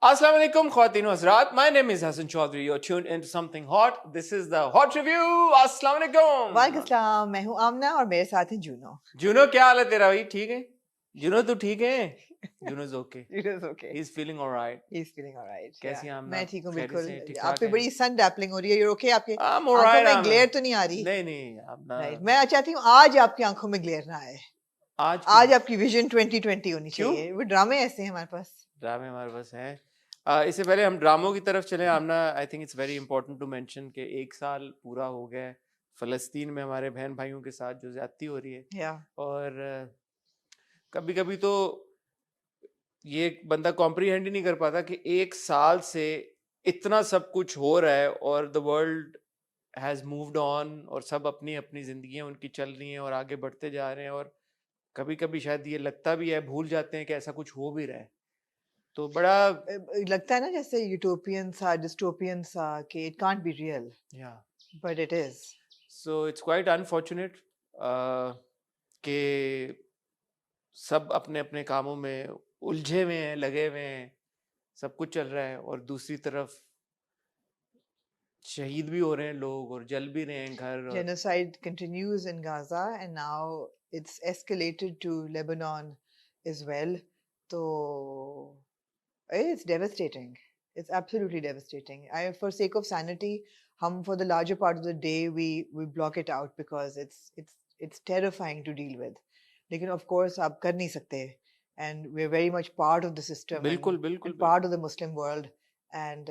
Assalamu alaikum, Khwateen wa Hazrat. My name is Hassan Chaudhry. You're tuned into something hot. This is the Hot Review. Assalamu alaikum. वालेकुम अस्सलाम, मैं हूँ आमना और मेरे साथ है जूनो. जुनो, क्या हाल है तेरा भाई? ठीक है? जुनो तू ठीक है? जुनो's okay. Juno's okay. He's feeling alright. He's feeling alright. कैसी हैं आमना? मैं ठीक हूँ खैरियत बिल्कुल. से, ठीक आप ठाक पे हैं? बड़ी सन डैपलिंग हो रही है. You're okay? आपके I'm आंखों alright. में ग्लेयर तो नहीं आ रही? नहीं आमना. Right. मैं चाहती हूँ आज आपकी आंखों में ग्लेयर ना आए. आज आपकी विजन 2020 होनी चाहिए. वो ड्रामे ऐसे हैं हमारे पास. ड्रामे हमारे पास हैं. इससे पहले हम ड्रामों की तरफ चले Amna, I think it's very important to mention कि 1 साल पूरा हो गया है फ़लस्तीन में हमारे बहन भाइयों के साथ जो ज्यादती हो रही है. और कभी कभी तो ये बंदा कॉम्प्रीहेंड ही नहीं कर पाता कि 1 साल से इतना सब कुछ हो रहा है और the world has moved on और सब अपनी अपनी जिंदगियां उनकी चल रही हैं और आगे बढ़ते जा रहे हैं. और कभी कभी शायद ये लगता भी है, भूल जाते हैं कि ऐसा कुछ हो भी रहा है. तो बड़ा लगता है ना जैसे यूटोपियन सा, डिस्टोपियन सा, कि it can't be real, but it is. So it's quite unfortunate कि सब अपने अपने कामों में उलझे हुए हैं, लगे हुए हैं, सब कुछ चल रहा है और दूसरी तरफ शहीद भी हो रहे हैं लोग और जल भी रहे हैं घर. Genocide continues in Gaza and now it's escalated to Lebanon as well. So it's devastating. It's absolutely devastating. For sake of sanity, for the larger part of the day we block it out because it's terrifying to deal with. लेकिन of course आप कर नहीं सकते, and we're very much part of the system. बिल्कुल part of the Muslim world. And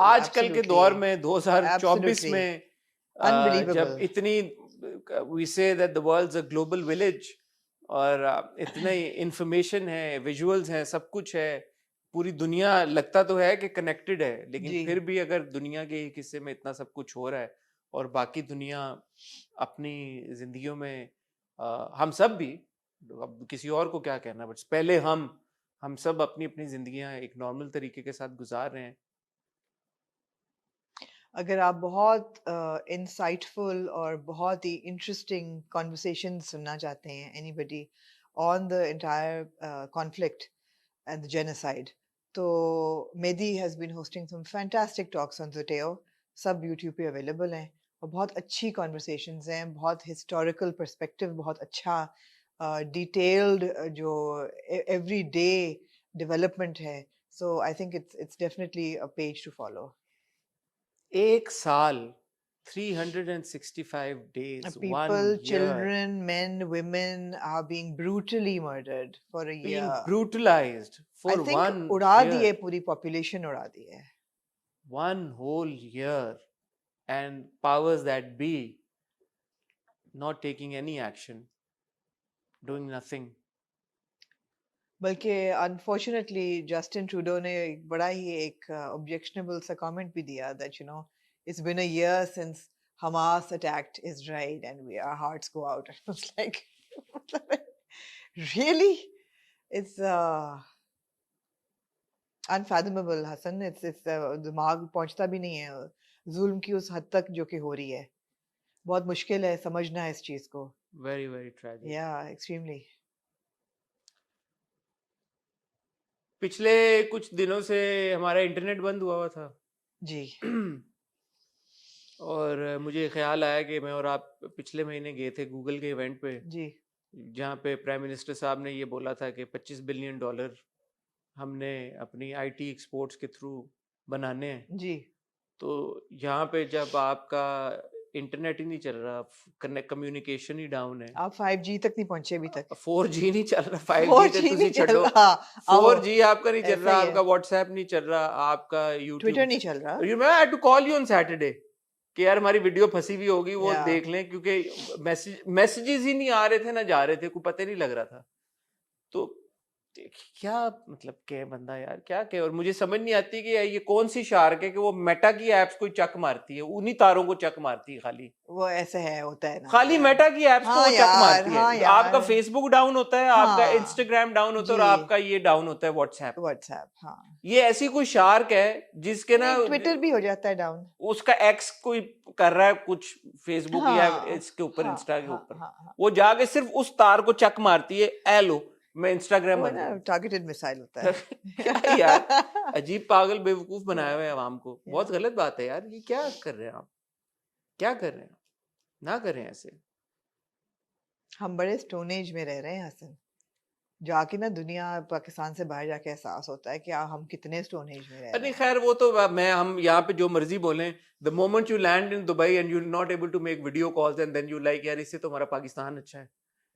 आजकल के दौर में 2024 में जब इतनी we say that the world's a global village और इतने इंफॉर्मेशन है, विजुअल्स हैं, सब कुछ है, पूरी दुनिया लगता तो है कि कनेक्टेड है, लेकिन फिर भी अगर दुनिया के एक हिस्से में इतना सब कुछ हो रहा है और बाकी दुनिया अपनी जिंदगियों में हम सब भी, अब किसी और को क्या कहना, बट पहले हम सब अपनी अपनी जिंदगियां एक नॉर्मल तरीके के साथ गुजार रहे हैं. अगर आप बहुत इंसाइटफुल और बहुत ही इंटरेस्टिंग कॉन्वर्सेशन सुनना चाहते हैं, anybody on the entire conflict and the genocide, तो Mehdi has been hosting some fantastic talks on Zeteo. सब यूट्यूब पे अवेलेबल हैं और बहुत अच्छी कॉन्वर्सेशंस हैं, बहुत हिस्टोरिकल पर्सपेक्टिव, बहुत अच्छा डिटेल्ड जो एवरी डे डेवलपमेंट है. So I think it's definitely a page to follow. 1 साल, 365 days, people, children, men, women are being brutally murdered for a year. Being brutalized for 1 year. I think उड़ा दिए, पूरी population उड़ा दी है. 1 whole year, and powers that be not taking any action, doing nothing. बल्कि unfortunately Justin Trudeau ने बड़ा ही एक objectionable सा कमेंट भी दिया that it's been a year since Hamas attacked Israel and our hearts go out. I was like, really? It's unfathomable, Hassan. It's दिमाग पहुंचता भी नहीं है जुल्म की उस हद तक जो कि हो रही है. बहुत मुश्किल है समझना इस चीज को. Very, very tragic. Yeah, extremely. पिछले कुछ दिनों से हमारा इंटरनेट बंद हुआ था जी. और मुझे ख्याल आया कि मैं और आप पिछले महीने गए थे गूगल के इवेंट पे जी, जहाँ पे प्राइम मिनिस्टर साहब ने ये बोला था कि $25 बिलियन हमने अपनी आईटी एक्सपोर्ट्स के थ्रू बनाने हैं जी. तो यहाँ पे जब आपका इंटरनेट ही नहीं चल रहा, कम्युनिकेशन ही डाउन है, आप 5G तक नहीं पहुंचे अभी तक. 4G नहीं चल रहा, 5G तो तुसी छोड़ो, 4G आपका नहीं चल रहा, आपका व्हाट्सएप नहीं चल रहा, आपका यूट्यूब, ट्विटर नहीं चल रहा. You know I had to call you on Saturday कि यार हमारी वीडियो फंसी हुई होगी, वो देख लें, क्योंकि मैसेजेस ही नहीं आ रहे थे ना जा रहे थे, कोई पता नहीं लग रहा था. तो क्या मतलब क्या बंदा यार क्या कहे, और मुझे समझ नहीं आती कि ये कौन सी शार्क है कि वो मेटा की एप्स को चक मारती है, उन्हीं तारों को चक मारती है. खाली वो ऐसे है, होता है ना, खाली मेटा की एप्स को चक मारती है. आपका फेसबुक डाउन होता है, आपका इंस्टाग्राम डाउन होता है और आपका ये डाउन होता है व्हाट्सएप. ये ऐसी कोई शार्क है जिसके ना ट्विटर भी हो जाता है डाउन, उसका एक्स कोई कर रहा है कुछ फेसबुक या इसके ऊपर, इंस्टा के ऊपर, वो जाके सिर्फ उस तार को चक मारती है, ए लो मैं इंस्टाग्राम वो बंद ना कर दूं। टारगेटेड मिसाइल होता है। क्या यार, अजीब पागल बेवकूफ बनाए हुए हैं आवाम को। Yeah. बहुत गलत बात है यार, ये क्या कर रहे हैं आप, क्या कर रहे हैं, ना करें ऐसे। हम बड़े स्टोन एज में रह रहे हैं हसन, जाके ना दुनिया पाकिस्तान से बाहर जाके एहसास होता है कि हम कितने स्टोन एज में रह रहे नहीं हैं। खैर वो तो मैं हम यहाँ पे जो मर्जी बोलें, the moment you land in Dubai and you not able to make video calls and then you like यार इससे तो हमारा पाकिस्तान अच्छा है।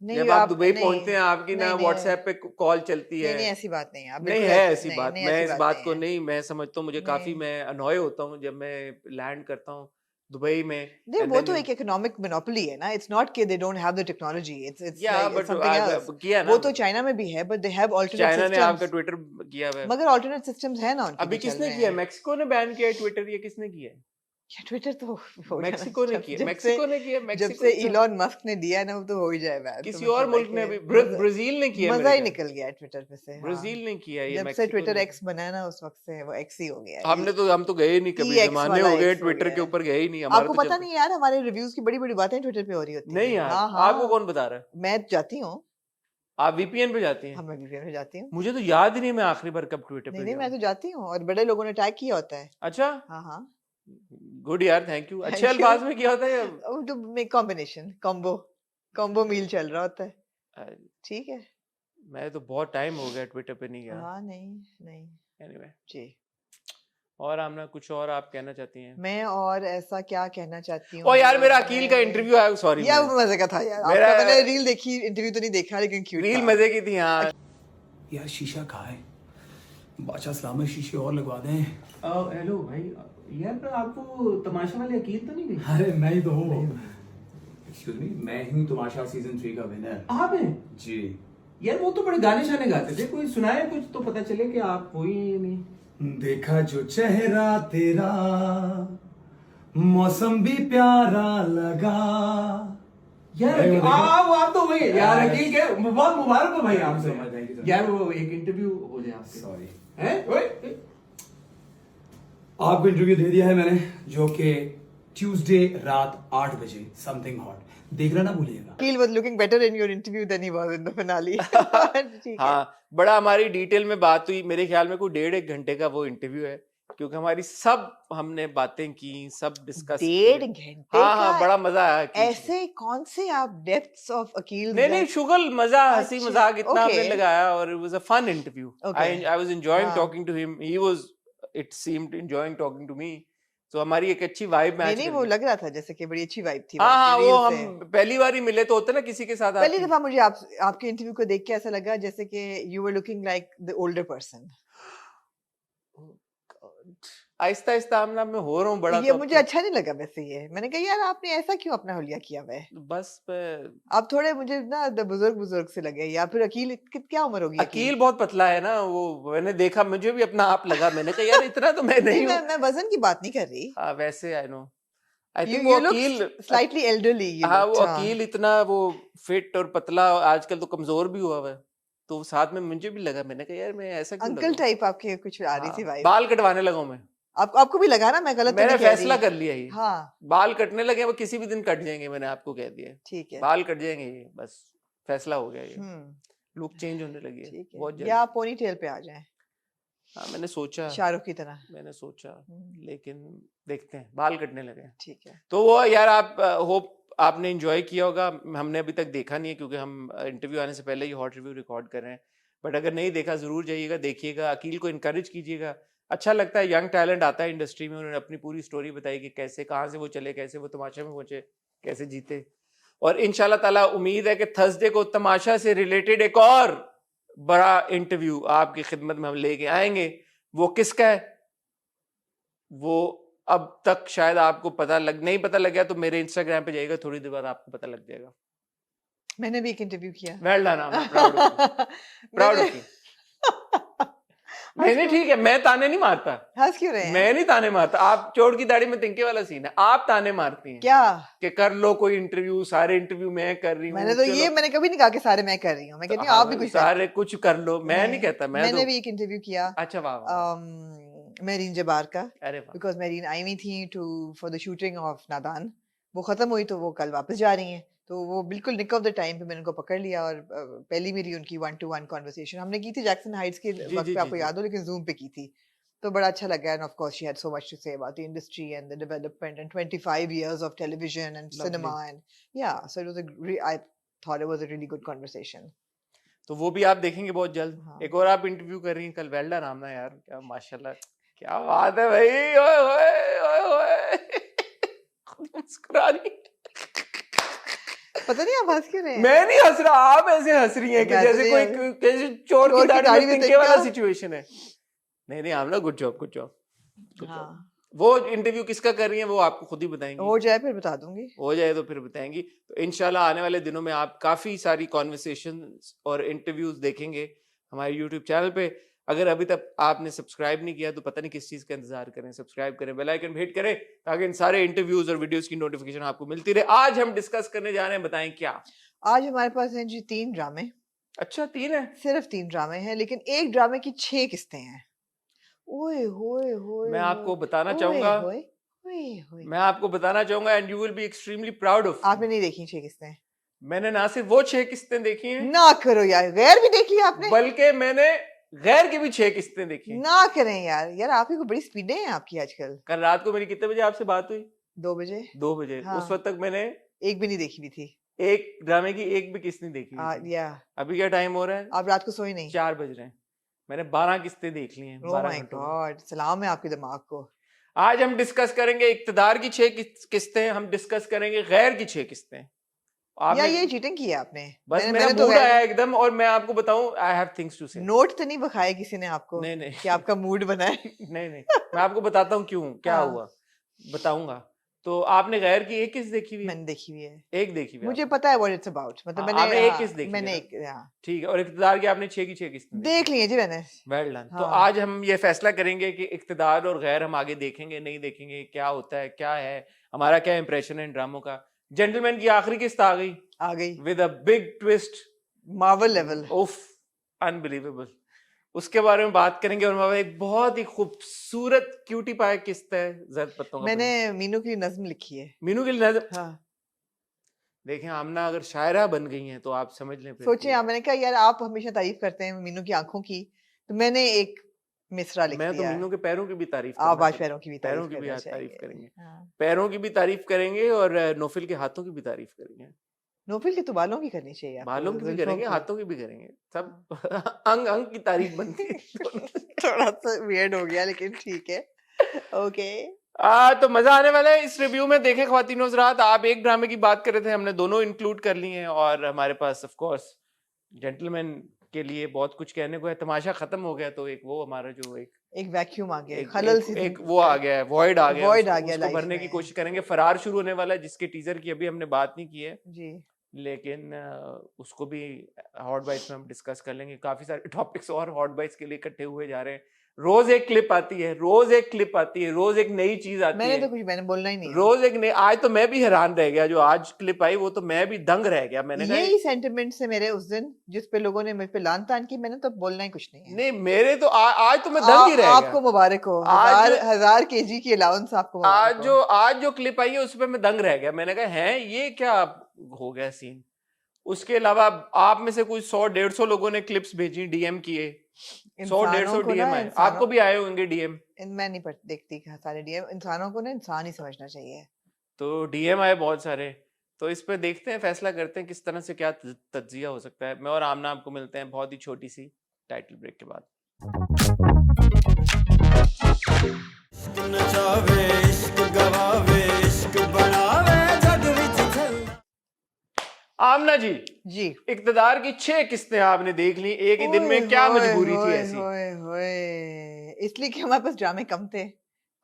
नहीं जब आप आप दुबई नहीं पहुंचते हैं आपकी ना नहीं नहीं व्हाट्सएप पे कॉल चलती नहीं है। नहीं ऐसी बात नहीं है, आप नहीं बिल्कुल है ऐसे ऐसी नहीं बात, नहीं मैं ऐसी इस बात बात नहीं को है। नहीं, मैं समझता हूँ, मुझे काफी नहीं मैं अनॉय होता हूँ जब मैं लैंड करता हूँ दुबई में नहीं एंड वो देन तो यू एक इकोनॉमिक मोनोपोली है ना, इट्स नॉट कि they don't have the technology, it's या लाइक बट समथिंग एल्स। किया वो ना, तो चाइना में भी है, but they have alternate China ने आपका सिस्टम्स, ट्विटर किया हुआ है। मगर ऑल्टरनेट सिस्टम्स है ना उनके अभी जो चल किसने रहे किया है? हैं। मैक्सिको ने बैन किया है ट्विटर, ये किसने किया है? या ट्विटर तो हो जाना, मैक्सिको ने किया, मैक्सिको ने किया, जब मैक्सिको से अच्छा, इलॉन मस्क ने दिया है ना, वो तो हो ही जाए बैन, तो किसी और मतलब है मुल्क ने कि भी, मजा ब्राजील ने किया है मजा मेरे ही ख्याल, निकल गया है ट्विटर पे से। हाँ, ब्राजील ने किया है, ये जब से मैक्सिको ट्विटर ने। एक्स बना है ना, उस वक्त से वो एक्स ही हो गया है, हम तो गए ही नहीं कभी, EX जमाने वाला हो गए एक्स हो ट्विटर गया के है। ऊपर गए ही नहीं, हमारा आपको तो पता चलता नहीं यार, हमारे रिव्यूज की बड़ी बड़ी बातें ट्विटर पे हो रही होती नहीं हैं। यार। हाँ आपको हाँ, कौन बता रहा है? मैं जाती हूँ, आप वीपीएन पे जाती हैं? हाँ मैं VPN पे जाती हूँ। मुझे तो याद ही नहीं मैं आखिरी बार कब ट्विटर नहीं पे नहीं गया मैं हूँ। तो जाती हूँ, और बड़े लोगों ने टैग किया होता है। अच्छा, हाँ हाँ, गुड यार, थैंक यू। अच्छे थैंक यू। अल्फाज में किया होता है या तो में कॉम्बिनेशन कॉम्बो मील चल रहा होता है, अ, ठीक है। मैं तो बहुत टाइम हो गया ट्विटर पे नहीं गया। हाँ नहीं नहीं एनीवे, जी। और आमना कुछ और आप कहना चाहती हैं? मैं और ऐसा क्या कहना चाहती ओ हूँ यार, जो मेरा अकील का मैं, इंटरव्यू आया, सॉरी या मैं, वो मजे का था यार मेरा आपका, मैंने रील देखी, इंटरव्यू तो नहीं देखा, लेकिन क्यूट रील था। मजे की थी। हाँ यार शीशा कहाँ है? बादशाह सलामत शीशे और लगवा दें। हेलो भाई, यार पर आपको तमाशा वाले अकील तो नहीं गई? अरे मैं ही तो हूँ। एक्सक्यूज मी, मैं ही हूँ तमाशा सीजन 3 का विनर। आप हैं? जी। यार वो तो बड़े गाने शाने गाते थे, कोई सुनाए कुछ तो पता चले कि आप वही हैं या नहीं। देखा जो चेहरा तेरा, मौसम भी प्यारा लगा। यार अरे वो आप तो वही हैं यार, अकील के बहुत मुबारक हो भाई Thank you आपसे। so much, thank you so much. यार वो एक इंटरव्यू हो जाए आपसे। सॉरी, हैं? ओए, आपको इंटरव्यू दे दिया है मैंने, जो कि ट्यूसडे रात 8 बजे, समथिंग हॉट, देखना ना भूलिएगा। Akhil was looking better in your interview than he was in the finale. ठीक है। हाँ, बड़ा हमारी डिटेल में बात हुई, मेरे ख्याल में कोई 1.5 घंटे का वो इंटरव्यू है, क्योंकि हमारी सब हमने बातें की, सब डिस्कस 1.5 घंटे हाँ हाँ, का? बड़ा मजा आया अकील से। ऐसे कौन से आप डेप्थ्स ऑफ अकील नहीं नहीं, शुगल मजा, हंसी अच्छा, मजाक इतना हमने okay. लगाया, और it was a fun interview. Okay. I was enjoying हाँ। Talking to him, he was, it seemed enjoying talking to me, तो हमारी एक अच्छी वाइब मैच नहीं कर वो गई। लग रहा था जैसे कि बड़ी अच्छी वाइब थी हाँ हाँ, आपकी वो रील हम से। पहली बार ही मिले तो होते ना किसी के साथ पहली आपकी। दफा मुझे आपके इंटरव्यू को देख के ऐसा लगा जैसे कि you were looking like the older person. Aahista Aahista आमना मैं हो रहा हूँ बड़ा, ये तो अब मुझे तो अच्छा नहीं लगा वैसे, ये मैंने कहा यार आपने ऐसा क्यों अपना हुलिया किया हुआ है। बस आप थोड़े मुझे ना बुजुर्ग से लगे, या फिर अकील क्या उम्र होगी अकील बहुत पतला है ना, वो मैंने देखा, मुझे भी अपना आप लगा, मैंने कहा यार इतना तो मैं नहीं हूँ। मैं वजन की बात नहीं कर रही। हाँ वैसे I know, I You think वो look Aqeel slightly elderly, you हाँ, looked, वो हाँ। अकील इतना वो फिट और पतला, आजकल तो कमजोर भी हुआ हुआ है, तो साथ में मुझे भी लगा, मैंने कहा यार मैं ऐसा क्यों अंकल लगा। टाइप आपके कुछ आ रही थी हाँ, वाइब। बाल कटवाने लगा हूं मैं, आपको भी लगा ना, मैं गलत तो मैंने नहीं कह फैसला रही। कर लिया ये, हाँ बाल कटने लगे, वो किसी भी दिन कट जाएंगे, मैंने आपको कह दिया, ठीक है। बाल कट जाएंगे ये, बस फैसला हो गया ये, हम्म लुक चेंज होने लगी है ठीक है, बहुत या जल्द। आप पोनी टेल पे आ जाएं, हाँ मैंने सोचा, शाहरुख की तरह। मैंने सोचा, लेकिन देखते हैं, बाल कटने लगे हैं। ठीक है। तो वो यार आप होप आपने एंजॉय किया होगा, हमने अभी तक देखा नहीं है क्योंकि हम इंटरव्यू आने से पहले ही हॉट रिव्यू रिकॉर्ड कर रहे हैं, बट अगर नहीं देखा जरूर जाइएगा, देखिएगा, अकील को इनकरेज कीजिएगा, अच्छा लगता है, यंग टैलेंट आता है इंडस्ट्री में, उन्होंने अपनी पूरी स्टोरी बताई कि कैसे कहाँ से वो चले, कैसे वो तमाशा में पहुंचे, कैसे जीते, और इंशाल्लाह ताला उम्मीद है कि थर्सडे को तमाशा से रिलेटेड एक और बड़ा इंटरव्यू आपकी खिदमत में हम लेके आएंगे। वो किसका है वो अब तक शायद आपको पता लग गया, तो मेरे इंस्टाग्राम पे जाइएगा, थोड़ी देर बाद आपको पता लग जाएगा। मैंने भी एक इंटरव्यू किया। Well done, I am proud of you. नहीं ठीक है, मैं ताने नहीं मारता। हंस क्यों रहे हैं? मैं नहीं ताने मारता, आप चोर की दाढ़ी में तिनके वाला सीन है, आप ताने मारती हैं क्या कि कर लो कोई इंटरव्यू, सारे इंटरव्यू मैं कर रही हूँ। मैंने कभी नहीं कहा कि सारे मैं कर रही हूँ, मैं कहती हूँ आप भी कुछ सारे कुछ कर लो, मैं नहीं कहता। मैंने भी एक इंटरव्यू किया। अच्छा वाह, मेरीन जबार का, अरे वाह, बिकॉज मेरीन आई हुई थी फॉर द शूटिंग ऑफ नादान, वो खत्म हुई तो वो कल वापस जा रही हैं, तो वो बिल्कुल निक ऑफ द टाइम पे मैंने उनको पकड़ लिया और पहली मेरी उनकी 1-to-1 कॉन्वर्सेशन हमने की थी जैक्सन हाइट्स के जी वक्त जी पे, जी आपको जी याद हो, लेकिन जूम पे की थी। तो बड़ा अच्छा लगा and of course she had so much to say about the industry and the development and 25 years of television and lovely. cinema and yeah, so it was I thought it was a really good conversation. तो वो भी आप देखेंगे बहुत जल्द। हाँ। एक और आप इंटरव्यू कर रही हैं कल, वेल डन आमना यार, क्या माशाल्लाह, क्या बात है भाई, ओए ओए ओए ओए खुद मुस्कुरा रही। पता नहीं आप हंस क्यों रहे हैं? मैं नहीं हंस रहा, आप ऐसे हंस रही हैं कि मैं तो जैसे नहीं कोई कैसे चोर की दाढ़ी में तिनके वाला सिचुएशन है। नहीं नहीं Amna, good job good job good हाँ, जॉब। वो इंटरव्यू किसका कर रही हैं वो आपको खुद ही बताएंगी। हो जाए फिर बता दूंगी। हो जाए तो फिर बताएंगी। तो इंशाल्लाह आने वाले दिनों में आप काफी सारी कॉन्वर्सेशंस और इंटरव्यूज देखेंगे हमारे यूट्यूब चैनल पे। अगर अभी तक आपने सब्सक्राइब नहीं किया तो पता नहीं किस चीज का इंतजार करें, सब्सक्राइब करें, बेल आइकन हिट करें ताकि इन सारे इंटरव्यूज और वीडियोस की नोटिफिकेशन आपको मिलती रहे। आज हम डिस्कस करने जा रहे हैं, बताएं क्या। आज हमारे पास हैं जी 3 ड्रामे। अच्छा 3 है? सिर्फ 3 ड्रामे हैं, लेकिन एक ड्रामे की 6 किस्तें हैं। ओए होए होए मैं आपको बताना ओए चाहूंगा, होए ओए होए। मैं आपको बताना चाहूंगा and you will be extremely proud of. आपने नहीं देखी 6 किस्तें? मैंने ना सिर्फ वो 6 किस्तें देखी हैं, ना करो यार, गैर भी देख लिया आपने? बल्कि मैंने गैर की भी 6 किस्तें देखी हैं। ना करें यार, यार आप ही को बड़ी स्पीडें हैं आपकी आजकल। कल रात को मेरी कितने बजे आपसे बात हुई? 2 बजे। 2 बजे। हाँ। उस वक्त तक मैंने एक भी नहीं देखी हुई थी। एक ड्रामे की एक भी किस्त नहीं देखी हुई थी। या अभी क्या टाइम हो रहा है? आप रात को सोई नहीं? 4 बज रहे हैं। मैंने 12 किस्तें देख ली हैं ओह 12 माय घंटों में। गॉड, सलाम है आपके दिमाग को। आज हम डिस्कस करेंगे इक्तदार की 6 किस्तें, हम डिस्कस करेंगे गैर की 6 किस्तें। या आपने ये चीटिंग की है आपने? बस मेरा मैंने तो मूड गैर आया एकदम, और मैं आपको बताऊं आई हैव थिंग्स टू से। नोट तो नहीं बखाए किसी ने आपको नहीं नहीं कि आपका मूड बना है? नहीं नहीं, मैं आपको बताता हूँ क्यों, क्या हाँ। हुआ बताऊंगा। तो आपने गैर की एक किस्त देखी हुई है? मैंने देखी हुई है। एक देखी हुई है मुझे आपने? पता है व्हाट इट्स अबाउट, मतलब हाँ, मैंने आपने एक किस्त देखी है मैंने ना? एक ठीक है, और इक्तदार की आपने 6 की 6 किस्तें देख लिए जी मैंने। Well done. तो हाँ। आज हम ये फैसला करेंगे कि इक्तदार और गैर हम आगे देखेंगे नहीं देखेंगे, क्या होता है, क्या है हमारा, क्या इंप्रेशन है इन ड्रामों का। जेंटलमैन की आखिरी किस्त आ गई with a big twist, Marvel level. उफ, अनबिलीवेबल। उसके बारे में बात करेंगे। और हमारा एक बहुत ही खूबसूरत क्यूटी पाए किस्त है ज़द पत्तों का मैंने फूल। मीनू की नज्म लिखी है। मीनू की नज़र, हाँ, देखें आमना अगर शायरा बन गई हैं तो आप समझ लें फिर सोचे कि- मैंने कहा यार आप हमेशा तारीफ करते हैं मीनू की आंखों की, तो मैंने एक मिसरा लिख मैं तो दिया है। मीनू के पैरों की भी तारीफ आप करना आज चाहूंगा। पैरों की भी पैरों तारीफ की भी करना आज तारीफ चाहिए। करेंगे, हाँ। पैरों की भी तारीफ करेंगे और नौफिल के हाथों की भी तारीफ करेंगे। नोफिल के तो बालों की करनी चाहिए आपको, बालों की भी जुल्फों करेंगे, की। हाथों की भी करेंगे, सब अंग अंग की तारीफ बनती है दोनों। थोड़ा सा वियर्ड हो गया लेकिन ठीक है, ओके। तो मजा आने वाला है इस रिव्यू में। देखें ख्वातीन हज़रात, आप एक ड्रामे की बात कर रहे थे, हमने दोनों इंक्लूड कर लिए हैं, और हमारे पास ऑफ कोर्स जेंटलमैन के लिए बहुत कुछ कहने को है। तमाशा खत्म हो गया तो एक वो हमारा जो एक वैक्यूम आ गया, एक, खलल एक, सी एक वो आ गया है, वॉइड आ गया, void आ उसको, गया उसको life भरने की में। कोशिश करेंगे। फरार शुरू होने वाला है जिसके टीजर की अभी हमने बात नहीं की है, जी। लेकिन उसको भी हॉट बाइट्स में हम डिस्कस कर लेंगे। काफी सारे टॉपिक्स और हॉट बाइट्स के लिए इकट्ठे हुए जा रहे हैं। रोज एक क्लिप आती है, रोज एक क्लिप आती है, रोज एक नई चीज आती मैंने है, तो कुछ मैंने बोलना ही नहीं है। रोज एक नई। आज तो मैं भी हैरान रह गया, जो आज क्लिप आई वो तो मैं भी दंग रह गया। मैंने कहा यही सेंटिमेंट से मेरे उस दिन जिस पे लोगों ने मुझ पे लान तान की, मैंने तो बोलना ही कुछ नहीं है। नहीं, मेरे तो आज तो मैं दंग ही रह गया। आपको मुबारक हो, आज हजार केजी की अलाउंस आपको मुबारक हो। आज जो क्लिप आई है उस पे मैं दंग रह गया। मैंने कहा है ये क्या हो गया सीन। उसके अलावा आप में से कुछ 100-150 लोगों ने क्लिप्स भेजी, डीएम किए, 100-150 डीएम आए। आपको भी आए होंगे डीएम? मैं नहीं देखती सारे डीएम। इंसानों को ना इंसान ही समझना चाहिए। तो डीएम आए बहुत सारे। तो इस पे देखते हैं, फैसला करते हैं किस तरह से क्या तज्जिया हो सकता है। मैं और आमना आपको मिलते हैं बहुत ही छोटी सी टाइटल ब्रेक के बाद। आमना जी, जी, इक्तदार की 6 किस्तें आपने देख ली एक ही दिन में, क्या मजबूरी थी ऐसी? इसलिए कि हमारे पास ड्रामे कम थे,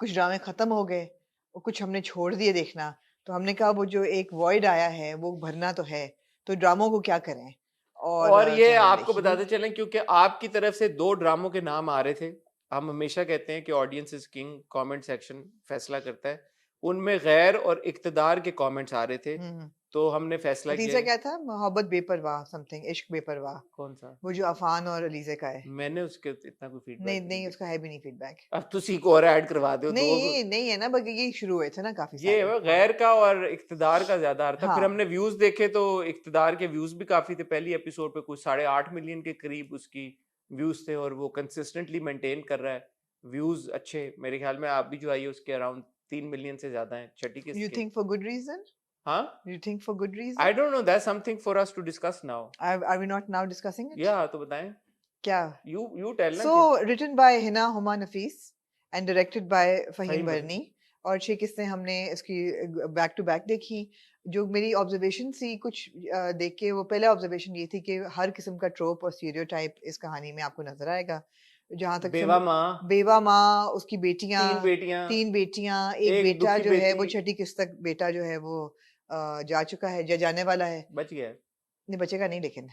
कुछ ड्रामे खत्म हो गए और कुछ हमने छोड़ दिए देखना। तो हमने कहा वो जो एक वॉइड आया है वो भरना तो है, तो ड्रामों को क्या करें। और ये तो आपको बताते चलें, क्योंकि आपकी तरफ से 2 ड्रामों के नाम आ रहे थे। हम हमेशा कहते हैं कि audience is king, comment section फैसला करता है। उनमें गैर और इक्तदार के कमेंट्स आ रहे थे। तो हमने फैसला तीसरा किया। क्या था? मोहब्बत बेपरवाह, समथिंग, इश्क बेपरवाह। कौन सा? वो जो अफान और अलीज़ा का है। मैंने उसके इतना कोई फीडबैक नहीं नहीं, उसका है भी नहीं फीडबैक। अब तो सीको और ऐड करवा दो दो। नहीं नहीं है ना, बल्कि ये शुरू हुए थे ना काफी ये सारे। गैर का और इक्तदार का ज्यादा आ रहा था। फिर हाँ। हमने व्यूज देखे तो इक्तदार के व्यूज भी काफी थे। पहली एपिसोड पे कुछ 8.5 मिलियन के करीब उसकी व्यूज थे और वो कंसिस्टेंटली मेंटेन कर रहा है व्यूज अच्छे। मेरे ख्याल में आप भी जो आई है उसके अराउंड 3 मिलियन से ज्यादा है। छठी You किसकी? think for good reason? हाँ, You think for good reason? I don't know, that's something for us to discuss now. Are we not now discussing it? या तो बताएं, क्या? यू टेल ना। So written by Hina Huma Nafis and directed by Fahim Fahim Barni। और 6 किस्तें हमने इसकी back to back देखी। जो मेरी ऑब्जर्वेशन थी कुछ देख के, वो पहला ऑब्जर्वेशन ये थी कि हर किस्म का ट्रोप और स्टीरियोटाइप इस कहानी में आपको नजर आएगा। जहाँ तक बेवा माँ, बेवा माँ, उसकी बेटियां, 3 बेटियां, एक एक बेटा दुखी जो है वो बेटी। छठी किस्त तक बेटा जो है वो जा चुका है, जाने वाला है। बच गया। नहीं बचेगा नहीं, लेकिन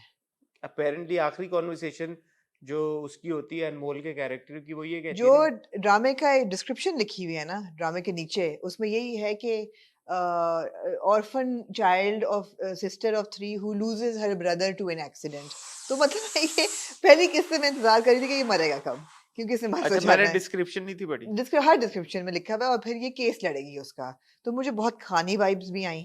अपेरेंटली आखिरी कॉन्वर्सेशन जो उसकी होती है अनमोल के कैरेक्टर की, वो ये कहती जो है ना, ड्रामे का डिस्क्रिप्शन लिखी हुई है ना ड्रामे के नीचे, उसमें यही है कि orphan child of sister of 3 who loses her brother to an accident. तो मतलब ये पहली किस्से में इंतजार कर रही थी कि ये मरेगा कब, क्योंकि इसे मर अच्छा जाना मैंने है। डिस्क्रिप्शन नहीं थी पढ़ी। हर डिस्क्रिप्शन में लिखा हुआ है, और फिर ये केस लड़ेगी उसका। तो मुझे बहुत खानी वाइब्स भी आई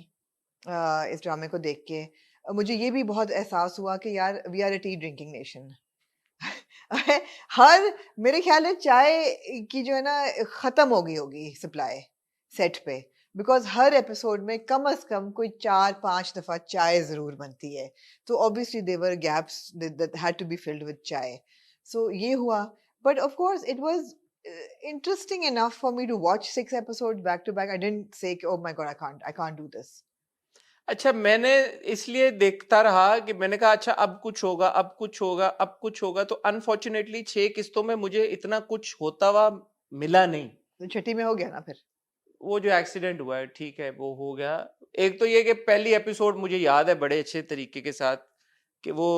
इस ड्रामे को देख के। मुझे ये भी बहुत एहसास हुआ कि यार we are a tea drinking nation. हर मेरे ख्याल है चाय की जो है ना खत्म हो गई होगी सप्लाई सेट पे, बिकॉज हर एपिसोड में कम से कम कोई 4-5 दफा चाय जरूर बनती है। तो obviously there gaps that had to be filled with chai. So ये हुआ, but of course it was interesting enough for me to watch 6 episodes back to back. I didn't say oh my god, I can't do this. अच्छा मैंने इसलिए देखता रहा कि मैंने कहा अच्छा अब कुछ होगा, अब कुछ होगा, अब कुछ होगा। तो अनफॉर्चुनेटली 6 किस्तों में मुझे इतना कुछ होता हुआ मिला नहीं। तो छठी में हो गया ना फिर वो जो एक्सीडेंट हुआ है ठीक है वो हो गया। एक तो ये कि पहली एपिसोड मुझे याद है बड़े अच्छे तरीके के साथ कि वो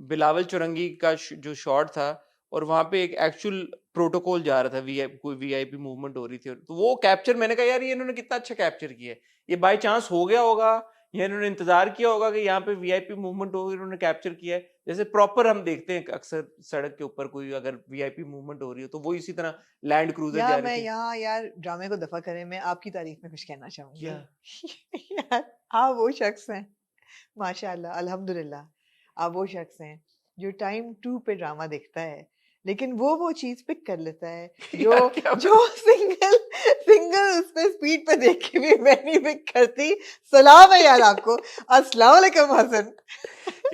बिलावल चुरंगी का जो शॉट था और वहां पे एक एक्चुअल प्रोटोकॉल जा रहा था, कोई वीआईपी मूवमेंट हो रही थी, तो वो कैप्चर मैंने कहा यार ये इन्होंने कितना अच्छा कैप्चर किया है। ये बाय चांस हो गया होगा या इन्होंने इंतजार किया होगा कि यहाँ पे वीआईपी मूवमेंट होगी, इन्होंने कैप्चर किया है। जैसे प्रॉपर हम देखते हैं अक्सर सड़क के ऊपर कोई अगर वीआईपी मूवमेंट हो रही हो तो वो इसी तरह लैंड क्रूजर जा यार रही मैं थी। यहाँ यार ड्रामे को दफा करें, मैं आपकी तारीफ में कुछ कहना चाहूंगी। क्या? यार आप वो शख्स हैं माशाल्लाह अल्हम्दुलिल्लाह, आप वो शख्स हैं जो टाइम 2 पे ड्रामा देखता है, लेकिन वो चीज पिक कर लेता है जो यार क्या जो सिंगल उस पे स्पीड पे देख के भी मैं नहीं पिक करती। सलाम है यार आपको। अस्सलाम वालेकुम हसन।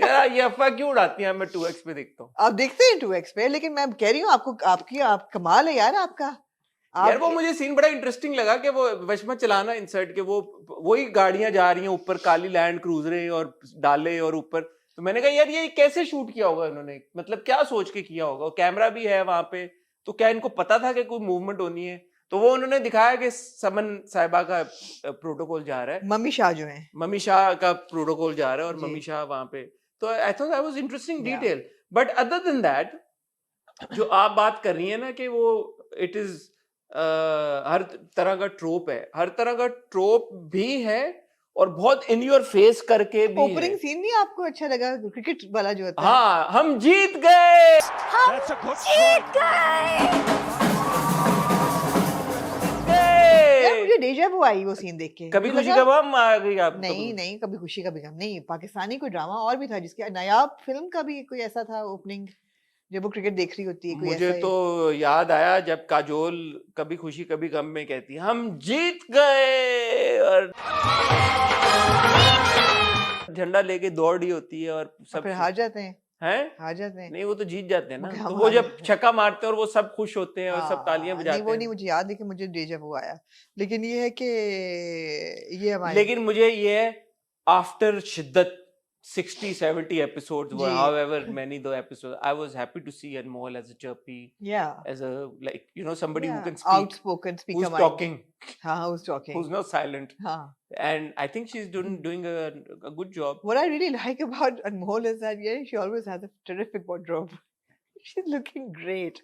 यार ये अफवाह क्यों उड़ाती हैं? मैं 2x पे देखता हूँ। आप देखते हैं 2x पे, लेकिन मैं कह रही हूँ आपको, आप कमाल है यार आपका। यार वो मुझे सीन बड़ा इंटरेस्टिंग लगा कि वो वशमा चलाना इंसर्ट के वही गाड़ियां जा रही हैं ऊपर, काली लैंड क्रूजरें और डाले और ऊपर। तो मैंने कहा यार ये कैसे शूट किया होगा इन्होंने, मतलब क्या सोच के किया होगा। कैमरा भी है वहां पे, तो क्या इनको पता था कि कोई मूवमेंट होनी है? तो वो उन्होंने दिखाया कि समन साहिबा का प्रोटोकॉल जा रहा है, मम्मी शाह जो है, मम्मी शाह का प्रोटोकॉल जा रहा है और जी। मम्मी शाह वहां पे। तो I thought that was interesting Yeah. Detail. But other than that जो आप बात कर रही है ना कि वो इट इज हर तरह का ट्रोप है, हर तरह का ट्रोप भी है और बहुत इन योर फेस करके भी ओपनिंग है। सीन नहीं आपको अच्छा लगा, क्रिकेट वाला जो होता है? हाँ, हम जीत गए, यार मुझे डेजा vu आई वो सीन देख के। कभी मुझे खुशी लगा- कब हम आ गई आप नहीं नहीं, कभी खुशी कभी गम नहीं, पाकिस्तानी कोई ड्रामा और भी था जिसके नायाब फिल्म का भी कोई ऐसा था ओपनिंग, जब वो क्रिकेट देख रही होती है कोई मुझे ऐसा तो याद आया जब काजोल कभी खुशी कभी गम में कहती है हम जीत गए और झंडा लेके दौड़ रही होती है और और सब फिर हार जाते हैं, हैं। हैं। नहीं वो तो जीत जाते हैं ना, ओके, तो हम वो हार जब जाते हैं। छक्का मारते हैं और वो सब खुश होते हैं और सब तालियां हाँ, बजाते नहीं वो हैं। नहीं मुझे याद है कि मुझे डेजा vu आया, लेकिन ये है कि ये हमारे लेकिन मुझे ये आफ्टर शिद्दत 60-70 episodes were ji. however many the episodes, I was happy to see Anmol as a chirpy, yeah as a like somebody who yeah can speak, outspoken speaker who's mind. talking, हाँ, who's talking, who's not silent, हाँ। and I think she's doing a good job. What I really like about Anmol is that yeah, she always has a terrific wardrobe. She's looking great.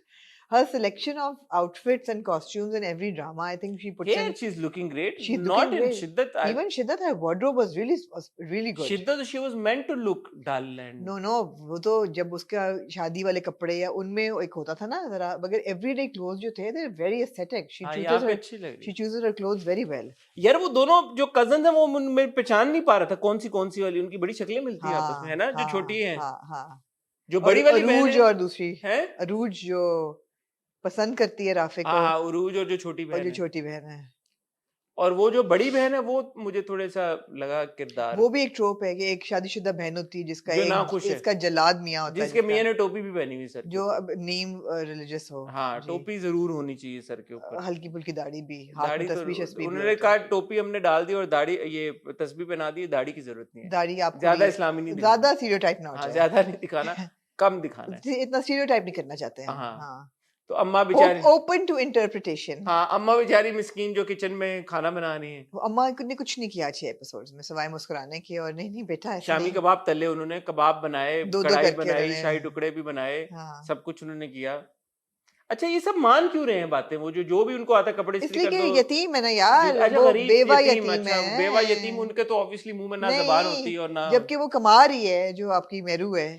her selection of outfits and costumes in every drama, I think she puts Here in. she's looking great. She's Not looking in great. Shiddat. Even Shiddat, her wardrobe was really good. Shiddat, she was meant to look dull and. No, वो तो जब उसका शादी वाले कपड़े या उनमें एक होता था ना जरा, मगर everyday clothes जो थे, they're very aesthetic. हाँ, यहाँ पे अच्छी लग रही she chooses her clothes very well. यार वो दोनों जो कजन है वो मैं पहचान नहीं पा रहा था कौन सी वाली, उनकी बड़ी शक्लें मिलती हैं आपस में, है ना, जो छोटी हैं, हाँ, जो बड़ी वाली बहन अरूज है और दूसरी है, अरूज जो पसंद करती है राफे को, हाँ, उरूज और जो छोटी और बहन जो है, छोटी बहन है, और वो जो बड़ी बहन है वो मुझे थोड़ा सा लगा किरदार, वो भी एक ट्रोप है कि एक शादीशुदा बहन होती है जिसका जो नाखुश है, इसका जलाद मियाँ होता है, जिसके मियाँ ने टोपी भी पहनी हुई सर, जो अब नीम रिलीजियस हो, हाँ, टोपी जरूर होनी चाहिए सर के ऊपर, हल्की फुल्की दाढ़ी भी, हाथ दाढ़ी में तो तस्बीह शस्बीह भी उन्होंने कहा टोपी हमने डाल दी और दाढ़ी ये तस्बीह पहना दी, दाढ़ी की जरूरत नहीं है, दाढ़ी आपको ज्यादा इस्लामी नहीं, ज्यादा स्टीरियोटाइप ना हो हाँ, जाए, ज्यादा नहीं दिखाना, कम दिखाना है, इतना स्टीरियोटाइप नहीं करना चाहते हैं, हाँ, तो अम्मा बेचारी ओपन टू इंटरप्रिटेशन, हाँ, अम्मा बेचारी मिस्कीन जो किचन में खाना बना रही है, अम्मा ने कुछ नहीं किया 6 एपिसोड्स में सिवाय मुस्कुराने के, और नहीं बेटा ऐसा शामी नहीं, कबाब तले उन्होंने, कबाब बनाए, दो कढ़ाई करके बनाई, उन्होंने, शाही टुकड़े भी बनाए, हाँ, सब कुछ उन्होंने किया। अच्छा ये सब मान क्यों रहे हैं बातें, वो जो भी उनको आता कपड़े इस्त्री इसलिए कर कि दो, यतीम है ना यार, अच्छा वो गरीब बेवा यतीम, यतीम अच्छा है, बेवा यतीम, उनके तो ऑब्वियसली मुंह में ना जबान होती है और ना जबकि वो कमा रही है, जो आपकी मेरू है,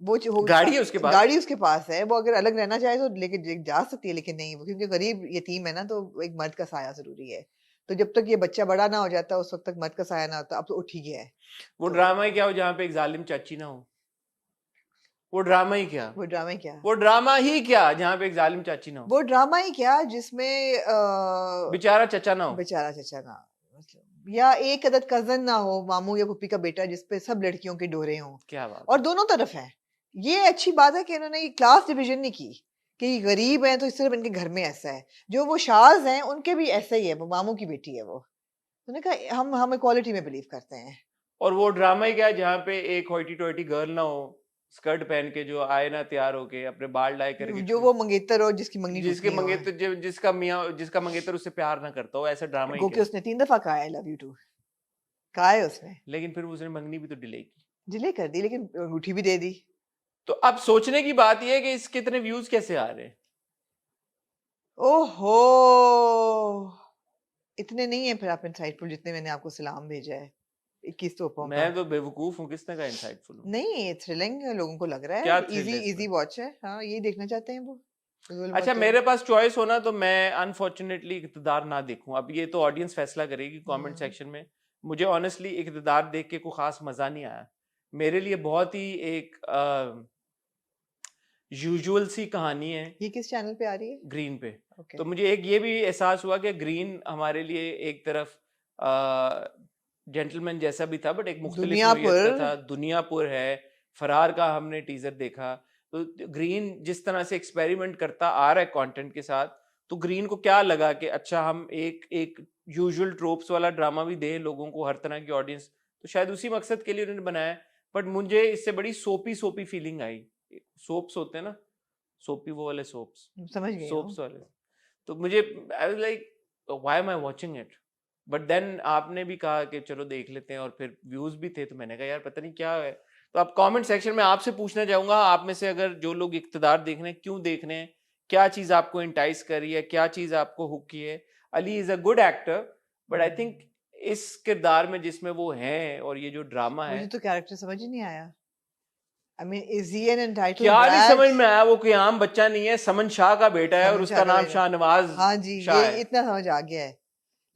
वो गाड़ी है उसके पास, गाड़ी उसके पास है, वो अगर अलग रहना चाहे तो लेके जा सकती है, लेकिन नहीं, वो क्योंकि गरीब यतीम है ना, तो एक मर्द का साया जरूरी है, तो जब तक ये बच्चा बड़ा ना हो जाता उस वक्त तक मर्द का साया ना होता, अब तो उठ ही गया है, वो तो ड्रामा ही क्या हो जहाँ पे एक जालिम चाची ना हो, वो ड्रामा ही क्या, वो ड्रामा ही क्या, वो ड्रामा ही क्या जहाँ पे एक जालिम चाची ना हो, वो ड्रामा ही क्या जिसमें बेचारा चचा ना हो, बेचारा चचा ना, मतलब या एक अदद कजन ना हो, मामू या पुप्पी का बेटा, जिसपे सब लड़कियों के डोरे हों, क्या बात, और दोनों तरफ है, ये अच्छी बात है कि इन्होंने क्लास डिवीजन नहीं की कि गरीब हैं तो इस तरह इनके घर में ऐसा है, जो वो शाज हैं उनके भी ऐसा ही है, वो मामू की बेटी है, वो उन्होंने कहा हम इक्वालिटी में बिलीव करते हैं, और वो ड्रामा ही क्या है जहाँ पे एक होइटी टोइटी गर्ल ना हो, स्कर्ट पहन के जो आए ना तैयार होके अपने बाल डाई करके, जो वो मंगेतर हो जिसकी मंगनी जिसके मंगेतर जिसका मंगेतर उससे प्यार ना करता हो, ऐसा ड्रामा ही क्योंकि क्या, उसने 3 दफा कहा आई लव यू टू, कहा है उसने, लेकिन फिर उसने मंगनी भी तो डिले की, डिले कर दी, लेकिन अंगूठी भी दे दी, तो अब सोचने की बात यह है कि इसके इतने व्यूज कैसे आ रहे हैं, ओहो, इतने नहीं है फिर आप इनसाइटफुल जितने मैंने आपको सलाम भेजा है 21 तोपों का, मैं तो बेवकूफ हूँ, किसने कहा इनसाइटफुल हूँ, नहीं थ्रिलिंग लोगों को लग रहा क्या है, थ्रिल है इजी इसमें? वॉच है, हाँ यही देखना चाहते हैं वो, अच्छा मेरे पास चॉइस होना तो मैं अनफॉर्चुनेटली इक़्तिदार ना देखूं, अब ये तो ऑडियंस फैसला करेगी कमेंट सेक्शन में, मुझे ऑनेस्टली इक़्तिदार देख के कोई खास मजा नहीं आया, मेरे लिए बहुत ही एक यूजुअल सी कहानी है, ये किस चैनल पे आ रही है, ग्रीन पे, okay. तो मुझे एक ये भी एहसास हुआ कि ग्रीन हमारे लिए एक तरफ जेंटलमैन जैसा भी था, बट एक मुख्तलिफ नोयत का था, दुनियापुर है, फरार का हमने टीजर देखा, तो ग्रीन जिस तरह से एक्सपेरिमेंट करता आ रहा है कंटेंट के साथ, तो ग्रीन को क्या लगा कि अच्छा हम एक यूजुअल ट्रोप्स वाला ड्रामा भी दें लोगों को, हर तरह की ऑडियंस, तो शायद उसी मकसद के लिए उन्होंने बनाया, बट मुझे इससे बड़ी सोपी फीलिंग आई, सोप्स होते हैं ना, सोपी वो वाले सोप्स, समझ गई सोप्स वाले, तो मुझे I was like why am I watching it, but then आपने भी कहा कि चलो देख लेते हैं, और फिर व्यूज भी थे, तो मैंने कहा यार पता नहीं क्या है, तो आप कमेंट सेक्शन में आपसे पूछना चाहूंगा, आप में से अगर जो लोग इक़्तिदार देख रहे हैं, क्यों देख रहे हैं, क्या चीज आपको इंटाइस कर रही है, क्या चीज आपको हुक की है, Ali is a good actor, but I think इस किरदार में जिसमें वो हैं और ये जो ड्रामा है, मुझे तो कैरेक्टर समझ ही नहीं आया, I mean, is he an entitled क्या नहीं brat? समझ में आया, वो कोई आम बच्चा नहीं है, समन शाह का बेटा है, और समन उसका शाह का नाम बेटा। शाहनवाज हाँ जी, शाह ये है, इतना समझ आ गया है,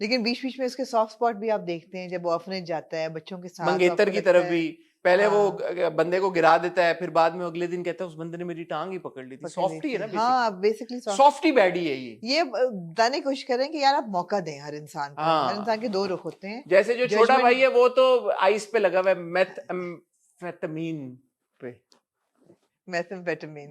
लेकिन बीच बीच में उसके सॉफ्ट स्पॉट भी आप देखते हैं, जब वो ऑर्फनेज जाता है बच्चों के साथ, मंगेतर आपको की लगता तरफ है, भी पहले वो हाँ, बंदे को गिरा देता है, फिर बाद में अगले दिन कहता है उस बंदे ने मेरी टांग ही पकड़ ली थी, पकड़ ली सॉफ्टी है थी, ना, हाँ बेसिकली सॉफ्टी बैडी है ये बताने की कोशिश करें कि यार आप मौका दें हर इंसान को, हर इंसान के हाँ, दो रुख होते हैं, जैसे जो छोटा भाई जजमेंट है वो तो आइस पे लगा हुआ है मेथएम्फेटामीन पे, मेथाम्फेटामीन,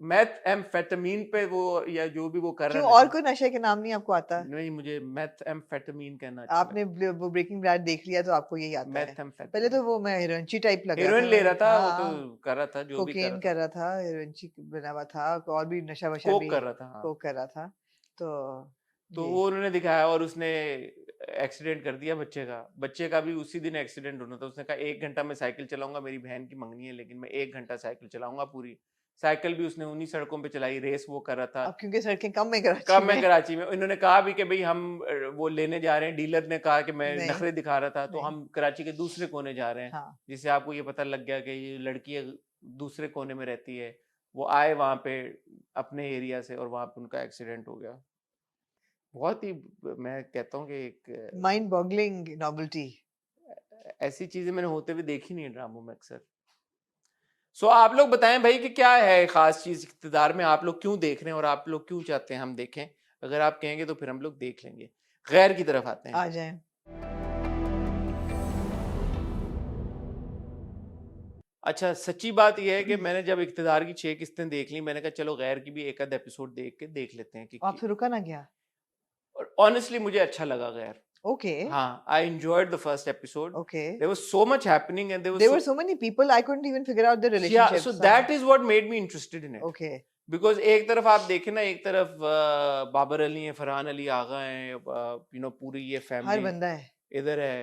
मेथएम्फेटामीन पे वो, या जो भी वो कर क्यों रहा है और नशा, कोई नशे के नाम नहीं आपको आता, नहीं मुझे मेथएम्फेटामीन कहना अच्छा आपने वो ब्रेकिंग बैड देख लिया तो आपको यही आता है, पहले मेथएम्फेटामीन, तो वो मैं हिरोइनची टाइप लग रहा हीरोइन था, ले रहा था वो, तो हाँ कर रहा था जो भी कोकेन कर रहा था, हिरोइनची बना हुआ था, और भी नशा वशा कोक भी कर रहा था, हाँ, कोक कर रहा था, तो ये वो उन्होंने दिखाया, और उसने एक्सीडेंट कर दिया बच्चे का भी उसी दिन एक्सीडेंट होना था, उसने कहा 1 घंटा मैं साइकिल चलाऊंगा, मेरी बहन की मंगनी है, लेकिन मैं 1 घंटा साइकिल चलाऊंगा पूरी, साइकिल भी उसने उन्हीं सड़कों पे चलाई, रेस वो कर रहा था। अब क्योंकि सड़कें कम है कराची कम है में। कराची में। इन्होंने कहा भी कि भाई हम वो लेने जा रहे हैं, डीलर ने कहा कि मैं नहीं, नखरे दिखा रहा था, तो नहीं। हम कराची के दूसरे कोने जा रहे हैं, हाँ, जिससे आपको ये पता लग गया कि ये लड़की दूसरे कोने में रहती है। वो आए वहां पे अपने एरिया से और वहां पे उनका एक्सीडेंट हो गया। बहुत ही, मैं कहता हूँ कि एक माइंड बॉगलिंग नॉवेल्टी। ऐसी चीजें मैंने होते हुए देखी नहीं है ड्रामों में अक्सर। सो आप लोग बताएं भाई कि क्या है खास चीज इक़्तिदार में, आप लोग क्यों देख रहे हैं और आप लोग क्यों चाहते हैं हम देखें। अगर आप कहेंगे तो फिर हम लोग देख लेंगे। गैर की तरफ आते हैं। आ जाए। अच्छा, सच्ची बात यह है कि मैंने जब इक़्तिदार की 6 किस्तें देख ली, मैंने कहा चलो गैर की भी एक आध एपिसोड देख लेते हैं कि आप फिर रुका ना गया। ऑनेस्टली मुझे अच्छा लगा गैर। Okay. हाँ, I enjoyed the first episode. Okay. There was so much happening and There were so many people I couldn't even figure out the yeah, relationships. so that is what made me interested in it. Okay. Because एक तरफ आप देखें ना, एक तरफ बाबर अली हैं, फरहान अली आगा हैं, पूरी ये हर फैमिली बंदा है। इधर है।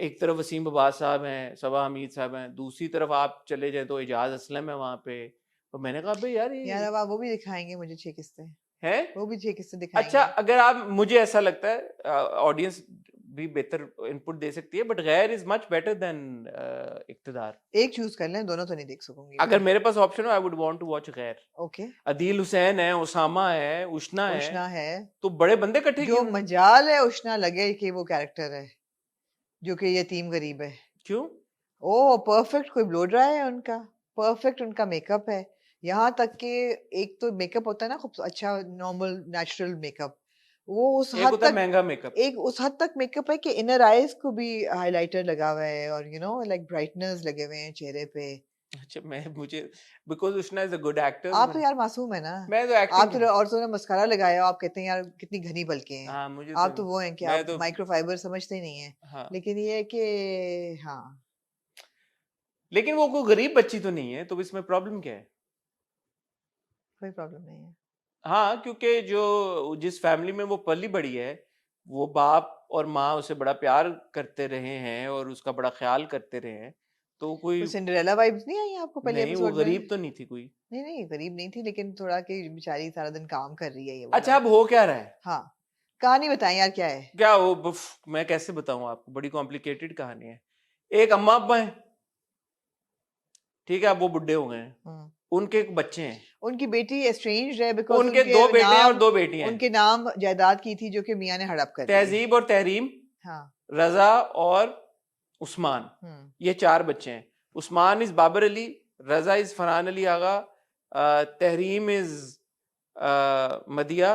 एक तरफ वसीम अब्बास साहब हैं, सबा हमीद साहब हैं, दूसरी तरफ आप चले जाए तो एजाज असलम है वहाँ पे। तो मैंने कहा भाई यार यार अब आप वो भी दिखाएंगे मुझे 6 किस्तें। है वो भी 6 किस्तें दिखाएंगे। अच्छा, अगर आप, मुझे ऐसा लगता है ऑडियंस भी बेहतर इनपुट दे सकती है, बट गैर इज मच बेटर देन इक़्तिदार। एक चूज कर लें, दोनों तो नहीं देख सकूंगी। अगर मेरे पास ऑप्शन हो, I would want to watch गैर। ओके। अदील हुसैन है, उसामा है, उष्ना है, तो बड़े बंदे इकट्ठे जो मजाल है उष्ना लगे कि वो कैरेक्टर है जो कि यतीम गरीब है। क्यों? ओ परफेक्ट, कोई ब्लो ड्राई है उनका, परफेक्ट उनका मेकअप है। यहाँ तक कि एक तो मेकअप होता है ना खूब अच्छा नॉर्मल नेचुरल मेकअप, वो उस एक हद होता है तक महंगा मेकअप। एक उस हद तक मेकअप है कि इनर आईज को भी हाइलाइटर लगा हुआ है और लाइक ब्राइटनेस लगे हुए हैं चेहरे पे। अच्छा, मुझे because Ushna is a good actor. आप तो यार मासूम है ना। मैं तो आप एक्टिंग तो और तो मस्कारा लगाया हो, आप कहते हैं यार कितनी घनी बल्कि हैं। हाँ, मुझे आप तो वो हैं कि मैं आप तो माइक्रोफाइबर समझते ही नहीं है। हाँ, लेकिन ये है कि हाँ, लेकिन वो कोई गरीब बच्ची तो नहीं है, तो इसमें प्रॉब्लम क्या है? कोई प्रॉब्लम नहीं है। हाँ, क्योंकि जो जिस फैमिली में वो पली बड़ी है, वो बाप और माँ उसे बड़ा प्यार करते रहे हैं और उसका बड़ा ख्याल करते रहे हैं, तो कोई सिंड्रेला वाइब्स नहीं आई आपको पहले नहीं, वो एपिसोड में? गरीब तो नहीं थी कोई। नहीं गरीब नहीं थी, लेकिन थोड़ा कि बेचारी सारा दिन काम कर रही है ये अच्छा, अब हो क्या रहा है? हाँ, कहानी बताएं यार क्या है। क्या वो मैं कैसे बताऊं आपको, बड़ी कॉम्प्लिकेटेड कहानी है। एक अम्मा अब्बा है, ठीक है, अब वो बुढ़े हो गए हैं, उनके एक बच्चे हैं, उनकी बेटी एस्ट्रेंज्ड है बिकॉज़ उनके 2 बेटे हैं और 2 बेटियां हैं। उनके नाम जायदाद की थी जो कि मियां ने हड़प कर दी। तहजीब और तहरीम, हाँ, रजा और उस्मान, ये 4 बच्चे हैं। Usman is Babar Ali, Raza is Farhan Ali Agha, Tehreem is Madiha,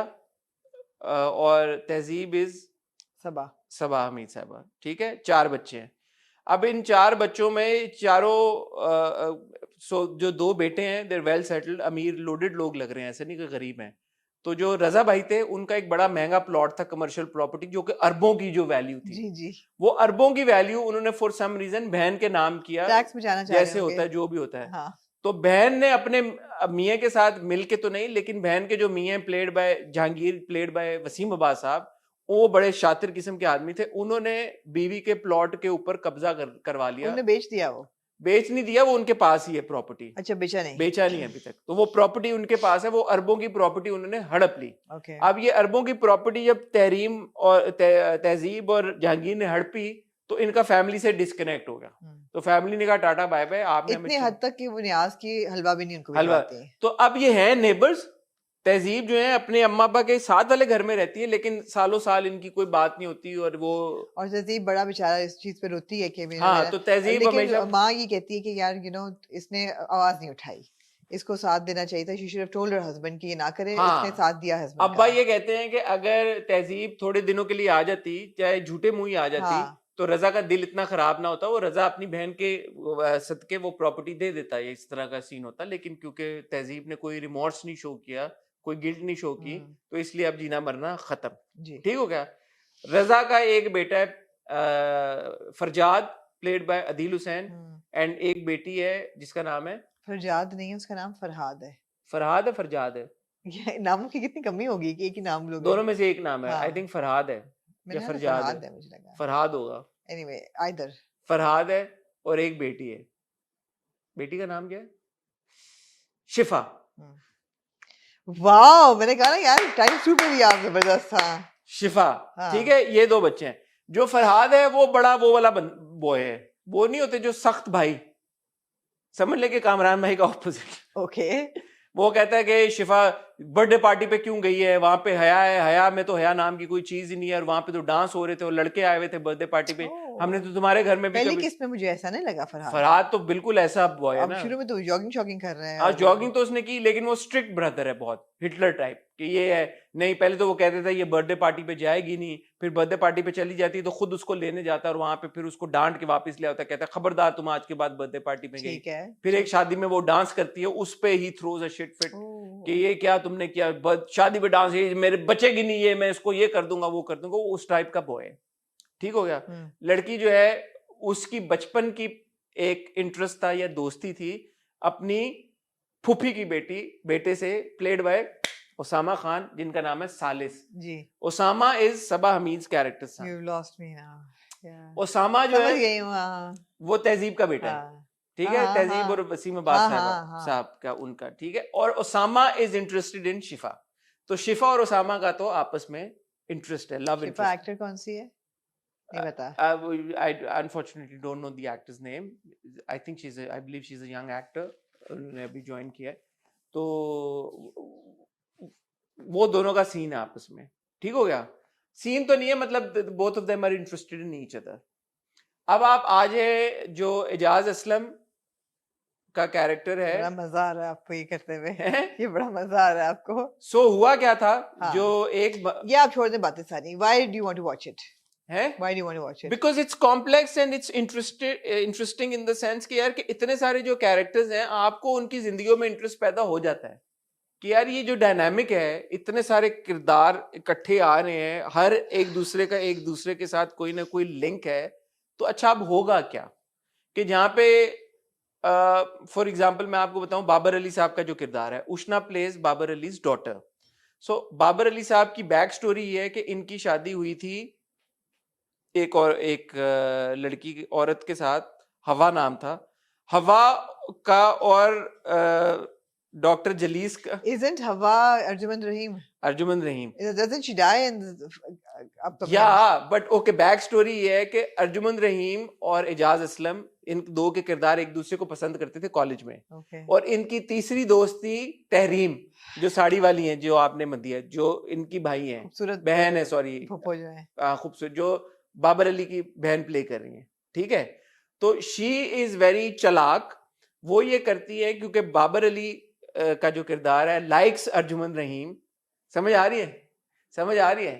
और तहजीब इज सबा हमीद साहबा। ठीक है, 4 बच्चे हैं। अब इन 4 बच्चों में चारों जो 2 बेटे हैं, देर वेल सेटल्ड, अमीर लोडेड लोग लग रहे हैं, ऐसे नहीं कि गरीब हैं। तो जो रजा भाई थे, उनका एक बड़ा महंगा प्लॉट था, कमर्शियल प्रॉपर्टी, जो कि अरबों की जो वैल्यू थी, जी वो अरबों की वैल्यू उन्होंने फॉर सम रीजन बहन के नाम किया, टैक्स बचाना चाह रहे जैसे होता है, जो भी होता है। हाँ। तो बहन ने अपने मियाँ के साथ मिलके तो नहीं, लेकिन बहन के जो मियाँ played by Jahangir, played by Wasim Abbas साहब, वो बड़े शातिर किस्म के आदमी थे, उन्होंने बीवी के प्लॉट के ऊपर कब्जा करवा लिया। उन्होंने बेच दिया? वो बेच नहीं दिया, वो उनके पास ही है प्रॉपर्टी। अच्छा, बेचा नहीं है अभी तक, तो वो प्रॉपर्टी उनके पास है, वो अरबों की प्रॉपर्टी उन्होंने हड़प ली। अब ये अरबों की प्रॉपर्टी जब तहरीम और तहजीब और जहांगीर ने हड़पी, तो इनका फैमिली से डिस्कनेक्ट हो गया। तो फैमिली ने कहा टाटा बाय बाय, आपने इतने हद तक कि वो न्याज की हलवा भी नहीं उनको हलवा। तो अब ये है नेबर्स। तहजीब जो है अपने अम्मा अब्बा के साथ वाले घर में रहती है, लेकिन सालों साल इनकी कोई बात नहीं होती, और तहजीब बड़ा बेचारा इस चीज पे रोती है कि हाँ, तो तहजीब हमेशा, माँ ये कहती है कि यार इसने आवाज नहीं उठाई, इसको साथ देना चाहिए था, she should have told her husband कि ये ना करे। हाँ, इसने साथ दिया हस्बैंड अब्बा ये कहते हैं कि अगर तहजीब थोड़े दिनों के लिए आ जाती, चाहे झूठे मुंह ही आ जाती, हाँ, तो रजा का दिल इतना खराब ना होता, वो रजा अपनी बहन के सदके वो प्रॉपर्टी दे देता है, इस तरह का सीन होता। लेकिन क्योंकि तहजीब ने कोई रिमोर्स नहीं शो किया, कोई गिल्ट नहीं शो की, तो इसलिए अब जीना मरना खत्म। ठीक हो गया। रजा का एक बेटा है Farzad, played by Adeel Hussain, and एक बेटी है जिसका नाम है फरजाद नहीं है, उसका नाम फरहाद है। फरहाद है, फरजाद है, ये नामों की कितनी कमी होगी कि एक ही नाम लोगे। दोनों में से एक नाम है। आई थिंक फरहाद है या फरजाद है, मुझे लगा फरहाद होगा। एनीवे आइदर फरहाद है, और एक बेटी है। बेटी का नाम क्या है? शिफा। वाह, मैंने कहा ना यार, टाइम सूट भी आप जबरदस्त था। शिफा, हाँ। ठीक है, ये 2 बच्चे हैं। जो फरहाद है वो बड़ा वो वाला बॉय है, वो नहीं होते जो सख्त भाई, समझ ले कि कामरान भाई का ऑपोजिट। ओके। वो कहता है कि शिफा बर्थडे पार्टी पे क्यों गई है, वहां पे हया है, हया में तो हया नाम की कोई चीज ही नहीं है, और वहां पे तो डांस हो रहे थे और लड़के आए हुए थे बर्थडे पार्टी पे, हमने तो तुम्हारे घर में भी पहले कभी। किस में मुझे ऐसा नहीं लगा फरहाद। फरहाद तो बिल्कुल ऐसा बॉय है अब ना। शुरू में तो जॉगिंग शॉगिंग कर रहे हैं। हाँ, जॉगिंग तो उसने की, लेकिन वो स्ट्रिक्ट ब्रदर है, बहुत हिटलर टाइप कि ये है नहीं। पहले तो वो कहते थे ये बर्थडे पार्टी पे जाएगी नहीं, फिर बर्थडे पार्टी पे चली जाती है तो खुद उसको लेने जाता है और वहां पे फिर उसको डांट के वापस ले आता है, कहता है खबरदार तुम आज के बाद बर्थडे पार्टी में गई। ठीक है। फिर एक शादी में वो डांस करती है, उस पे he throws a shit fit कि ये क्या तुमने किया, शादी में डांस, ये मेरे बचेगी नहीं, ये मैं इसको ये कर दूंगा वो कर दूंगा, वो उस टाइप का बॉय है। ठीक हो गया। लड़की जो है उसकी बचपन की एक इंटरेस्ट था या दोस्ती थी अपनी फूफी की बेटे से, प्लेड बाय ओसामा खान, जिनका नाम है सालिस जी। ओसामा इज सबा हमीद कैरेक्टर सा। You lost me now. Yeah. Osama जो समझ है गई हूँ, हाँ। वो तहजीब का बेटा है, हाँ। ठीक है, हाँ, तहजीब हाँ। और वसीम अब्बास हाँ, हाँ, हाँ। साहब का उनका, ठीक है। और ओसामा इज इंटरेस्टेड इन शिफा, तो शिफा और ओसामा का तो आपस में इंटरेस्ट है, लव शिफा इंटरेस्ट। एक्टर कौन सी है? नहीं बता। I unfortunately don't know the actor's name. I think I believe she's a young actor. उन्होंने अभी ज्वाइन किया है, तो वो दोनों का सीन है आपस में। ठीक हो गया। सीन तो नहीं है, मतलब both of them are interested in each other. अब आप आज है जो एजाज असलम का कैरेक्टर है, बड़ा मजा आ रहा है आपको ये करते हुए। ये बड़ा मजा आ रहा है आपको। सो हुआ क्या था, हाँ। जो एक ये आप छोड़ दें बातें सारी। Why do you want to watch it? है, Why do you want to watch it? Because it's complex and it's interesting in the sense कि यार कि इतने सारे जो कैरेक्टर्स हैं आपको उनकी जिंदगियों में इंटरेस्ट पैदा हो जाता है कि यार ये जो डायनामिक है, इतने सारे किरदार इकट्ठे आ रहे हैं, हर एक दूसरे के साथ कोई ना कोई लिंक है, तो अच्छा अब होगा क्या कि जहाँ पे फॉर एग्जाम्पल मैं आपको बताऊं, बाबर अली साहब का जो किरदार है, उष्णा प्लेज बाबर अलीज डॉटर। सो बाबर अली साहब की बैक स्टोरी ये है कि इनकी शादी हुई थी एक लड़की की, औरत के साथ, हवा नाम था, हवा का और डॉक्टर जलीस का। Isn't Hawa Arjuman Rahim? Arjumand Rahim, Doesn't she die in अब तो या बट ओके, बैक स्टोरी ये है कि अर्जुमंद रहीम और एजाज असलम, इन दो के किरदार एक दूसरे को पसंद करते थे कॉलेज में। Okay. और इनकी तीसरी दोस्त थी तहरीम, जो साड़ी वाली है, जो आपने मत दिया, जो इनकी भाई है, खूबसूरत बहन है, सॉरी फूफो जो है। खूबसूरत, जो बाबर अली की बहन प्ले कर रही है, ठीक है। तो शी इज वेरी चालाक। वो ये करती है क्योंकि बाबर अली का जो किरदार है लाइक्स अर्जुमंद रहीम, समझ आ रही है,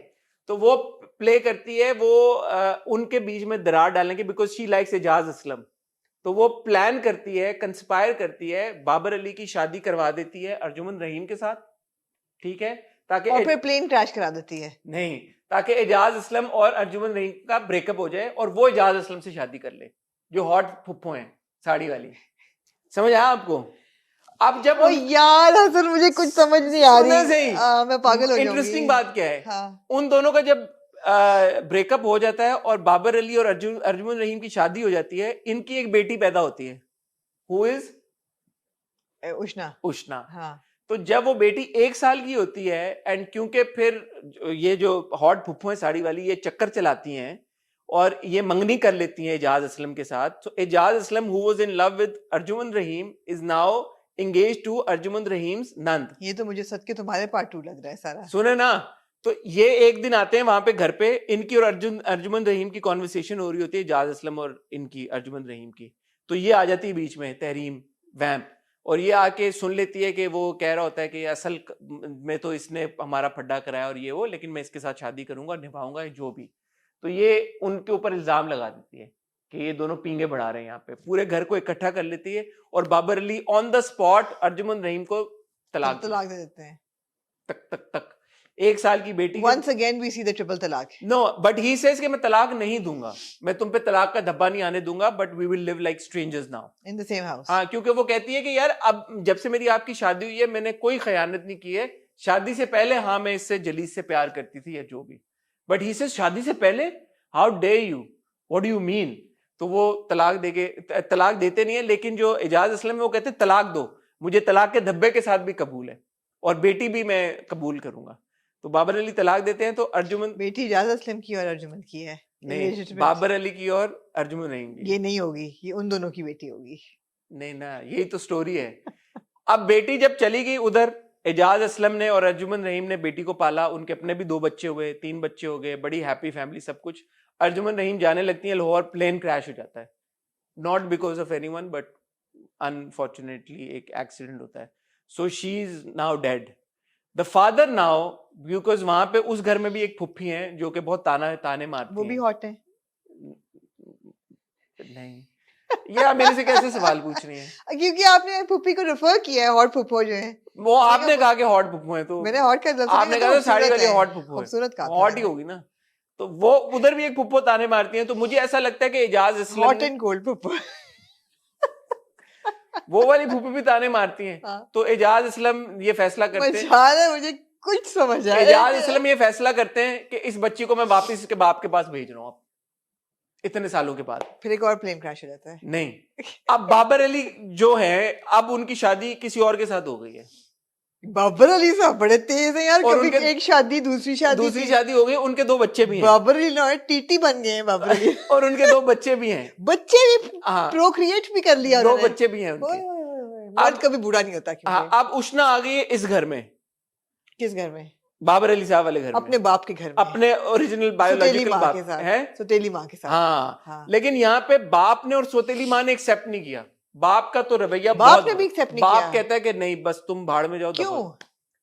तो वो प्ले करती है वो उनके बीच में दरार डालने की, because she likes Ejaz Aslam. तो वो प्लान करती है, कंस्पायर करती है, बाबर अली की शादी करवा देती है अर्जुमंद रहीम के साथ, ठीक है, ताकि और फिर प्लेन क्रैश करा देती है। नहीं, ताकि एजाज असलम और अर्जुमंद रहीम का ब्रेकअप हो जाए और वो एजाज असलम से शादी कर ले, जो हॉट फुप्पो हैं साड़ी वाली। समझ आया आपको? अब जब ओ यार हसन, मुझे कुछ समझ नहीं आ सुनने से रही। ही मैं पागल हो जाऊंगी। इंटरेस्टिंग बात क्या है, हाँ। उन दोनों का जब ब्रेकअप हो जाता है और बाबर अली और अर्जुमंद रहीम की शादी हो जाती है, इनकी एक बेटी पैदा होती है, हु इज उष्णा। हाँ। तो जब वो बेटी 1 साल की होती है, एंड क्योंकि फिर ये जो हॉट फुप्पो है साड़ी वाली, ये चक्कर चलाती हैं और ये मंगनी कर लेती हैं एजाज असलम के साथ, तो Ejaz Aslam who was in love with Arjumand Rahim is now engaged to Arjumand Rahim's नंद। ये तो मुझे सच के तुम्हारे पार्ट 2 लग रहा है सारा। सुने ना, तो ये एक दिन आते हैं वहां पे घर पे, इनकी और अर्जुमंद रहीम की कॉन्वर्सेशन हो रही होती है, एजाज असलम और इनकी, अर्जुमंद रहीम की। तो ये आ जाती है बीच में, तहरीम वैम्प, और ये आके सुन लेती है कि वो कह रहा होता है कि असल में तो इसने हमारा फड्डा कराया और ये वो, लेकिन मैं इसके साथ शादी करूंगा, निभाऊंगा जो भी। तो ये उनके ऊपर इल्जाम लगा देती है कि ये दोनों पींगे बढ़ा रहे हैं, यहाँ पे पूरे घर को इकट्ठा कर लेती है, और Babar Ali on the spot Arjumand Rahim को तलाक दे देते हैं। तक 1 साल की बेटी। Once again we see the triple तलाक। No, but he says कि मैं तलाक नहीं दूंगा, मैं तुम पे तलाक का धब्बा नहीं आने दूंगा, but we will live like strangers now in the same house। हाँ, क्योंकि वो कहती है कि यार अब जब से मेरी आपकी शादी हुई है, मैंने कोई खयानत नहीं की है। शादी से पहले हाँ मैं इससे जलीस से प्यार करती थी या जो भी, बट ही सेज शादी से पहले, how day you, what do you mean. तो वो तलाक देते नहीं है, लेकिन जो एजाज असलम है वो कहते तलाक दो, मुझे तलाक के धब्बे के साथ भी कबूल है और बेटी भी मैं कबूल करूंगा। तो बाबर अली तलाक देते हैं तो अर्जुमन, बेटी इजाज़त अस्लम की और अर्जुमन की है, नहीं illegitimate। बाबर अली की और अर्जुमन रहीम की। ये नहीं होगी, ये उन दोनों की बेटी होगी। नहीं ना, यही तो स्टोरी है। अब बेटी जब चली गई उधर, एजाज असलम ने और अर्जुमन रहीम ने बेटी को पाला, उनके अपने भी 2 बच्चे हुए, 3 बच्चे हो गए, बड़ी हैप्पी फैमिली सब कुछ। अर्जुमन रहीम जाने लगती है लाहौर, प्लेन क्रैश हो जाता है, not because of anyone but unfortunately एक एक्सीडेंट होता है। So she is now dead. The father now, because वहां पे उस घर में भी एक फुफ्फी है जो कि बहुत ताने मारती वो भी हॉट है। नहीं, ये आप मेरे से कैसे सवाल पूछ रही हैं? क्योंकि आपने फुप्पी को रेफर किया है, हॉट फुप्पो जो है। वो आपने कहा कि हॉट फुफ्फू है, तो मैंने हॉट का लफ्ज़ नहीं आपने कहा, कहा था साड़ी वाली खूबसूरत है। हॉट फुफ्फू है, खूबसूरत कहा था हॉट ही मैंने। होगी ना। तो वो उधर भी एक फुफ्फो ताने मारती हैं, तो मुझे ऐसा लगता है कि एजाज असलम हॉट ने- एंड कोल्ड फुप्पो। वो वाली फुफ्फी भी ताने मारती हैं। हाँ। तो एजाज असलम ये फैसला करते हैं, मजाल है, मुझे कुछ समझ आया। एजाज असलम ये फैसला करते हैं कि इस बच्ची को मैं वापस इसके बाप के पास भेज रहा हूँ अब, इतने सालों के बाद। फिर एक और प्लेन क्रैश हो जाता है। नहीं, अब बाबर अली जो है, अब उनकी शादी किसी और के साथ हो गई है, बाबर अली साहब बड़े तेज हैं यार, और कभी उनके- एक शादी दूसरी शादी दूसरी शादी हो गई, उनके 2 बच्चे भी हैं, बाबर अली ना टीटी बन गए हैं बाबर अली। और उनके 2 बच्चे भी हैं। बच्चे भी हाँ, प्रोक्रिएट भी कर लिया 2 उन्होंने। बच्चे भी हैं उनके। मर्द कभी बूढ़ा नहीं होता। हाँ, क्योंकि अब उष्णा आ गई है इस घर में, किस घर में? बाबर अली साहब वाले घर अपने में, बाप के घर में, अपने ओरिजिनल सौतेली बायोलॉजिकल माँ बाप के साथ, है। सौतेली माँ के साथ। हाँ, हाँ। लेकिन यहाँ पे बाप ने और सौतेली माँ ने एक्सेप्ट नहीं किया। बाप का तो रवैया बाप बहुत ने भी बुरा। accept नहीं बाप किया। कहता है कि नहीं, बस तुम भाड़ में जाओ। क्यों?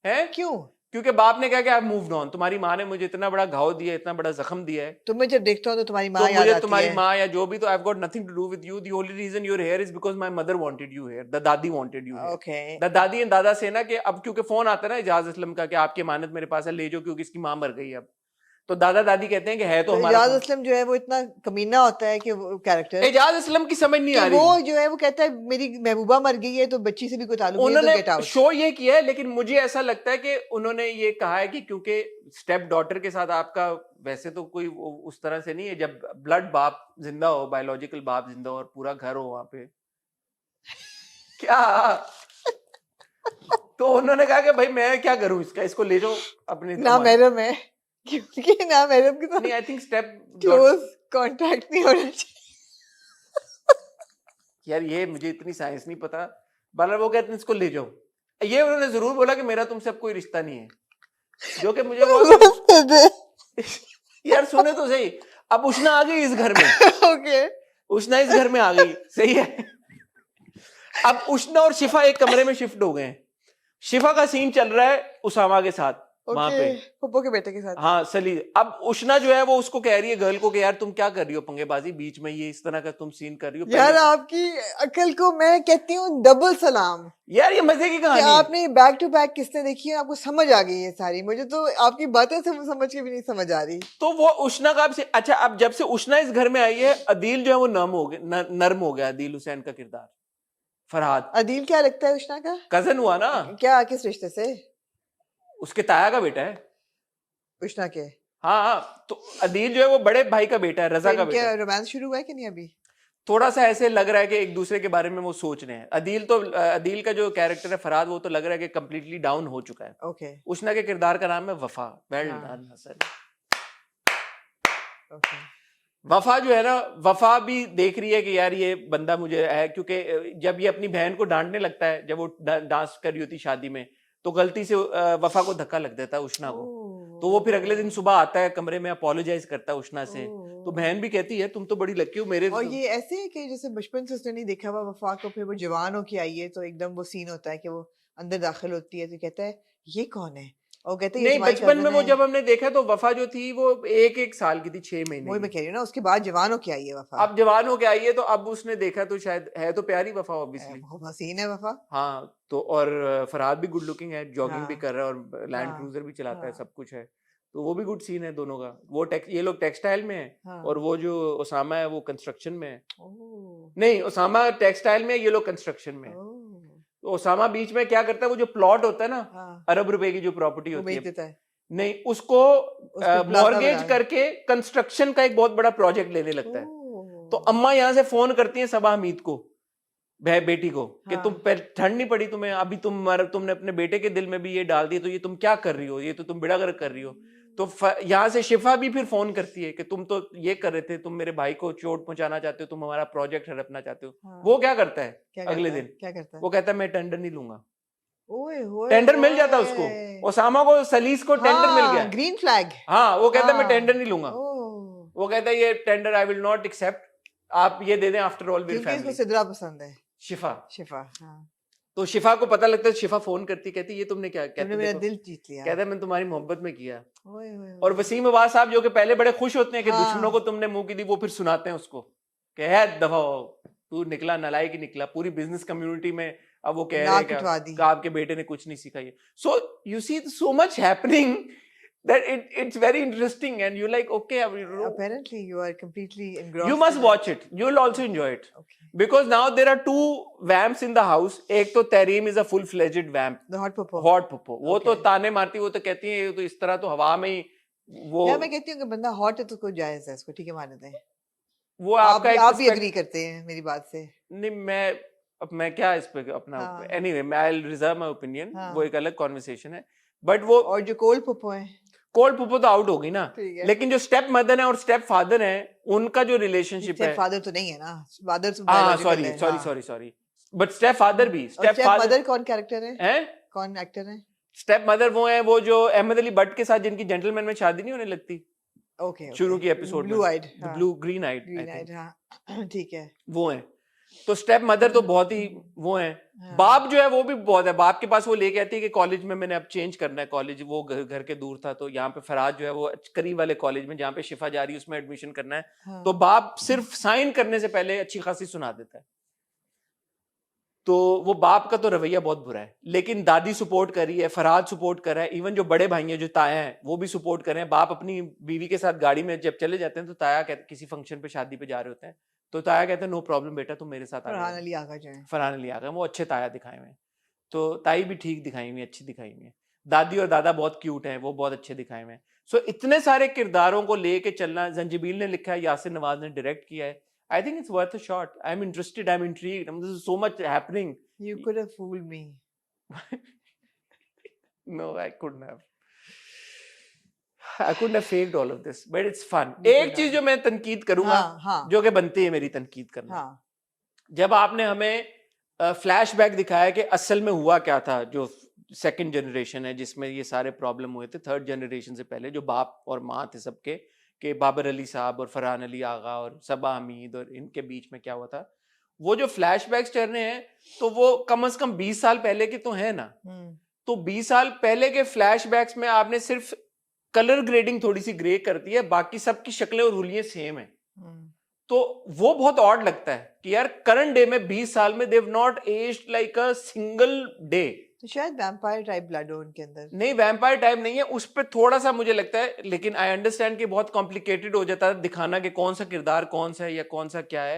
है क्यों? क्योंकि बाप ने कहा कि आई मूव्ड ऑन, तुम्हारी माँ ने मुझे इतना बड़ा घाव दिया, इतना बड़ा जख्म दिया है, तुम्हें जब देखता हूँ तो तुम्हारी माँ तो याद मुझे आती तुम्हारी है। माँ या जो भी, तो I have got nothing to do with you, the only reason you are here is because my mother wanted you here, the dadi wanted you here. Okay. The dadi and dada से ना, कि अब क्योंकि फोन आता है ना एजाज असलम का कि आपकी अमानत मेरे पास है, ले जाओ, क्योंकि इसकी माँ मर गई है अब। तो दादा दादी कहते हैं कि है तो तो हमारा एजाज फोन। असलम जो है वो इतना कमीना होता है कि वो कैरेक्टर एजाज असलम की समझ नहीं आ कि रही। वो जो है वो कहता है मेरी महबूबा मर गई है तो बच्ची से भी कोई ताल्लुक नहीं है, तो गेट उन्होंने आउट। शो ये किया है, लेकिन मुझे ऐसा लगता है कि उन्होंने ये कहा है कि क्योंकि स्टेप डॉटर के साथ आपका वैसे तो कोई उस तरह से नहीं है, जब ब्लड बाप जिंदा हो, बायोलॉजिकल बाप जिंदा हो और पूरा घर हो वहां पे क्या, तो उन्होंने कहा कि भाई मैं क्या करूं इसका, इसको ले जाओ अपने ना मैडम है, क्योंकि ना मैडम के साथ नहीं, I think step close contact नहीं होना चाहिए। यार ये मुझे इतनी साइंस नहीं पता, बाला वो कहते हैं इसको ले जाओ। ये उन्होंने जरूर बोला कि मेरा तुमसे अब कोई रिश्ता नहीं है, जो कि मुझे वो यार सुने तो सही। अब उष्णा आ गई इस घर में, ओके। उष्णा इस घर में आ गई, सही है। अब उष्णा और शिफा एक कमरे में शिफ्ट हो गए हैं। शिफा का सीन चल रहा है उसामा के साथ वहां पे, पप्पो के बेटे के साथ। हाँ सली। अब उष्णा जो है वो उसको कह रही है गर्ल को कि यार तुम क्या कर रही हो पंगेबाजी, बीच में ये इस तरह का तुम सीन कर रही हो। यार आपकी अकल को मैं कहती हूँ डबल सलाम। यार ये मजे की कि कहानी है। आपने बैक टू बैक किसने देखी है, आपको समझ आ गई है सारी। मुझे तो आपकी बातें से समझ के भी नहीं समझ आ रही। तो वो उष्णा का अच्छा, अब जब से उष्णा इस घर में आई है, अदील जो है वो नर्म हो गया। अदील हुसैन का किरदार, फरहाद अदील क्या लगता है उष्णा का? कजन हुआ ना, क्या, किस रिश्ते से? उसके ताया का बेटा है। उष्णा के? हाँ, तो अदील जो है वो बड़े भाई का बेटा है, रजा का बेटा क्या है। रोमांस शुरू हुआ है कि नहीं अभी? थोड़ा सा ऐसे लग रहा है कि एक दूसरे के बारे में वो सोच रहे हैं। अदील का जो कैरेक्टर है फरहाद, वो तो लग रहा है कि कंप्लीटली डाउन हो चुका है। ओके उष्णा के किरदार का नाम है वफा। वेल हाँ। डन हसन। ओके। वफा जो है ना, वफा भी देख रही है कि यार ये बंदा मुझे है, क्योंकि जब ये अपनी बहन को डांटने लगता है, जब वो डांस कर रही होती शादी में, तो गलती से वफा को धक्का लग देता है उष्णा को। तो वो फिर अगले दिन सुबह आता है कमरे में, अपोलोजाइज करता है उष्णा से। तो बहन भी कहती है तुम तो बड़ी लकी हो मेरे। और ये ऐसे है कि जैसे बचपन से उसने नहीं देखा हुआ वफा को, फिर वो जवान होके आई है तो एकदम वो सीन होता है कि वो अंदर दाखिल होती है तो कहता है ये कौन है, और कहते हैं ये नहीं, तुम्हारी बचपन में cousin वो है। जब हमने देखा तो वफा जो थी वो एक साल की थी, 6 महीने वही मैं की। कह रही हूँ ना, उसके बाद जवान होके आई है वफा। अब जवान हो के आई है, तो अब उसने देखा तो शायद है तो प्यारी वफा ऑब्वियसली। बहुत हसीन है वफा। हाँ, तो और फरहाद भी गुड लुकिंग है, जॉगिंग भी हाँ। कर रहा है और लैंड हाँ। क्रूजर भी चलाता है, हाँ। सब कुछ है। तो वो भी गुड सीन है दोनों का। वो ये लोग टेक्सटाइल में है, हाँ। और वो जो ओसामा है वो कंस्ट्रक्शन में है। ओह, नहीं, ओसामा टेक्सटाइल में है, ये लोग कंस्ट्रक्शन में है। ओह, तो ओसामा बीच में क्या करता है, वो जो प्लॉट होता है ना, हाँ, अरब रुपए की जो प्रॉपर्टी वो होती बेच है, देता है। नहीं उसको उसको प्लाजा मॉर्गेज बना- करके कंस्ट्रक्शन का एक बहुत बड़ा प्रोजेक्ट लेने लगता है। ओह, तो अम्मा यहाँ से फोन करती हैं सबा हमीद को बेटी को कि हाँ। तुम ठंड नहीं पड़ी तुम्हें, अभी तुमने अपने बेटे के दिल में भी ये डाल दिया, तो ये तुम क्या कर रही हो, ये तो तुम बेड़ा गर्क कर रही हो। तो यहाँ से शिफा भी फिर फोन करती है कि तुम तो ये कर रहे थे, तुम मेरे भाई को चोट पहुंचाना चाहते हो, तुम हमारा प्रोजेक्ट हड़पना चाहते हो। हाँ। वो क्या करता है क्या अगले करता है? दिन? क्या करता है? वो कहता है मैं टेंडर नहीं लूंगा। ओए होए टेंडर मिल जाता है उसको, होए। ओसामा को, सलीस को टेंडर मिल गया। Green flag. हाँ, वो कहता है मैं हाँ। टेंडर नहीं लूंगा। ओह, वो कहता है ये tender I will not accept, आप ये दे दें, आफ्टर ऑल वीर क्योंकि इसको फैमिली। सिद्रा पसंद है। शिफा, शिफा, हाँ। तो शिफा को पता लगता है, शिफा फोन करती, कहती ये तुमने क्या, तुमने कहते मेरा देखो, दिल जीत लिया। कहता है मैंने तुम्हारी मोहब्बत में किया। ओए होए और होए। वसीम अब्बास साहब जो कि पहले बड़े खुश होते हैं कि हाँ। दुश्मनों को तुमने मुंह की दी, वो फिर सुनाते हैं उसको कि है दफा हो, तू निकला नालायक ही निकला, पूरी बिजनेस कम्युनिटी में अब वो कह रहे हैं नाक कटवा दी। कि आपके बेटे ने कुछ नहीं सीखा। ये so you see so much happening that it's very interesting, and you're like, okay, Apparently you are completely engrossed you must in watch it, you'll also enjoy it, Okay. because now there are two vamps in the house. एक तो Tahreem is a full fledged vamp, The hot popo. hot popo, वो तो Okay. ताने मारती, वो तो कहती है ये तो इस तरह तो हवा में ही वो या मैं कहती हूँ कि बंदा हॉट है तो कोई जायज है, इसको ठीक है मारने दें। वो आप आपका एक आप भी perspective- एग्री करते हैं मेरी बात से? नहीं, मैं क्या इस पे अपना हाँ। anyway, मैं I'll reserve my opinion, हाँ। वो एक अलग कॉन्वर्सेशन है। बट वो और जो कोल्ड पोपो है, कोल्ड पुप्पो तो आउट हो गई ना, ठीक है। लेकिन जो स्टेप मदर है और स्टेप फादर है, उनका जो रिलेशनशिप है, फादर तो नहीं है ना, फादर तो हाँ biological सॉरी है, सॉरी हाँ। Sorry sorry, but step father भी, और स्टेप स्टेप फादर मदर कौन कैरेक्टर है? है, कौन एक्टर है? स्टेप मदर वो है, वो जो अहमद अली बट के साथ जिनकी जेंटलमैन में शादी नहीं होने लगती ओके, शुरू की एपिसोड में, ब्लू आइड, ब्लू ग्रीन आइड, ग्रीन आइड, हाँ ठीक है। वो है। तो स्टेप मदर तो बहुत ही वो है। हाँ। बाप जो है वो भी बहुत है, बाप के पास वो लेके आती है कि कॉलेज में मैंने अब चेंज करना है कॉलेज, वो घर के दूर था, तो यहाँ पे फराज जो है वो करीब वाले कॉलेज में जहाँ पे शिफा जा रही है उसमें एडमिशन करना है। हाँ। तो बाप सिर्फ साइन करने से पहले अच्छी खासी सुना देता है। तो वो बाप का तो रवैया बहुत बुरा है, लेकिन दादी सपोर्ट कर रही है, फराज सपोर्ट कर रहा है, इवन जो बड़े भाई हैं जो ताया हैं वो भी सपोर्ट कर रहे हैं। बाप अपनी बीवी के साथ गाड़ी में जब चले जाते हैं तो ताया कहते, किसी फंक्शन पे शादी पे जा रहे होते हैं, तो ताया कहते हैं नो प्रॉब्लम बेटा, तुम मेरे साथ आ फरहान जाओ। अली आगा जो है, फरहान अली आगा, वो अच्छे ताया दिखाए हुए हैं, तो ताई भी ठीक दिखाई हुई है, अच्छी दिखाई हुई है। दादी और दादा बहुत क्यूट हैं, वो बहुत अच्छे दिखाए हुए हैं। सो इतने सारे किरदारों को लेके चलना, जंजीबील ने लिखा है, यासिर नवाज ने डायरेक्ट किया है। I think it's worth a shot. I'm interested. I'm intrigued. There's so much happening. You could have fooled me. No, I couldn't have. I couldn't have faked all of this. But it's fun. You एक could चीज have. जो मैं तनकीद करूंगा, हाँ, हाँ, जो कि बनती है मेरी तनकीद करना, हाँ, जब आपने हमें फ्लैशबैक दिखाया कि असल में हुआ क्या था, जो सेकंड जनरेशन है जिसमें ये सारे प्रॉब्लम हुए थे, थर्ड जनरेशन से पहले जो बाप और माँ थे सबके, कि बाबर अली साहब और फरहान अली आगा और सबा हमीद और इनके बीच में क्या हुआ था, वो जो फ्लैशबैक्स चल रहे हैं तो वो कम से कम 20 साल पहले के तो है ना। तो 20 साल पहले के फ्लैशबैक्स में आपने सिर्फ कलर ग्रेडिंग थोड़ी सी ग्रे कर दी है, बाकी सबकी शक्लें और हुलियां सेम है। तो वो बहुत ऑड लगता है कि यार करंट डे में 20 साल में they've not aged like a single day. तो शायद वैम्पायर टाइप ब्लड हो उनके अंदर। नहीं, वैम्पायर टाइप नहीं है, उस पर थोड़ा सा मुझे लगता है, लेकिन आई अंडरस्टैंड कि बहुत कॉम्प्लिकेटेड हो जाता है दिखाना कि कौन सा किरदार कौन सा है या कौन सा क्या है,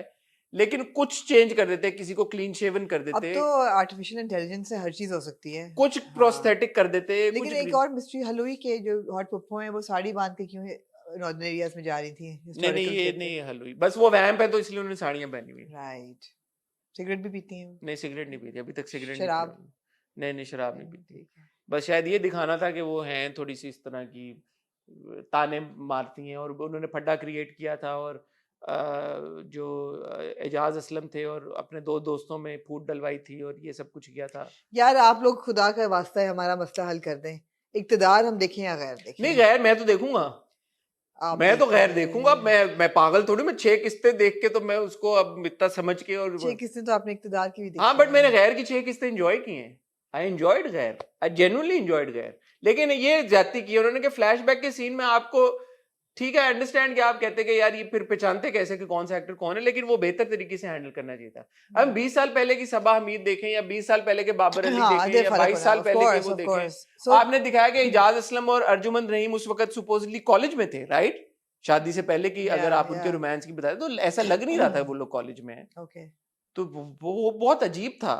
लेकिन कुछ चेंज कर देते, किसी को क्लीन शेवन कर अब देते, तो आर्टिफिशियल इंटेलिजेंस से हर चीज हो सकती है, कुछ प्रोस्थेटिक कर देते, लेकिन कुछ एक और मिस्ट्री हल हुई कि जो हॉट पप्पो हैं वो साड़ी बांध के क्यों नॉर्दर्न एरियाज में जा रही थी? नहीं ये नहीं हल हुई, बस वो वैम्प है तो इसलिए उन्होंने साड़ियां पहनी हुई। राइट। सिगरेट भी पीती हैं? नहीं, सिगरेट नहीं पीती अभी तक, सिगरेट शराब? नहीं शराब नहीं पीती। बस शायद ये दिखाना था कि वो हैं थोड़ी सी इस तरह की, ताने मारती हैं, और उन्होंने फड्डा क्रिएट किया था, और जो एजाज असलम थे और अपने दो दोस्तों में फूट डलवाई थी और ये सब कुछ किया था। यार आप लोग खुदा का वास्ता है हमारा मसला हल कर दें, इक्तदार हम देखें या गैर देखें? नहीं गैर मैं तो देखूंगा, मैं तो गैर देखूंगा, मैं पागल थोड़ी, मैं 6 किस्तें देख के तो मैं उसको अब इतना समझ के, और 6 किस्तें तो आपने इक्तदार की भी देखी हाँ, बट हैं। मैंने गैर की 6 किस्तें एंजॉय की हैं। आई एंजॉयड गैर, आई जेन्युइनली एंजॉयड गैर, लेकिन ये ज्यादती की उन्होंने कि फ्लैशबैक के सीन में आपको, ठीक है अंडरस्टैंड कि आप कहते कि यार ये फिर पहचानते कैसे कि कौन सा एक्टर कौन है, लेकिन वो बेहतर तरीके से हैंडल करना चाहिए था। हम 20 साल पहले की सबा हमीद देखें या 20 साल पहले के बाबर अली देखें या 22 साल पहले के वो देखें, आपने दिखाया कि इजाज असलम और अर्जुमंद रहीम उस वक्त सुपोजली कॉलेज में थे, राइट, शादी से पहले की अगर आप उनके रोमांस की बताएं तो ऐसा लग नहीं रहा था वो लोग कॉलेज में हैं। ओके, तो वो बहुत अजीब था।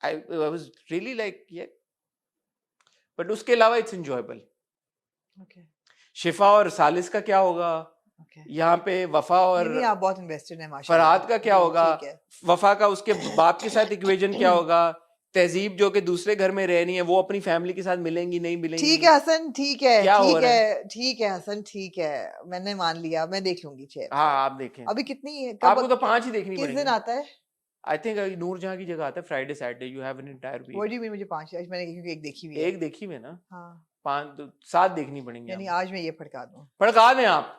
आई वाज रियली लाइक ये, बट उसके अलावा इट्स एंजॉयबल। ओके। शिफा और सालिस का क्या होगा, Okay. यहाँ पे वफा और नहीं, आप बहुत इन्वेस्टेड हैं माशाल्लाह। फरहाद का क्या होगा, ठीक है। वफा का उसके बाप के साथ इक्वेशन क्या होगा, तहजीब जो कि दूसरे घर में रहनी है वो अपनी फैमिली के साथ मिलेंगी नहीं मिलेंगी। ठीक है हसन, ठीक है, क्या हो ठीक रहा है, ठीक है हसन, ठीक है, मैंने मान लिया, मैं देख लूंगी चेयर। हाँ आप देखें, अभी कितनी आपको तो 5 ही देखनी किस दिन पड़ेगी। आता है? आई थिंक नूर जहां की जगह आता है Friday Saturday, you have an entire what week. Do you mean? मुझे 5 मैंने क्योंकि एक देखी हुई है। एक देखी हुई है ना, हाँ, 7 देखनी पड़ेंगी। यानी आज मैं ये फड़का दूं पड़का दें आप,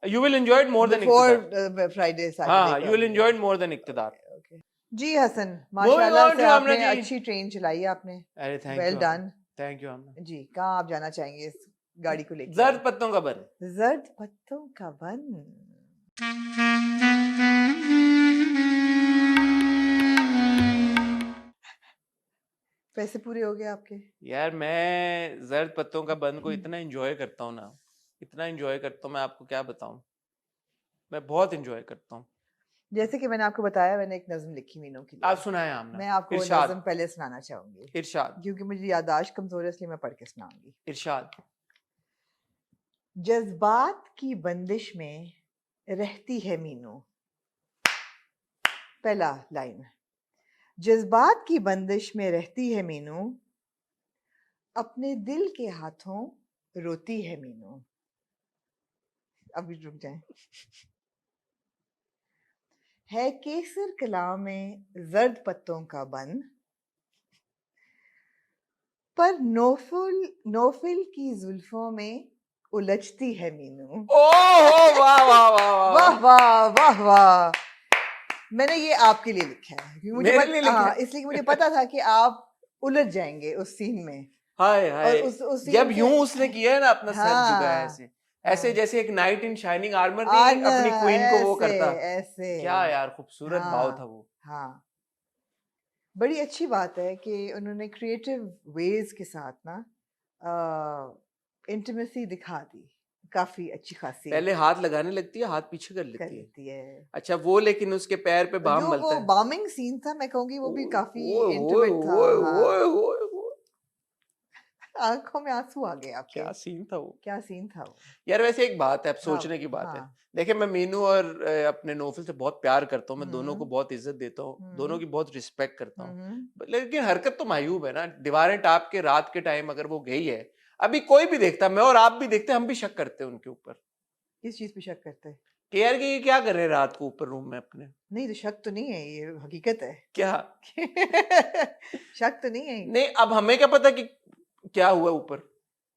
you will enjoy it more than before Iqtidar. Friday हाँ Saturday. You will enjoy it more than Iqtidar. Okay ji Hasan, Moving माशाल्लाह on से to आपने आमना जी। अच्छी ट्रेन चलाई आपने। अरे thank well you, done thank you Amna. जी। कहाँ आप जाना चाहेंगे इस गाड़ी को लेकर? जर्द पत्तों का बन। जर्द पत्तों का बन। पैसे पूरे हो गए आपके? यार मैं जर्द पत्तों का बन को इतना एंजॉय करता हूँ ना, इतना एंजॉय करता हूँ, मैं आपको क्या बताऊँ, मैं बहुत एंजॉय करता हूँ। जैसे कि मैंने आपको बताया, मैंने एक नज्म लिखी मीनू के लिए। आप सुनाए आमना। मैं आपको इरशाद। नज्म पहले सुनाना चाहूंगी इरशाद। क्योंकि मुझे याददाश्त कमजोर है, इसलिए मैं पढ़ के सुनाऊंगी। इरशाद। जज्बात की बंदिश में रहती है मीनू। पहला लाइन, जज्बात की बंदिश में रहती है मीनू, अपने दिल के हाथों रोती है मीनू। अभी रुक जाएं। है केसर कला में जर्द पत्तों का बन, पर नोफिल की जुल्फों में उलझती है मीनू। ओह वाह वाह वाह वाह वाह वाह वाह। मैंने ये आपके लिए लिखा है क्योंकि मुझे मेरे लिए लिखा हाँ, है? इसलिए कि मुझे पता था कि आप उलझ जाएंगे उस सीन में। हाय हाय, और उस जब सीन यूं से उसने किया है ना अपना सर झुकाया हाँ, ऐसे ऐसे हाँ। जैसे एक नाइट इन शाइनिंग आर्मर नहीं अपनी क्वीन को वो ऐसे करता। ऐसे क्या यार खूबसूरत भाव हाँ था वो। हाँ। बड़ी अच्छी बात है कि उन्होंने क्रिएटिव वेज के साथ ना इंटीमेसी दिखा दी, काफी अच्छी खासी पहले हाथ लगाने लगती है, हाथ पीछे कर कर लेती है। लेती है। अच्छा वो, लेकिन उसके पैर पे बाम जो मलता वो है। बॉम्बिंग सीन था, मैं कहूंगी वो भी काफी ओए, इंटीमेट था। ओए, हाँ, ओए, ओए, ओए। आंखों में आंसू आ गए आपके। क्या सीन था वो। क्या सीन था वो। यार वैसे एक बात है, अब हाँ सोचने की बात है। हाँ। देखिए मैं मीनू और अपने नोफिल से बहुत प्यार करता हूँ, मैं दोनों को हम्म बहुत इज्जत देता हूँ, दोनों की बहुत रिस्पेक्ट करता हूँ, हम्म। लेकिन हरकत तो मायूब है ना। दीवारें टाप के रात के टाइम अगर वो गई है, अभी कोई भी देखता, मैं और आप भी देखते, हम भी शक करते हैं उनके ऊपर किस चीज पे शक करते हैं? कि यार कि ये क्या कर रहे हैं रात को ऊपर रूम में अपने। नहीं तो शक तो नहीं है, ये हकीकत है। क्या शक तो नहीं है। नहीं, अब हमें क्या पता कि क्या हुआ ऊपर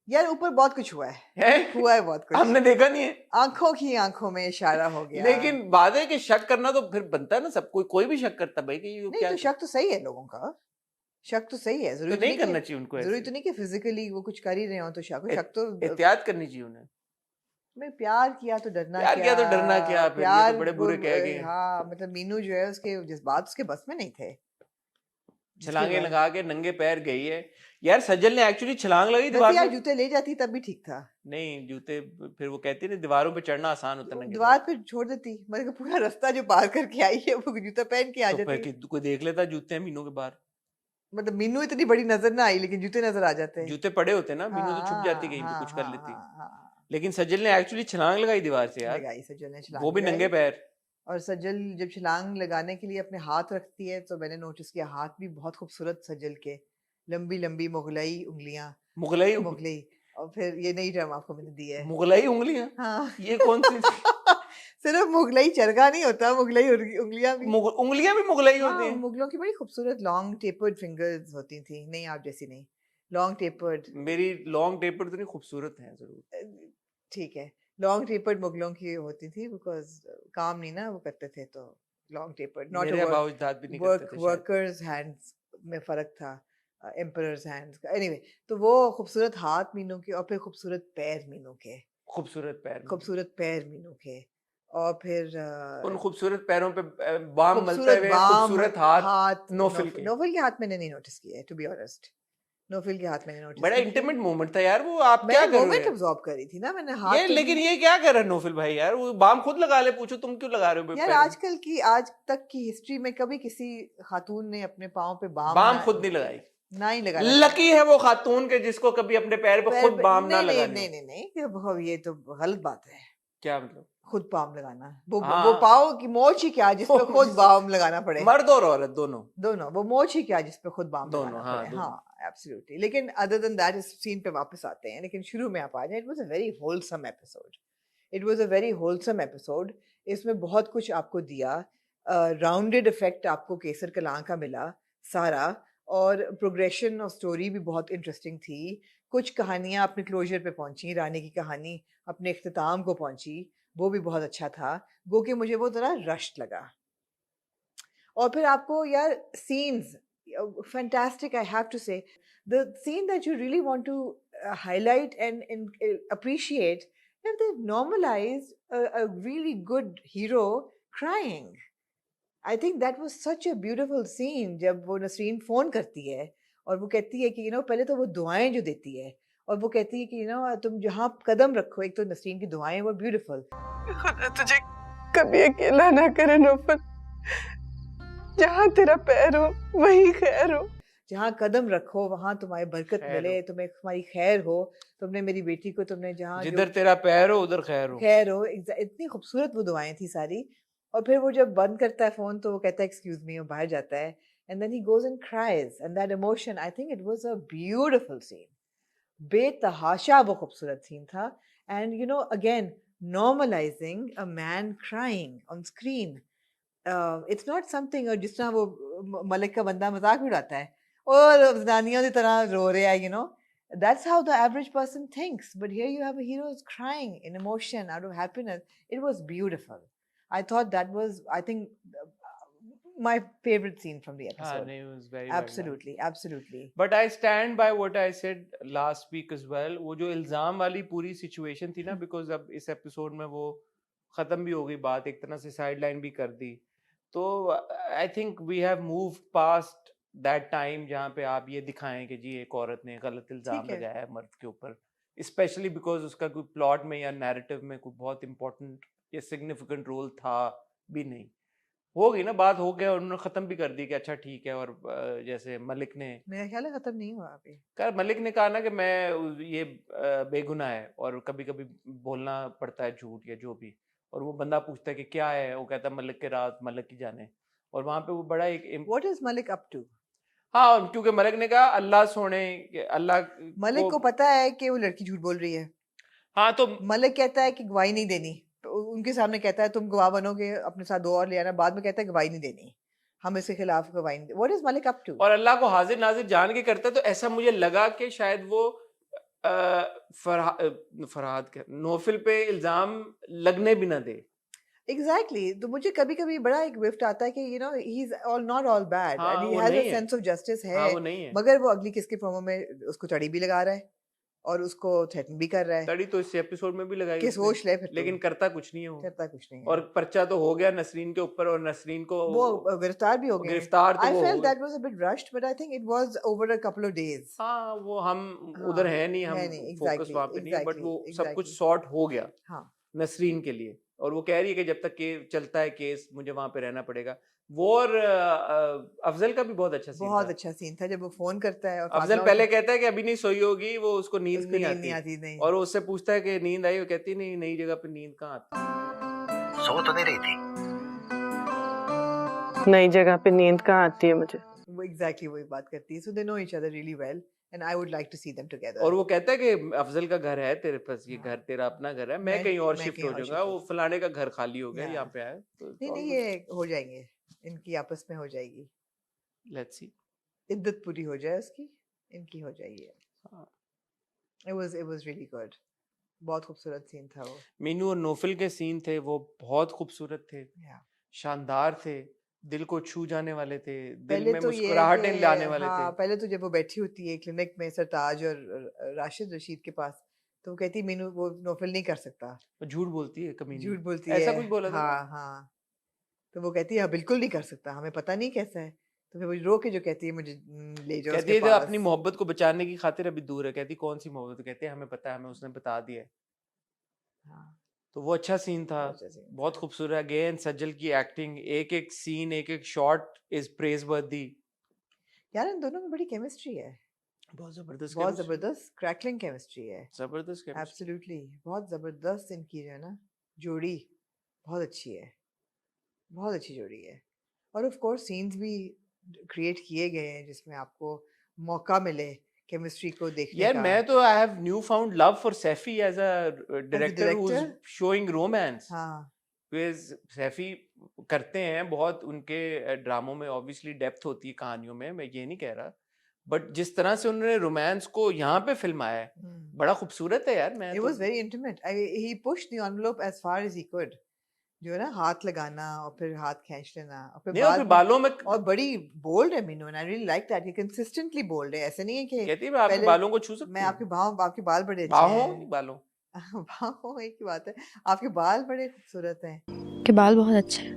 यार ऊपर बहुत कुछ हुआ है, है? हुआ है बहुत कुछ। हमने देखा नहीं है, आंखों की आंखों में इशारा हो गया। लेकिन बात है कि शक करना तो फिर बनता है ना, सब कोई भी शक करता है भाई कि ये नहीं क्या। तो शक तो सही है लोगों का, शक तो सही है। तो नहीं करना चाहिए उनको, जरूरी तो नहीं कि फिजिकली वो कुछ कर ही रहे हो तो शक तो। एहतियात करनी चाहिए उन्हें। मैं प्यार किया तो डरना प्यार किया तो डरना क्या, फिर ये तो प्यार बड़े बुरे कह गए। हाँ मतलब मीनू जो है उसके जज्बात उसके बस में नहीं थे। छलांगे लगा के नंगे पैर गई है। यार सज्जल ने एक्चुअली छलांग लगाई वैसे दीवार यार पे। जूते ले जाती तब भी ठीक था। नहीं जूते, फिर वो कहती है दीवारों पे चढ़ना आसान होता है। दीवार पे छोड़ देती, मतलब पूरा रास्ता जो पार करके आई है वो जूता पहन के आ तो फिर जाती। कोई देख लेता जूते हैं मीनू के बाहर। मतलब मीनू इतनी बड़ी नजर ना आई लेकिन जूते नजर आ जाते हैं। जूते पड़े होते ना, मीनू तो छुप जाती हाँ कहीं पे, हाँ कुछ कर हाँ लेती। हाँ। लेकिन सज्जल ने एक्चुअली छलांग लगाई दीवार से यार, लगाई सज्जल ने छलांग वो भी नंगे लगाई। पैर। और सज्जल जब छलांग लगाने के लिए अपने हाथ रखती है तो मैंने नोटिस किया हाथ भी बहुत खूबसूरत सज्जल के, लंबी लंबी मुगलई उंगलियां। मुगलई मुगलई। और फिर ये नई टर्म आपको मैंने दी है, मुगलई उंगलियां। हाँ। ये कौन सी सिर्फ मुगलई चरखा नहीं होता, मुगलई उंगलियां भी। उंगलियां भी मुगलई होती हाँ हैं। मुगलों की बड़ी खूबसूरत लॉन्ग टेपर्ड फिंगर्स होती थी। नहीं आप जैसी नहीं, लॉन्ग टेपर्ड। मेरी लॉन्ग टेपर इतनी खूबसूरत है जरूर। ठीक है, लॉन्ग टेपर्ड मुगलों की होती थी बिकॉज काम नहीं ना वो करते थे तो लॉन्ग टेपर्ड। नॉट मेरे अबाउ इज्जत भी नहीं करते थे शायद। वर्कर्स हैंड्स में फर्क था, एम्परर्स हैंड्स का। एनीवे तो वो खूबसूरत हाथ मीनू के और फिर खूबसूरत पैर मीनू के, खूबसूरत पैर में। खूबसूरत पैर मीनू के। और फिर उन खूबसूरत पैरों पे बाम मलते खूबसूरत हुए बाम खूबसूरत हाथ हाथ नोफिल के। नोफिल के हाथ मैंने नहीं नोटिस किया है टू बी ऑनेस्ट। नोफिल के हाथ मैंने नोटिस बड़ा नहीं किया। इंटीमेट मोमेंट था यार वो। आप क्या मैं कर रहे मोमेंट हो अब्सॉर्ब कर रही थी ना, मैंने ये, हाथ तो लेकिन नहीं- ये क्या कर रहा है नोफिल भाई यार, वो बाम खुद लगा ले, पूछो तुम क्यों लगा रहे हो यार पैर में? आजकल की आज तक की हिस्ट्री में कभी किसी खातून ने अपने पाँव पे बाम खुद नहीं लगाई। ना ही लगाना लकी है वो खातून के जिसको कभी अपने पैर पे खुद बाम ना नहीं नहीं लगानी नहीं हो। नहीं नहीं, ये तो गलत बात है। क्या मतलब? खुद बाम लगाना, वो हाँ। पाव की मोच ही क्या जिस पे खुद बाम लगाना पड़े। मर्द और औरत दोनों दोनों, वो मोच ही क्या जिस पे खुद बाम दोनों, लगाना हाँ, पड़े। दोनों। हाँ, एब्सोल्युटली। लेकिन अदर देन दैट इस सीन पे वापस आते हैं, लेकिन शुरू में आप आ जाए, it was a very wholesome episode. It was a very wholesome episode. इसमें बहुत कुछ आपको दिया, राउंडेड इफेक्ट आपको केसर कलां का मिला सारा, और प्रोग्रेशन ऑफ स्टोरी भी बहुत इंटरेस्टिंग थी। कुछ कहानियां अपने क्लोजर पे पहुंची, रानी की कहानी अपने इख्तिताम को पहुंची, वो भी बहुत अच्छा था। गो कि मुझे वो थोड़ा रश्ड लगा। और फिर आपको यार scenes fantastic, I have to say. The scene that you really want to highlight and appreciate, that they've normalized a really good hero crying. I think that was such a beautiful scene. जब वो Nasreen phone करती है और वो कहती है कि पहले तो वो दुआएं जो देती है, और वो कहती है कि तुम जहाँ कदम रखो, एक तो नसरीन की दुआएं वो ब्यूटीफुल। खुदा तुझे कभी अकेला ना करे नौफल, जहाँ तेरा पैर हो वहीं खैर हो। जहाँ कदम रखो वहां तुम्हारी बरकत खैर मिले, हो। तुम्हें तुम्हारी खैर हो। तुमने मेरी बेटी को, तुमने जहाँ जो जिधर तेरा पैर हो उधर खैर हो। खैर हो। इतनी खूबसूरत वो दुआएं थी सारी। और फिर वो जब बंद करता है फोन तो वो कहता है एक्सक्यूज मी, और बाहर जाता है, and then he goes and cries, and that emotion, I think it was a beautiful scene. बेतहाशा वो खूबसूरत सीन था। And again, normalizing a man crying on screen. It's not something, और जिस तरह वो मलिक का बंदा मजाक भी उड़ाता है, और जनानियों की तरह रो रहे हैं, that's how the average person thinks. But here you have a hero who's crying in emotion out of happiness. It was beautiful. I thought that was, I think, my favorite scene from the हाँ, episode. नहीं, it was very well done. Absolutely, absolutely. But I stand by what I said last week as well. वो जो इल्जाम वाली पूरी situation थी ना, because अब इस एपिसोड में वो खत्म भी हो गई बात, एक तरह से साइडलाइन भी कर दी, तो I think we have move past that time जहाँ पे आप ये दिखाएं कि जी एक औरत ने गलत इल्जाम ठीक है। लगाया है मर्द के ऊपर, स्पेशली बिकॉज उसका कोई प्लॉट में या नैरेटिव में कोई बहुत इंपॉर्टेंट या सिग्निफिकेंट रोल था भी नहीं। हो गई ना बात, हो गया, उन्होंने खत्म भी कर दी कि अच्छा ठीक है। और जैसे मलिक ने, मेरा ख्याल है खत्म नहीं हुआ अभी। मलिक ने कहा ना कि मैं ये बेगुनाह है और कभी कभी बोलना पड़ता है झूठ या जो भी, और वो बंदा पूछता है कि क्या है, वो कहता है मलिक के राज मलिक की जाने, और वहां पे वो बड़ा एक What is Malik up to? हाँ, क्योंकि मलिक ने कहा अल्लाह सोने, अल्लाह मलिक को पता है कि वो लड़की झूठ बोल रही है। हाँ, तो मलिक कहता है कि गवाही नहीं देनी, तो उनके सामने कहता है तुम गवाह बनोगे, अपने साथ 2 और ले आना। बाद में कहता है गवाही नहीं देनी, हम इसके खिलाफ गवाही नहीं। What is Malik up to? और अल्लाह को हाजिर नाजिर जान के करता है। तो ऐसा मुझे लगा कि शायद वो फरहाद के नौफिल पे इल्जाम लगने भी ना दे। Exactly. तो मुझे कभी-कभी बड़ा एक विफ्ट आता है कि he's not all bad, हाँ, and he वो has a नहीं है। sense of justice है, हाँ, वो नहीं है। मगर वो अगली किसके प्रोमो में उसको तड़ी भी लगा रहा है और उसको थ्रेटन भी कर रहा है तड़ी तो इस एपिसोड में भी लगाई कि उसने, सोच ले फिर तू। लेकिन करता कुछ नहीं है वो। करता कुछ नहीं है। और पर्चा तो हो गया नसरीन के ऊपर, और नसरीन को वो गिरफ्तार भी हो गए। गिरफ्तार तो I वो हो felt गए। that was a bit rushed, but I think it was over a couple of days. हाँ, वो हम हाँ, उधर है नहीं, हम है नहीं, फोकस exactly, वहां पे नहीं है, बट exactly, वो सब कुछ exactly. सॉर्ट हो गया हाँ, नसरीन के लिए। और वो कह रही है कि जब तक के चलता है केस मुझे वहां पे रहना पड़ेगा। वो और अफजल का भी बहुत अच्छा सीन बहुत था। अच्छा सीन था जब वो फोन करता है और अफजल फातिमा पहले कहता है कि अभी नहीं सोई होगी, वो उसको नींद उसको नहीं नींद नहीं आती, आती, नहीं। और वो उससे पूछता है कि नींद आई, वो कहती नहीं, नई जगह पे नींद कहाँ आती। सो तो नहीं रही थी। नई जगह पे नींद कहाँ आती है मुझे। वो एग्जैक्टली वही बात करती है। So they know each other really well, and I would like to see them together. और वो कहता है कि अफजल का घर है तेरे पास, ये घर तेरा अपना घर है, मैं कहीं और मैं शिफ्ट कहीं हो और जाऊंगा, shift वो फलाने का घर खाली हो गया, Yeah. यहाँ पे आया तो नहीं नहीं, ये हो जाएंगे, इनकी आपस में हो जाएगी, लेट्स सी। इद्दत पूरी हो जाए उसकी, इनकी हो जाएगी। हाँ। It was really good. बहुत खूबसूरत सीन था वो। मीनू और नोफिल के सीन थे वो बहुत खूबसूरत थे, Yeah. शानदार थे, दिल को छू जाने वाले थे, दिल पहले में तो ये है मुस्कुराहटें कि लाने वाले हाँ, थे। पहले तो जब वो बैठी होती है क्लिनिक में सरताज और राशिद रशीद के पास, तो वो कहती है मीनू वो नौफिल नहीं कर सकता, वो झूठ बोलती है कमीनी, झूठ बोलती ऐसा है। कुछ बोला था। हाँ हाँ, तो वो कहती है हाँ बिल्कुल नहीं कर सकता, हमें पता नहीं कैसा है। तो फिर वो रो के जो कहती है मुझे ले जाओ कहती उसके है जो पास। अपनी मोहब्बत को बचाने की खातिर अभी दूर है। कहती कौन सी मोहब्बत, कहते हैं हमें पता है, हमें उसने बता दिया है। हाँ, तो वो अच्छा सीन था, बहुत अच्छा scene था। बहुत खूबसूरत। अगेन सज्जल की एक्टिंग, एक एक सीन, एक एक शॉट इज प्रेज वर्दी। यार इन दोनों में बड़ी केमिस्ट्री है, बहुत जबरदस्त बहुत जबरदस्त क्रैकलिंग केमिस्ट्री है। जबरदस्त chemistry। एब्सोल्युटली, बहुत जबरदस्त इनकी जो है ना जोड़ी बहुत अच्छी है, बहुत अच्छी जोड़ी है। और ऑफ कोर्स सीन्स भी क्रिएट किए गए हैं जिसमें आपको मौका मिले केमिस्ट्री को देखने यार का। मैं तो I have new found love for Saifi as a director who is director? Showing romance, हाँ, बिकॉज सैफी करते हैं बहुत, उनके ड्रामों में ऑब्वियसली डेप्थ होती है कहानियों में, मैं ये नहीं कह रहा, बट जिस तरह से उन्होंने रोमांस को यहाँ पे फिल्माया है बड़ा खूबसूरत है यार। मैं it तो was very intimate. He pushed the envelope as far as he could. जो है ना हाथ लगाना और फिर हाथ खींच लेना और फिर नहीं, और बाद फिर में बालों में और बड़ी बोल्ड है Meenu, and I really like that, he consistently bold है। ऐसे नहीं है कि कहती है मैं आपके पहले बालों को छू सकती मैं हूँ। आपके बाल बड़े अच्छे बाहों हैं। नहीं, बालों। बाहों एक ही बात है, आपके बाल बड़े खूबसूरत हैं। के बाल बहुत अच्छे हैं,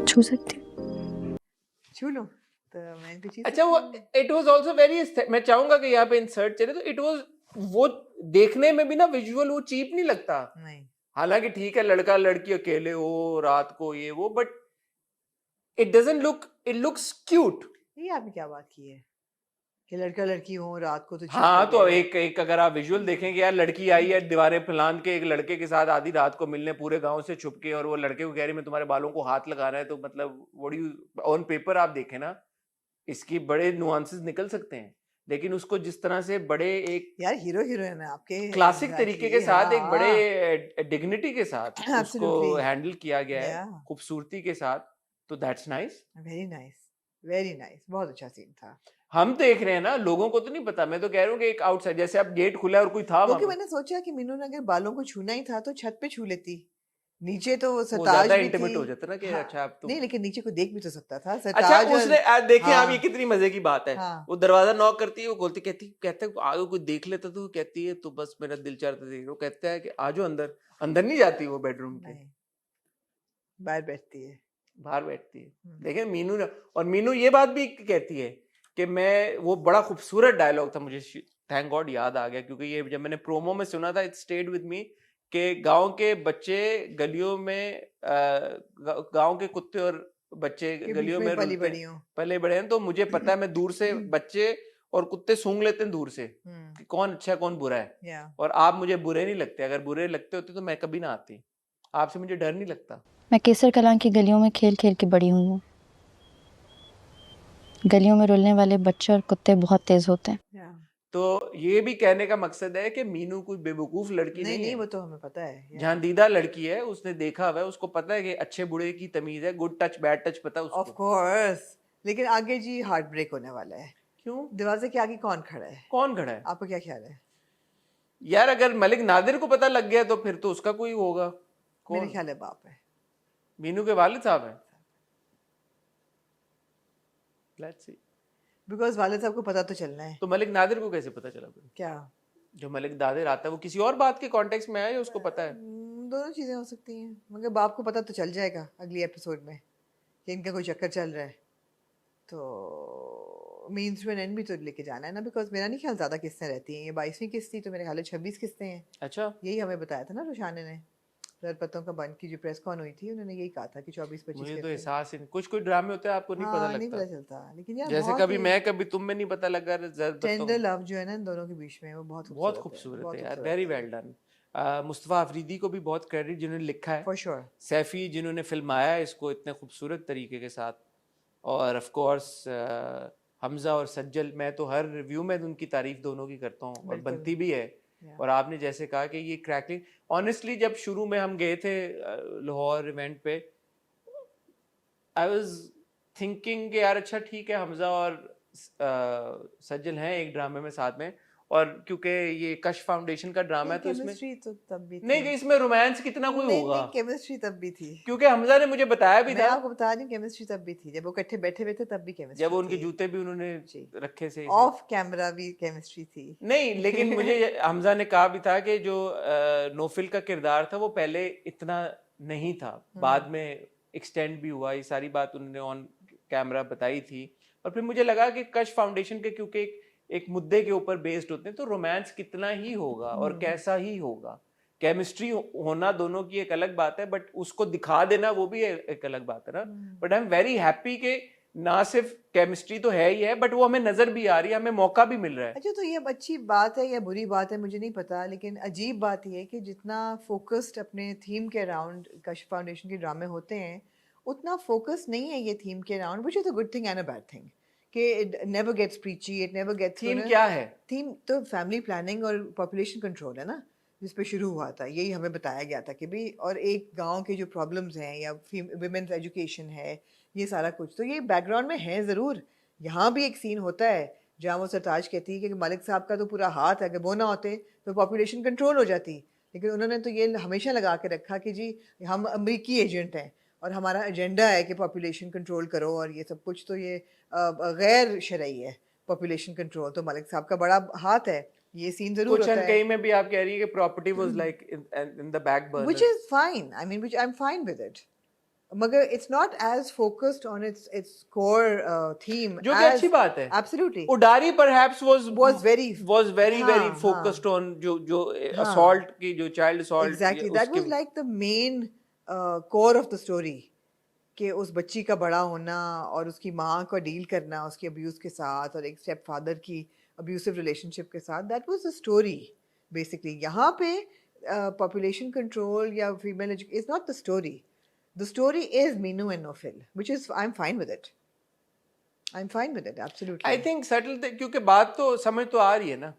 छू सकती हूँ? छू लो तो मैं भी चीज अच्छा वो इट वाज आल्सो वेरी, मैं चाहूंगा कि यहाँ पे इंसर्ट चले, तो इट वाज वो देखने में भी ना विजुअल वो चीप नहीं लगता। नहीं, हालांकि ठीक है लड़का लड़की अकेले हो रात को ये वो, but it doesn't look, it looks cute. ये आपने क्या बात की है कि लड़का लड़की हो रात को तो cheap हाँ तो लगेगा। एक अगर आप विजुअल देखेंगे यार, लड़की आई है दीवारें फैलान के एक लड़के के साथ आधी रात को मिलने पूरे गांव से छुप के, और वो लड़के को कह रही मैं तुम्हारे बालों को हाथ लगाना है, तो मतलब what do you on paper आप देखें ना, इसकी बड़े नुआंसेस निकल सकते हैं, लेकिन उसको जिस तरह से बड़े एक यार हीरो हीरोइन है आपके क्लासिक तरीके के साथ, एक हाँ, बड़े डिग्निटी के साथ उसको Absolutely. हैंडल किया गया है, Yeah. खूबसूरती के साथ, तो that's nice. Very nice, very nice, बहुत अच्छा सीन था। हम देख रहे हैं ना, लोगों को तो नहीं पता, मैं तो कह रहा हूँ कि एक आउटसाइड, जैसे अब गेट खुला है और कोई था वहां क्योंकि पे, मैंने सोचा कि मीनू ने अगर बालों को छूना ही था तो छत पे छू लेती, नीचे तो वो वो सताज ज्यादा भी इंटीमेट थी। हो जाता ना कि हाँ, अच्छा अब तो नहीं लेकिन नीचे को देख भी तो सकता था अच्छा सताज। उसने देखे आप, ये हाँ। कितनी मजे की बात है। हाँ। वो दरवाजा नॉक करती है, वो खोलती, कहते आगे कोई देख लेता, तो कहती है तो बस मेरा दिल चाहता देख, वो कहता है कि आजो अंदर, अंदर नहीं जाती वो बेडरूम के, नहीं, बाहर बैठती है। बाहर बैठती है। देखें मीनू ने, और मीनू ये बात भी कहती है कि मैं, वो बड़ा खूबसूरत डायलॉग था, मुझे थैंक गॉड याद आ गया, क्योंकि ये जब मैंने प्रोमो में सुना था, इट स्टेड विद मी, कि गांव के बच्चे गलियों में, गांव के कुत्ते और बच्चे कि गलियों बीच में पली रुलते बड़ी हूँ। पले बड़े हैं, तो मुझे पता है, मैं दूर से बच्चे और कुत्ते सूंघ लेते हैं दूर से कि कौन अच्छा है कौन बुरा है, या और आप मुझे बुरे नहीं लगते, अगर बुरे लगते होते तो मैं कभी ना आती, आपसे मुझे डर नहीं लगता। मैं केसर कलां की गलियों में खेल खेल के बड़ी हुई हूँ। गलियों में रुलने वाले बच्चे और कुत्ते बहुत तेज होते हैं। या तो ये भी कहने का मकसद है कि मीनू कोई बेवकूफ लड़की नहीं नहीं नहीं है, वो तो हमें पता है। या जहांदीदा लड़की है, उसने देखा हुआ है, उसको पता है कि अच्छे बुरे की तमीज है, गुड टच बैड टच पता है ऑफ उसको। कोर्स, लेकिन आगे जी हार्ट ब्रेक होने वाला है। क्यों? दरवाजे के आगे कौन खड़ा है? कौन खड़ा है आपका क्या ख्याल है? यार? अगर मलिक नादिर को पता लग गया तो फिर तो उसका कोई होगा। मेरे कौन? ख्याल है बाप है। मीनू के वालिद साहब हैं। Let's see. बिकॉज वाले साहब को पता तो चलना है। तो मलिक नादिर को कैसे पता चला फिर? क्या? जो मलिक नादिर आता है वो किसी और बात के कॉन्टेक्स्ट में आया या उसको पता है? दोनों चीजें हो सकती हैं, मगर बाप को पता तो चल जाएगा अगली एपिसोड में कि इनका कोई चक्कर चल रहा है, तो मीन्स टू एन एंड भी तो लेके जाना है ना। बिकॉज मेरा नहीं ख्याल ज्यादा किस्तें रहती हैं, ये 22वीं किस्त थी तो मेरे ख्याल 26 किस्तें हैं। अच्छा, यही हमें बताया था ना रुशाने ने, दरपतों का बंद की जो प्रेस कॉन हुई थी, उन्होंने यही कहा था कि 24-25 मुझे तो किस्तें। एहसास ही नहीं, कुछ कोई ड्रामे होते हैं आपको नहीं पता नहीं पता लगता, चलता, लेकिन यार जैसे बहुत कभी ही मैं कभी तुम में नहीं पता लगा। टेंडर लव जो है ना इन दोनों के बीच में, वो बहुत खूबसूरत है यार, very well done. Mustafa Afridi को भी बहुत क्रेडिट, जिन्होंने लिखा है, फॉर श्योर। सैफी जिन्होंने फिल्माया है इसको इतने खूबसूरत तरीके के साथ, और ऑफ कोर्स हमजा और सज्जल, मैं तो हर रिव्यू में उनकी तारीफ दोनों की करता हूँ, और बिल्कुल। बनती भी है। और आपने जैसे कहा कि ये क्रैकलिंग, ऑनेस्टली जब शुरू में हम गए थे लाहौर इवेंट पे, आई वाज थिंकिंग कि यार अच्छा ठीक है, हमजा और सज्जल हैं एक ड्रामे में साथ में, और क्योंकि ये कश फाउंडेशन का ड्रामा है तो इसमें केमिस्ट्री तो तब भी थी। नहीं कि इसमें रोमांस कितना कोई होगा, केमिस्ट्री तब भी थी, क्योंकि हमजा ने मुझे बताया भी मैं था, आपको बता रही हूँ केमिस्ट्री तब भी थी, जब वो इकट्ठे बैठे हुए थे तब भी केमिस्ट्री जब वो उनके थी। जूते भी उन्होंने जी। रखे से ऑफ कैमरा भी केमिस्ट्री थी। नहीं, लेकिन मुझे हमजा ने कहा भी था कि जो नोफिल का किरदार था वो पहले इतना नहीं था, बाद में एक्सटेंड भी हुआ, ये सारी बात उन्होंने ऑन कैमरा बताई थी। और फिर मुझे लगा कि कश फाउंडेशन के क्योंकि एक मुद्दे के ऊपर बेस्ड होते हैं, तो रोमांस कितना ही होगा और कैसा ही होगा, केमिस्ट्री होना दोनों की एक अलग बात है, बट उसको दिखा देना वो भी एक अलग बात है ना। But I am very happy कि ना सिर्फ केमिस्ट्री तो है ही है, बट वो हमें नजर भी आ रही है, हमें मौका भी मिल रहा है। अच्छा, तो ये अब अच्छी बात है या बुरी बात है मुझे नहीं पता, लेकिन अजीब बात ये है कि जितना फोकस्ड अपने थीम के अराउंड कशिफ फाउंडेशन के ड्रामे होते हैं, उतना फोकस नहीं है ये थीम के अराउंड, which is a good thing and a bad thing, कि it never gets preachy, it never gets. Theme क्या है? थीम तो फैमिली प्लानिंग और पॉपुलेशन कंट्रोल है ना, जिस पे शुरू हुआ था, यही हमें बताया गया था कि भी, और एक गांव के जो प्रॉब्लम्स हैं या विमेंस एजुकेशन है, ये सारा कुछ तो ये बैकग्राउंड में है ज़रूर। यहाँ भी एक सीन होता है जहाँ वो सरताज कहती है कि मालिक साहब का तो पूरा हाथ है, अगर वो ना होते तो पॉपुलेशन कंट्रोल हो जाती, लेकिन उन्होंने तो ये हमेशा लगा के रखा कि जी हम अमेरिकी एजेंट हैं और हमारा एजेंडा है कि पॉपुलेशन कंट्रोल करो और ये सब कुछ, तो ये गैर शरई है पॉपुलेशन कंट्रोल, तो मलिक साहब का बड़ा हाथ है। ये सीन जरूर कुछ होता है, कहीं में भी आप कह रही है कि property was like in the back burner, which is fine, I mean, which I'm fine with it, मगर it's not as focused on its core theme, जो कि as, अच्छी बात है। absolutely, Udaari perhaps was very very हाँ, focused on जो हाँ, assault की, जो child assault exactly, that was like the main core of the story, कि उस बच्ची का बड़ा होना और उसकी माँ का डील करना उसके अब्यूज़ के साथ और एक स्टेप फादर की अब्यूसिव रिलेशनशिप के साथ, that was the story basically. यहाँ पे पॉपुलेशन कंट्रोल या female education is not the story, the story is Meenu and Nofil, which is I am fine with it, I am fine with it absolutely. I think settle, क्योंकि बात तो समझ तो आ रही है ना,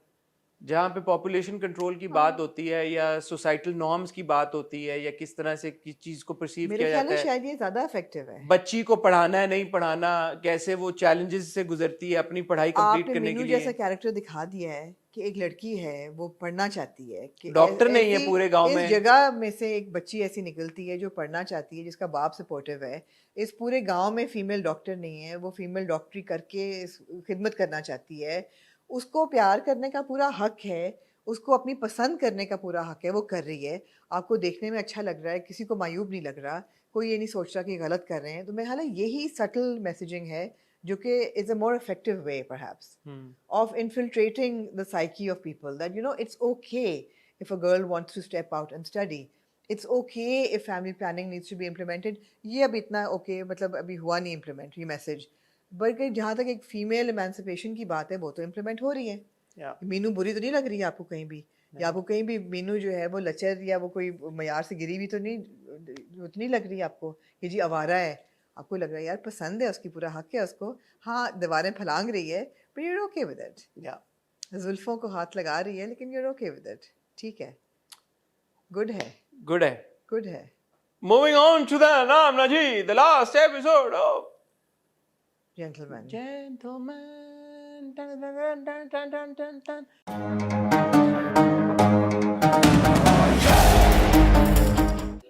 जहाँ पे पॉपुलेशन कंट्रोल की बात होती है या सोसाइटल नॉर्म्स की बात होती है या किस तरह से किस चीज को परसीव मेरे किया ख्याल जाता में है, शायद ये ज्यादा इफेक्टिव है। बच्ची को पढ़ाना है नहीं पढ़ाना, कैसे वो चैलेंजेस से गुजरती है अपनी पढ़ाई कंप्लीट आपने करने के मीनू लिए। जैसा कैरेक्टर दिखा दिया है कि एक लड़की है, वो पढ़ना चाहती है, कि डॉक्टर नहीं है पूरे गांव में, इस जगह में से एक बच्ची ऐसी निकलती है जो पढ़ना चाहती है, जिसका बाप सपोर्टिव है। इस पूरे गांव में फीमेल डॉक्टर नहीं है, वो फीमेल डॉक्टरी करके खिदमत करना चाहती है, उसको प्यार करने का पूरा हक है, उसको अपनी पसंद करने का पूरा हक है, वो कर रही है। आपको देखने में अच्छा लग रहा है, किसी को मायूब नहीं लग रहा, कोई ये नहीं सोच रहा कि गलत कर रहे हैं। तो मेरे ख्याल है यही सटल मैसेजिंग है जो कि is a more effective way perhaps of infiltrating the psyche of people, that you know it's okay if a girl wants to step out and study, it's okay if family planning needs to be implemented। ये अब इतना okay मतलब अभी हुआ नहीं implement ये message, बल्कि जहाँ तक एक फीमेल एमेंसिपेशन की बात है वो तो इम्प्लीमेंट हो रही है। मीनू बुरी तो नहीं लग रही है आपको कहीं भी, या आपको कहीं भी मीनू जो है वो लचर या वो कोई मयार से गिरी हुई तो नहीं, वो तो नहीं लग रही है आपको कि जी आवारा है। आपको लग रहा है यार पसंद है, उसकी पूरा हक है उसको, हाँ दीवारें फलांग रही है, but you're okay with it, जुल्फों को हाथ लगा रही है लेकिन यूर ओके विद इट, ठीक है, गुड है, गुड है, गुड है। मूविंग ऑन टू द नाम जी, the last episode of Gentleman. Gentleman, टन टन टन टन टन टन टन।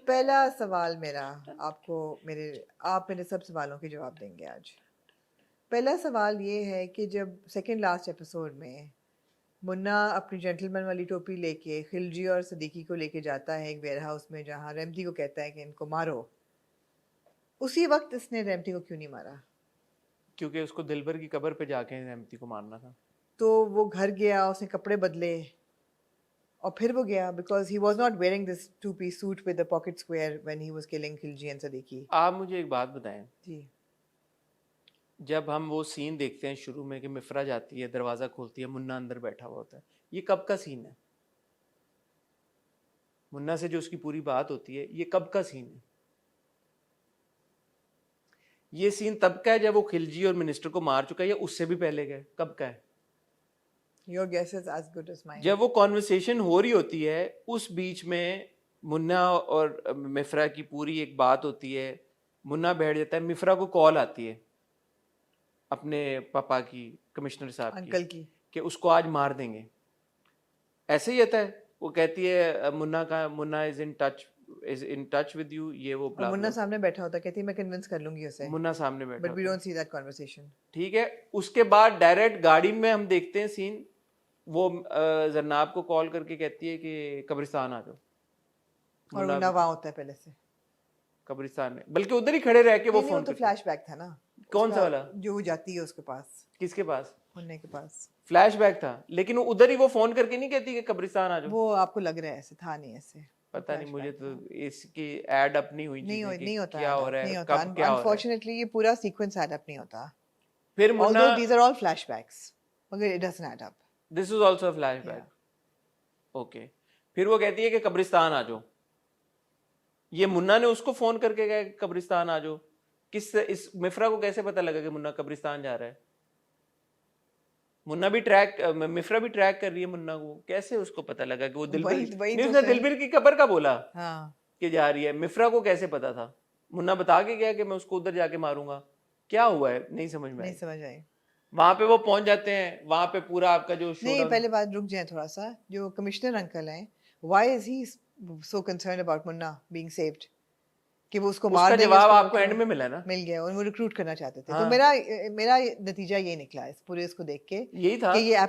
पहला सवाल मेरा आपको, आप मेरे सब सवालों के जवाब देंगे आज। पहला सवाल ये है कि जब सेकंड लास्ट एपिसोड में मुन्ना अपनी जेंटलमैन वाली टोपी लेके खिलजी और सदीकी को लेके जाता है एक वेयर हाउस में, जहाँ रेमती को कहता है कि इनको मारो, उसी वक्त इसने रेमती को क्यों नहीं मारा? क्योंकि उसको दिलबर की कब्र पे जाके रेमती को मारना था। तो वो घर गया, उसने कपड़े बदले और फिर वो गया, because he was not wearing this 2-piece suit with the pocket square when he was killing Khilji and Siddiqui. आप मुझे एक बात बताएं जी, जब हम वो सीन देखते हैं शुरू में कि मिफ्रा जाती है, दरवाजा खोलती है, मुन्ना अंदर बैठा हुआ होता है, ये कब का सीन है? मुन्ना से जो उसकी पूरी बात होती है, ये कब का सीन है? ये सीन तब का है जब वो खिलजी और मिनिस्टर को मार चुका है, या उससे भी पहले का है? कब का है? Your guess is as good as mine. जब वो कॉन्वर्सेशन हो रही होती है, उस बीच में मुन्ना और मिफ्रा की पूरी एक बात होती है, मुन्ना बैठ जाता है, मिफ्रा को कॉल आती है अपने पापा की, कमिश्नर साहब अंकल की, कि उसको आज मार देंगे। ऐसे ही आता है, वो कहती है Munna is in touch with you, ये वो और मुन्ना सामने बैठा होता, कहती है मैं कन्विंस कर लूंगी उसे, मुन्ना सामने बैठा but we don't see that conversation. ठीक है, उसके बाद डायरेक्ट गाड़ी में हम देखते हैं सीन, वो जरनाब को कॉल करके कहती है कि कब्रिस्तान आ जाओ, और मुन्ना वहाँ होता है पहले से कब्रिस्तान में, बल्कि उधर ही खड़े रह के वो फोन तो फ्लैशबैक था ना। कौन सा वाला? जो वो जाती है उसके पास, किसके पास? मुन्ने के पास फ्लैशबैक था, लेकिन वो उधर ही वो फोन करके नहीं कहती कि कब्रिस्तान आ जाओ। वो आपको लग रहा है ऐसे था नहीं, ऐसे पता नहीं, मुझे तो flashback, इसकी एड अप नहीं हुई चीजें कि नहीं होता क्या add हो up, रहा नहीं है, होता कब क्या हो रहा है। unfortunately ये पूरा सीक्वेंस add up नहीं होता, फिर Munna, although these are all flashbacks, मगर it doesn't add up. This is also flashback, okay. फिर वो कहती है कि कब्रिस्तान आ जाओ, ये मुन्ना ने उसको फोन करके कहा कि कब्रिस्तान आ जाओ। इस मिफ्रा को कैसे पता लगा कि मुन्ना कब्रिस्तान जा रहा है? मुन्ना भी मिफ्रा भी ट्रैक कर रही है मुन्ना को, कैसे उसको पता लगा कि वो वही नहीं, तो उसने सही। दिलबीर की कब्र का बोला हाँ, कि जा रही है। मिफ्रा को कैसे पता था? मुन्ना बता के गया कि मैं उसको उधर जाके मारूंगा। क्या हुआ है, नहीं समझ में नहीं आई। समझ आई। वहां पे वो पहुंच जाते हैं, वहां पे पूरा आपका जो नहीं, शोडाउन। पहले बात रुक जाए थोड़ा सा, जो कमिश्नर अंकल हैं, why is he so concerned about Munna being saved, कि वो उसको मार उसका देंगे, जवाब उसको आपको एंड में मिला ना, मिल गया, और वो रिक्रूट करना चाहते थे। हाँ। तो मेरा नतीजा ये निकला इस पूरे इसको देख के यही था। कि ये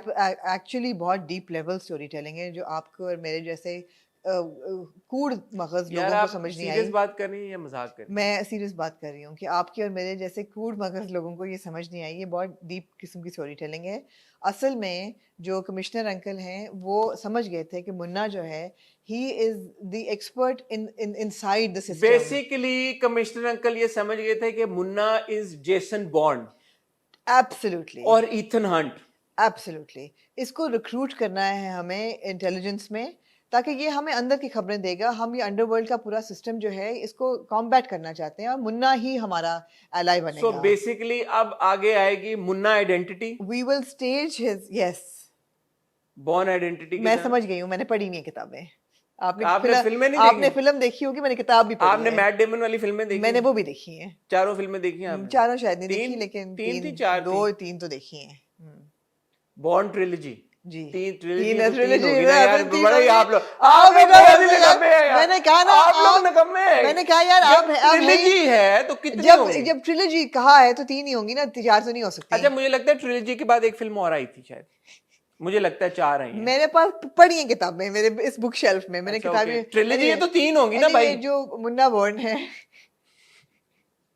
एक्चुअली बहुत डीप लेवल स्टोरी टेलिंग है, जो आपको और मेरे जैसे कूड़ मगज यार लोगों को आप समझ नहीं सीरियस आई। बात कर रही हैं या मजाक कर रही हैं? मैं सीरियस बात कर रही हूँ कि आपके और मेरे जैसे कूड़ मगज लोगों को ये समझ नहीं आई, ये बहुत डीप किस्म की स्टोरी टेलिंग है। असल में जो कमिश्नर अंकल हैं वो समझ गए थे कि मुन्ना जो है he is the expert inside the system. Basically commissioner uncle ये समझ गए थे कि Munna is Jason bond absolutely और ईथन हंट। एब्सोल्युटली इसको रिक्रूट करना है हमें इंटेलिजेंस में, ताकि ये हमें अंदर की खबरें देगा। हम ये अंडरवर्ल्ड का पूरा सिस्टम जो है इसको कॉम्बैट करना चाहते हैं, और मुन्ना ही हमारा एलाई सो बनेगा। बेसिकली अब आगे आएगी Munna identity, we will stage his, yes, Bourne identity. मैं समझ गई हूँ, मैंने पढ़ी नहीं है किताबें। आपने फिल्में नहीं आपने देखी? फिल्म देखी होगी, मैंने किताब भी पढ़ी आपने है। मैट डेमन वाली फिल्में देखी? मैंने वो भी देखी है, चारों फिल्में देखी हैं आपने? चारों शायद नहीं तीन- देखी, लेकिन तीन थी, चार दो थी? तीन तो देखी हैं। बॉर्न ट्रिलॉजी जी, तीन तीन trilogy trilogy होगी ना है, यार, तीन बड़े ही होगी। आप लोग आप लोग इधर बहुत ही यार, निकम्मे हैं यार। मैंने कहा ना, आप लोग आप- निकम्मे हैं। मैंने कहा यार जब आप हैं। trilogy है तो कितनी जब होंगी? जब ट्रिलॉजी कहा है तो तीन ही होंगी ना, चार तो नहीं हो सकती। अच्छा, मुझे लगता है ट्रिलॉजी के बाद एक फिल्म और आई थी शायद, मुझे लगता है 4 आई हैं। मेरे पास पढ़ी हैं किताबें, मेरे इस बुक शेल्फ में मैंने अच्छा, किताबें। okay. ट्रिलॉजी है तो 3 होंगी ना भाई। जो मुन्ना बॉर्न है,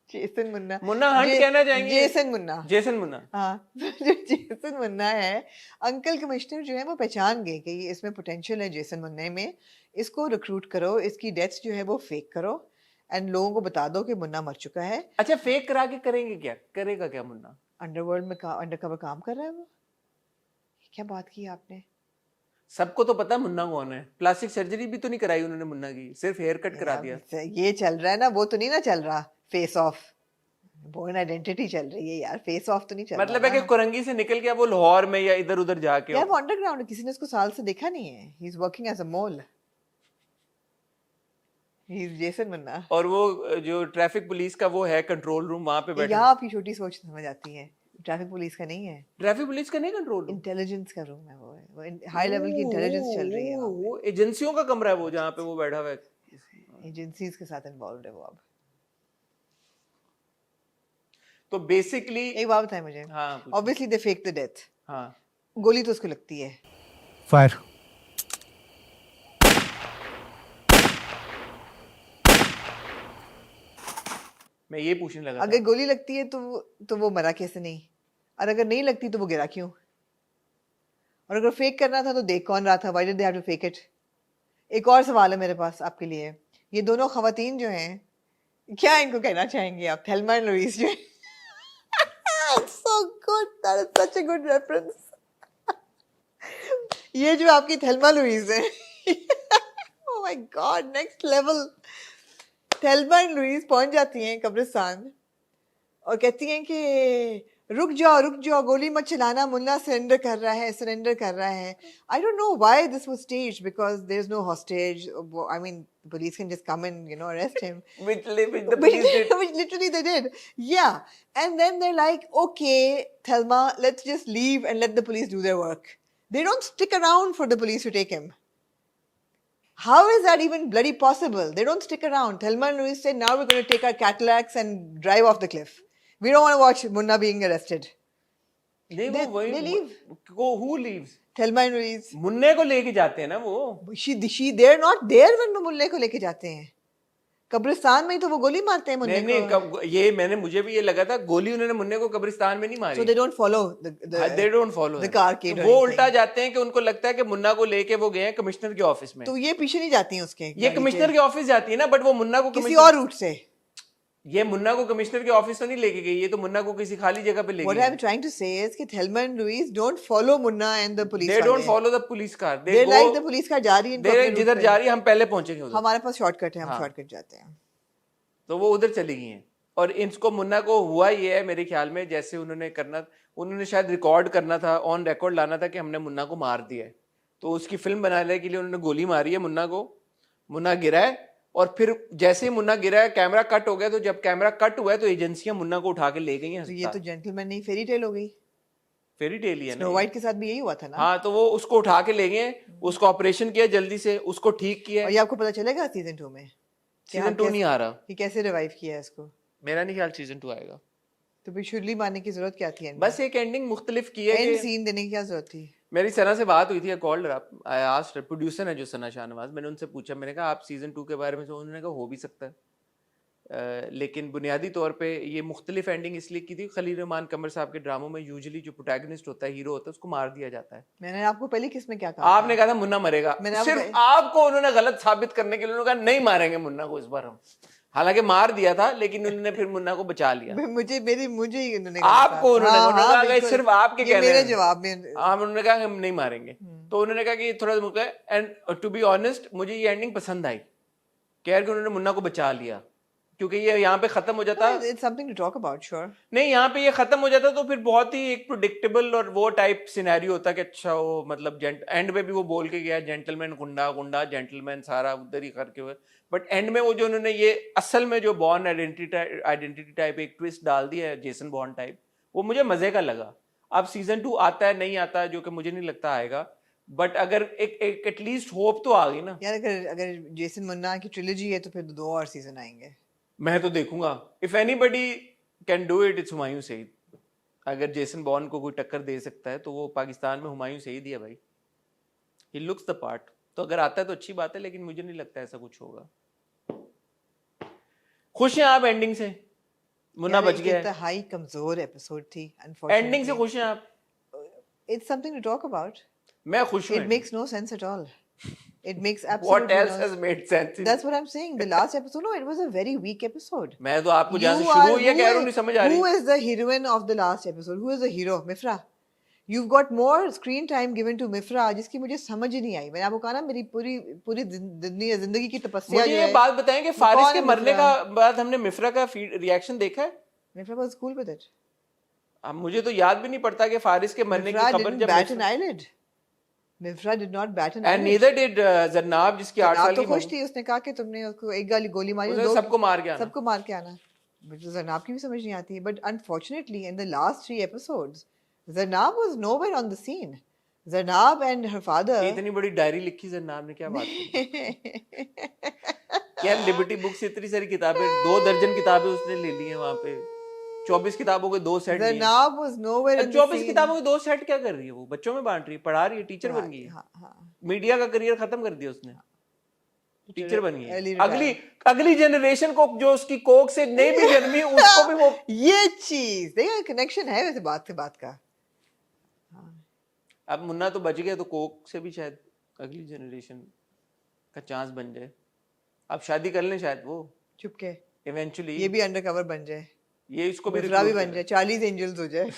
जेसन मुन्ना, मुन्ना हंट कहना चाहेंगे? Jason Munna, Jason Munna. हाँ जो जेसन मुन्ना है, अंकल कमिश्नर जो है वो पहचान गए कि ये इसमें पोटेंशियल है जेसन मुन्ना में, इसको रिक्रूट करो, इसकी डेथ्स जो है वो फेक करो, एंड लोगों को बता दो कि मुन्ना मर चुका है। अच्छा, फेक करा के करेंगे क्या? करेगा क्या मुन्ना? अंडरवर्ल्ड में अंडरकवर काम कर रहा है वो। क्या बात की आपने? सबको तो पता है मुन्ना कौन है। प्लास्टिक सर्जरी भी तो नहीं कराई उन्होंने मुन्ना की, सिर्फ हेयर कट करा दिया। ये चल रहा है ना, वो तो नहीं ना चल रहा, फेस ऑफ, बोर्न आइडेंटिटी चल रही है यार, फेस ऑफ तो नहीं चल मतलब रहा है कि कुरंगी से निकल गया वो लाहौर में या इधर उधर जाके। यार वो अंडरग्राउंड है, किसी ने उसको साल से देखा नहीं है। He is working as a mole, he is Jason Munna. और वो जो ट्रैफिक पुलिस का वो है कंट्रोल रूम, वहां पे बैठे। यहाँ आपकी छोटी सोच समझ आती है, ट्रैफिक पुलिस का नहीं है, ट्रैफिक पुलिस का नहीं कंट्रोल रूम, इंटेलिजेंस का रूम है वो हाई लेवल की इंटेलिजेंस चल रही है वहाँ वो एजेंसियों का कमरा है वो, जहाँ पे वो बैठा हुआ है। पे, एजेंसीज के साथ इन्वॉल्व है वो अब। तो बेसिकली एक बात बताएं मुझे, हाँ पूछो। Obviously they fake the death, हाँ गोली तो उसको लगती है, फायर। मैं ये पूछने लगा अगर था। गोली लगती है तो वो मरा कैसे नहीं, और अगर नहीं लगती तो वो गिरा क्यों, और अगर फेक करना था तो देख कौन रहा था, why did they have to fake it. एक और सवाल है मेरे पास आपके लिए, ये दोनों खवातीन जो हैं, क्या इनको कहना चाहेंगे आप, थेल्मा एंड लुइस जो है? so good, that is such a good reference. ये जो आपकी थेल्मा लुइस है, oh my god, next level. Thelma and Louise पहुंच जाती हैं कब्रिस्तान और कहती हैं कि रुक जाओ, गोली मत चलाना, मुन्ना सरेंडर कर रहा है। I don't know why this was staged, because there's no hostage. I mean, the police can just come and, arrest him. Which the police did. Which literally they did. Yeah. And then they're like, okay, Thelma, let's just leave and let the police do their work. They don't stick around for the police to take him. How is that even bloody possible? They don't stick around. Thelma and Louise said, now we're going to take our Cadillacs and drive off the cliff. We don't want to watch Munna being arrested. नहीं वो वही they leave. who leaves? Thelma and Louise. मुन्ने को लेके जाते हैं ना वो। They're not there when वो मुन्ने को लेके जाते हैं। कब्रिस्तान में ही तो वो गोली मारते हैं मुन्ने नहीं को। ये मुझे भी ये लगा था, गोली उन्होंने मुन्ने को कब्रिस्तान में नहीं मारी। So they don't follow they don't follow the carcade or वो anything. उल्टा जाते हैं कि उनको लगता है कि मुन्ना को लेके वो गए हैं कमिश्नर के ऑफिस में, तो ये पीछे नहीं जाती हैं उसके ये कमिश्नर के ऑफिस जाती है ना, बट वो मुन्ना को किसी और रूट से। ये मुन्ना को कमिश्नर के ऑफिस तो नहीं लेके गई, ये तो मुन्ना को किसी खाली जगह पे ले What गई। I'm trying to say is कि Thelma and Louise don't follow Munna and the police They don't वाले। follow the police car, They're like the police car जा रही है, इनको अपने route जिधर पे। जा रही है हम पहले पहुंचेंगे उधर, हमारे पास शॉर्टकट है, हम हाँ। शॉर्टकट जाते हैं। तो वो उधर चली गई हैं। और इनको मुन्ना को हुआ ये है मेरे ख्याल में, जैसे उन्होंने शायद रिकॉर्ड करना था, ऑन रिकॉर्ड लाना था कि हमने मुन्ना को मार दिया है, तो उसकी फिल्म बनाने के लिए उन्होंने गोली मारी है मुन्ना को, मुन्ना गिरा है, और फिर जैसे ही मुन्ना गिरा है कैमरा कट हो गया, तो जब कैमरा कट हुआ है तो एजेंसियां मुन्ना को उठा के ले गई हैं। तो ये तो जेंटलमैन नहीं, फेरी टेल हो गई। फेरी टेल ही है स्नो ना। वाइट के साथ भी यही हुआ था ना। हाँ, तो वो उसको उठा के ले गए, उसको ऑपरेशन किया जल्दी से, उसको ठीक किया। और ये आपको पता चलेगा सीजन 2 में, सीजन 2 नहीं आ रहा, कि कैसे रिवाइव किया है इसको। मेरा नहीं ख्याल सीजन 2 आएगा। तो फिर शुरली मारने की जरूरत क्या थी? बस एक एंडिंग मुख्तलिफ की है एंड कि सीन देने की क्या जरूरत थी? मेरी सना से बात हुई थी, कॉल्ड आई आस्क्ड, प्रोड्यूसर है जो सना शाहनवाज, मैंने उनसे पूछा, मैंने कहा आप सीजन 2 के बारे में, तो उन्होंने कहा हो भी सकता है, लेकिन बुनियादी तौर पे ये मुख्तलिफ एंडिंग इसलिए की थी, खलील रहमान कमर साहब के ड्रामों में यूजुअली जो प्रोटैगनिस्ट होता है, हीरो होता है, उसको मार दिया जाता है। मैंने आपको पहले किस में क्या कहा? आपने कहा था मुन्ना मरेगा, सिर्फ आपको उन्होंने गलत साबित करने के लिए उन्होंने कहा नहीं मारेंगे मुन्ना को इस बार हम, हालांकि मार दिया था, लेकिन उन्होंने फिर मुन्ना को बचा लिया। मुझे ही उन्होंने आपको उन्होंने कहा सिर्फ आपके कहने मेरे जवाब में आप उन्होंने कहा हम नहीं मारेंगे, तो उन्होंने कहा कि थोड़ा मुझे, एंड टू बी ऑनेस्ट मुझे ये एंडिंग पसंद आई, कह कि उन्होंने मुन्ना को बचा लिया, क्योंकि ये यहाँ पे खत्म हो जाता, it's something to talk about, sure. नहीं यहाँ पे ये खत्म हो जाता तो फिर बहुत ही एक प्रेडिक्टेबल और वो टाइप सिनेरियो होता कि अच्छा वो मतलब एंड में भी वो बोल के गया जेंटलमैन गुंडा गुंडा जेंटलमैन सारा उधर ही करके हुए, बट एंड में वो जो उन्होंने ये असल में जो बॉर्न आइडेंटिटी टाइप एक ट्विस्ट डाल दिया है जेसन बॉर्न टाइप, वो मुझे मजे का लगा। अब सीजन 2 आता है नहीं आता है, जो कि मुझे नहीं लगता आएगा, बट अगर एक एटलीस्ट होप तो आ गई ना यार। अगर जेसन मुन्ना की ट्रिलॉजी है तो फिर 2 और सीजन आएंगे, मैं तो देखूंगा। If anybody can do it, it's Humayun Saeed. अगर जेसन बॉर्न को कोई टक्कर दे सकता है तो वो पाकिस्तान में हुमायूं सईद ही है भाई, ही लुक्स द पार्ट। तो अगर आता है तो अच्छी बात है, लेकिन मुझे नहीं लगता ऐसा कुछ होगा। खुश हैं आप एंडिंग से? मुन्ना बच गया है। हाई कमजोर एपिसोड थी अनफॉर्चुनेटली। एंडिंग से खुश हैं आप? It's something to talk about. मैं खुश हूं। It makes no sense at all. It makes absolutely What else has made sense? That's what I'm saying. The last episode, no, it was a very weak episode. मैं तो आपको जहाँ से शुरू हुई है कह रहा हूँ, नहीं समझ आ रही। Who is the heroine of the last episode? Who is the hero? Mifra. You've got more screen time given to Mifra, जिसकी मुझे समझ ही नहीं आई। मैंने आपको कहा ना, मेरी पूरी जिंदगी की तपस्या। मुझे ये बात बताएं कि फारिस के मरने का बाद हमने मिफ्रा का रिएक्शन देखा है? Mifra was cool with it. अब मुझे तो याद भी नहीं पड़ता कि फारिस के मरने की खबर जब bat an eyelid. Mifra did not bat an eyelid. And neither did Zarnab, जिसकी 8 साल की तो खुश थी, उसने कहा कि तुमने उसको एक गोली मारी, सबको मार के आना, सबको मार के आना। Zarnab की भी समझ नहीं आती। But unfortunately, in the last 3 episodes, Zarnab was nowhere on the scene. Zarnab and her father. इतनी बड़ी डायरी लिखी Zarnab ने, क्या बात की? क्या लिबर्टी बुक से इतनी सारी किताबें, 2 दर्जन किताबें उसने ले ली हैं वहाँ पे, 24 किताबों के 2 set. Zarnab was nowhere in the 24 scene. किताबों के 2 सेट क्या कर रही है वो? बच्चों में बांट रही है, पढ़ा रही है, टीचर बन गई है। मीडिया का करियर खत्म कर दिया उसने, टीचर बन गई। अगली जनरेशन को जो उसकी कोक से नहीं भी जन्मी, उसको भी वो ये चीज देखा, कनेक्शन है वैसे बात से बात का। अब मुन्ना तो बच गया, तो कोक से भी शायद अगली जनरेशन का चांस बन जाए। अब शादी कर लें शायद वो चुपके, इवेंचुअली ये भी अंडरकवर बन जाए, ये इसको भी बन जाए, 40 एंजल्स हो जाए।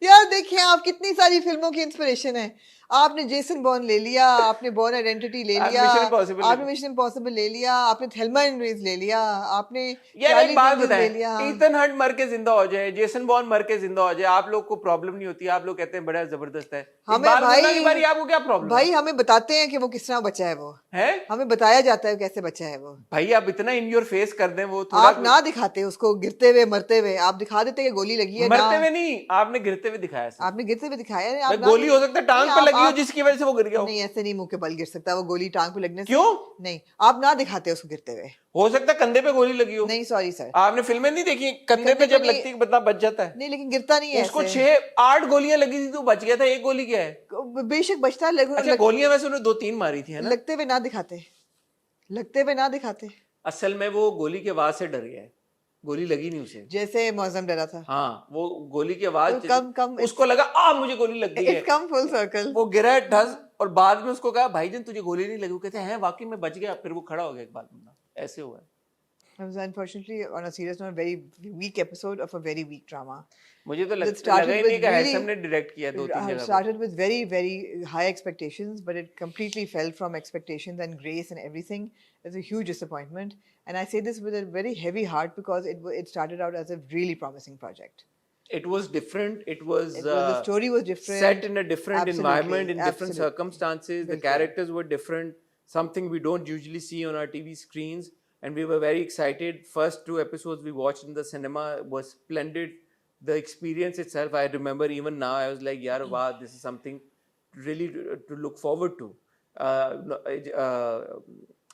यार देखिए आप, कितनी सारी फिल्मों की इंस्पिरेशन है। आपने जेसन बॉर्न ले लिया, आपने बॉर्न आइडेंटिटी ले लिया, आपने मिशन इम्पॉसिबल ले लिया, आपने थेल्मा एंड लुइस ले लिया, आपने एक बात बताएं, ईथन हंट मर के जिंदा हो जाए, जेसन बॉर्न मर के जिंदा हो जाए, आप लोग को प्रॉब्लम नहीं होती? आप लोग कहते हैं बड़ा जबरदस्त है। हमें भाई आपको क्या प्रॉब्लम? भाई हमें बताते हैं कि वो किस तरह बचा है, वो है, हमें बताया जाता है कैसे बचा है वो। भाई आप इतना इन योर फेस कर दें, वो आप ना दिखाते उसको गिरते हुए मरते हुए, आप दिखा देते कि गोली लगी है। मरते हुए नहीं, आपने गिरते हुए दिखाया। आपने गिरते हुए दिखाया। गोली हो सकता है टांग पे लगी हो, जिसकी वजह से वो गिर गया हो। नहीं, ऐसे नहीं मुंह के बल गिर सकता वो, गोली टांग पे लगने से। क्यों नहीं, आप ना दिखाते उसको गिरते हुए। हो सकता है कंधे पे गोली लगी हो। नहीं सॉरी सर, आपने फिल्में नहीं देखी? कंधे पे जब लगती है बंदा बच जाता है। नहीं, लेकिन गिरता नहीं है। उसको 6-8 गोलियां लगी थी तो बच गया था, एक गोली क्या है? बेशक बचता है। अच्छा, गोलियां वैसे उन्होंने 2-3 मारी थी, है ना? लगते हुए ना दिखाते, लगते हुए ना दिखाते, असल में वो गोली की आवाज से डर गया है, गोली लगी नहीं उसे। जैसे मौसम डरा था। हाँ, वो गोली की आवाज तो कम उसको लगा मुझे गोली लग गई है, इट्स कम फुल सर्कल। वो गिरा ढस, और बाद में उसको कहा भाईजान तुझे गोली नहीं लगी, वो कहते हैं वाकई में बच गया, फिर वो खड़ा हो गया एक बात में, ऐसे हुआ है। It was unfortunately, on a serious note, a very weak episode of a very weak drama. मुझे तो That लगा started ही with नहीं कि really- हैसम ने डायरेक्ट किया 2-3 जगह पे। started with very, very high expectations, but it completely fell from expectations, and Grace and everything is a huge disappointment. And I say this with a very heavy heart because it started out as a really promising project. It was different. The story was different. Set in a different Absolutely, environment, in different absolutely. circumstances. The Bilkul. characters were different, something we don't usually see on our TV screens. And we were very excited. First 2 episodes we watched in the cinema was splendid. The experience itself, I remember even now, I was like, yaar, wow, this is something really to look forward to.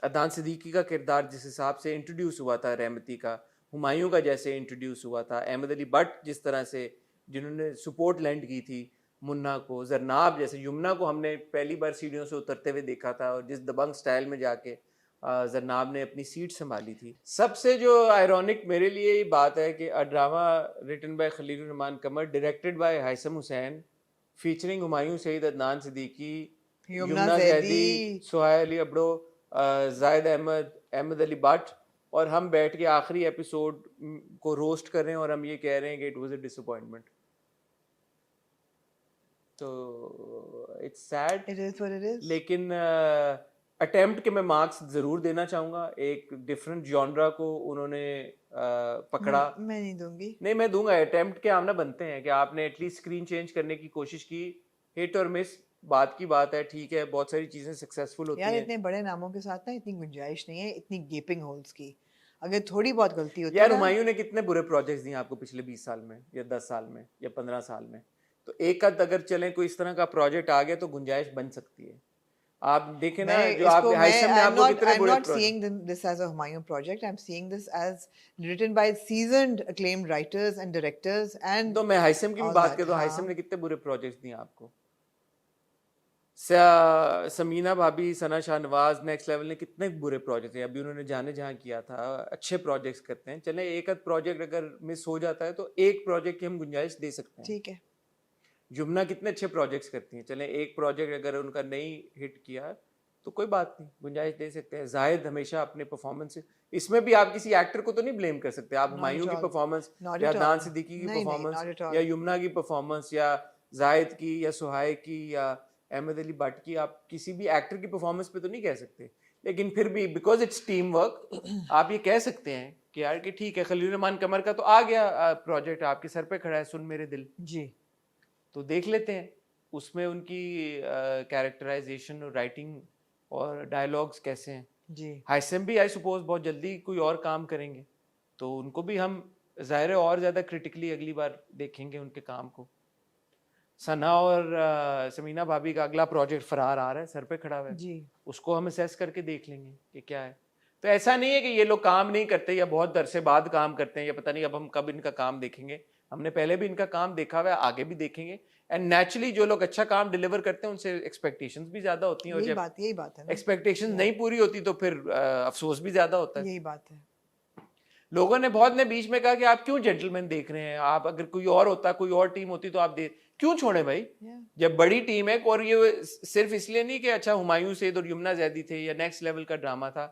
Adnan Siddiqui का किरदार जिस हिसाब से introduce हुआ था रहमती का, हुमायूं का जैसे इंट्रोड्यूस हुआ था, अहमद अली बट जिस तरह से जिन्होंने सपोर्ट लैंड की थी मुन्ना को, जरनाब जैसे यमुना को हमने पहली बार सीढ़ियों से उतरते हुए देखा था, और जिस दबंग स्टाइल में जाके जरनाब ने अपनी सीट संभाली थी। सबसे जो आयरॉनिक मेरे लिए ये बात है कि a drama written by Khalil Rehman Qamar, directed by Haissam Hussain, featuring Humayun Saeed, Adnan Siddiqui, Yumna Zaidi, Sohail Ali Abro, Zahid Ahmed, Ahmed Ali Butt, और हम बैठ के आखिरी एपिसोड को रोस्ट कर रहे हैं और हम ये कह रहे हैं कि इट वाज अ डिसअपॉइंटमेंट। तो it's sad, It is what it is. लेकिन अटेम्प्ट के मैं मार्क्स जरूर देना चाहूंगा। एक डिफरेंट जॉनरा को उन्होंने पकड़ा। मैं नहीं दूंगी। नहीं, मैं दूंगा। अटेम्प्ट के आमना बनते हैं कि आपने एटलीस्ट स्क्रीन चेंज करने की कोशिश की। हिट और मिस बात की बात है, ठीक है, बहुत सारी चीजें सक्सेसफुल होती यार हैं। इतने बड़े नामों के साथ ना इतनी गुंजाइश नहीं है इतनी गेपिंग होल्स की। अगर थोड़ी बहुत गलती होती यार है हुमायूं ने कितने बुरे प्रोजेक्ट्स दिए आपको पिछले 20 साल में या 10 साल में या 15 साल में, तो एक आध अगर चलें कोई इस तरह का प्रोजेक्ट आ गया तो गुंजाइश बन सकती है। आप देखें ना, जो आप हाइसम ने आपको कितने बुरे I'm not seeing this as a Humayun project. I'm seeing this as written by seasoned, acclaimed writers and directors and तो मैं हाइसम की भी all बात that, करूँ, हाँ। हाइसम ने कितने बुरे प्रोजेक्ट्स दिए आपको। समीना भाभी, सना शाहनवाज, नेक्स्ट लेवल ने कितने बुरे प्रोजेक्ट हैं। अभी उन्होंने जाने जहाँ किया था, अच्छे प्रोजेक्ट्स करते हैं। चले एक आध प्रोजेक्ट अगर मिस हो जाता है तो एक प्रोजेक्ट की हम गुंजाइश दे सकते हैं। ठीक है। जुमना कितने अच्छे प्रोजेक्ट्स करती हैं, चले एक प्रोजेक्ट अगर उनका नहीं हिट किया तो कोई बात नहीं, गुंजाइश दे सकते हैं। जाहिद हमेशा अपने परफॉर्मेंस, इसमें भी आप किसी एक्टर को तो नहीं ब्लेम कर सकते। आप हुमायूं की परफॉर्मेंस या अदनान सिद्दीकी की परफॉर्मेंस या यमुना की परफॉर्मेंस या जाहिद की या सुहाय की या अहमद अली बट की, आप किसी भी एक्टर की परफॉर्मेंस पे तो नहीं कह सकते। लेकिन फिर भी बिकॉज इट्स टीम वर्क आप ये कह सकते हैं कि यार कि ठीक है, खलील रहमान कमर का तो आ गया प्रोजेक्ट, आपके सर पे खड़ा है, सुन मेरे दिल जी, तो देख लेते हैं उसमें उनकी कैरेक्टराइजेशन और राइटिंग और डायलॉग्स कैसे हैं। जी। हाइसम भी आई सपोज बहुत जल्दी कोई और काम करेंगे, तो उनको भी हम ज़ाहिर है और ज़्यादा क्रिटिकली अगली बार देखेंगे उनके काम को। सना और समीना भाभी का अगला प्रोजेक्ट फरार आ रहा है, सर पे खड़ा हुआ है जी, उसको हम असेस करके देख लेंगे कि क्या है। तो ऐसा नहीं है कि ये लोग काम नहीं करते या बहुत अरसे बाद काम करते हैं या पता नहीं अब हम कब इनका काम देखेंगे। हमने पहले भी इनका काम देखा हुआ है, आगे भी देखेंगे। एंड नेचुरली जो लोग अच्छा काम डिलीवर करते हैं उनसे एक्सपेक्टेशंस भी ज्यादा होती हैं, और जब यही बात है ना, एक्सपेक्टेशंस नहीं पूरी होती तो फिर अफसोस भी ज्यादा होता है। यही बात है। लोगों ने बहुत ने बीच में कहा कि आप क्यों जेंटलमैन देख रहे हैं, आप अगर कोई और होता, कोई और टीम होती तो आप क्यों छोड़े भाई। जब बड़ी टीम है, और ये सिर्फ इसलिए नहीं कि अच्छा हुमायूं सईद और यमुना जैदी थे या नेक्स्ट लेवल का ड्रामा था,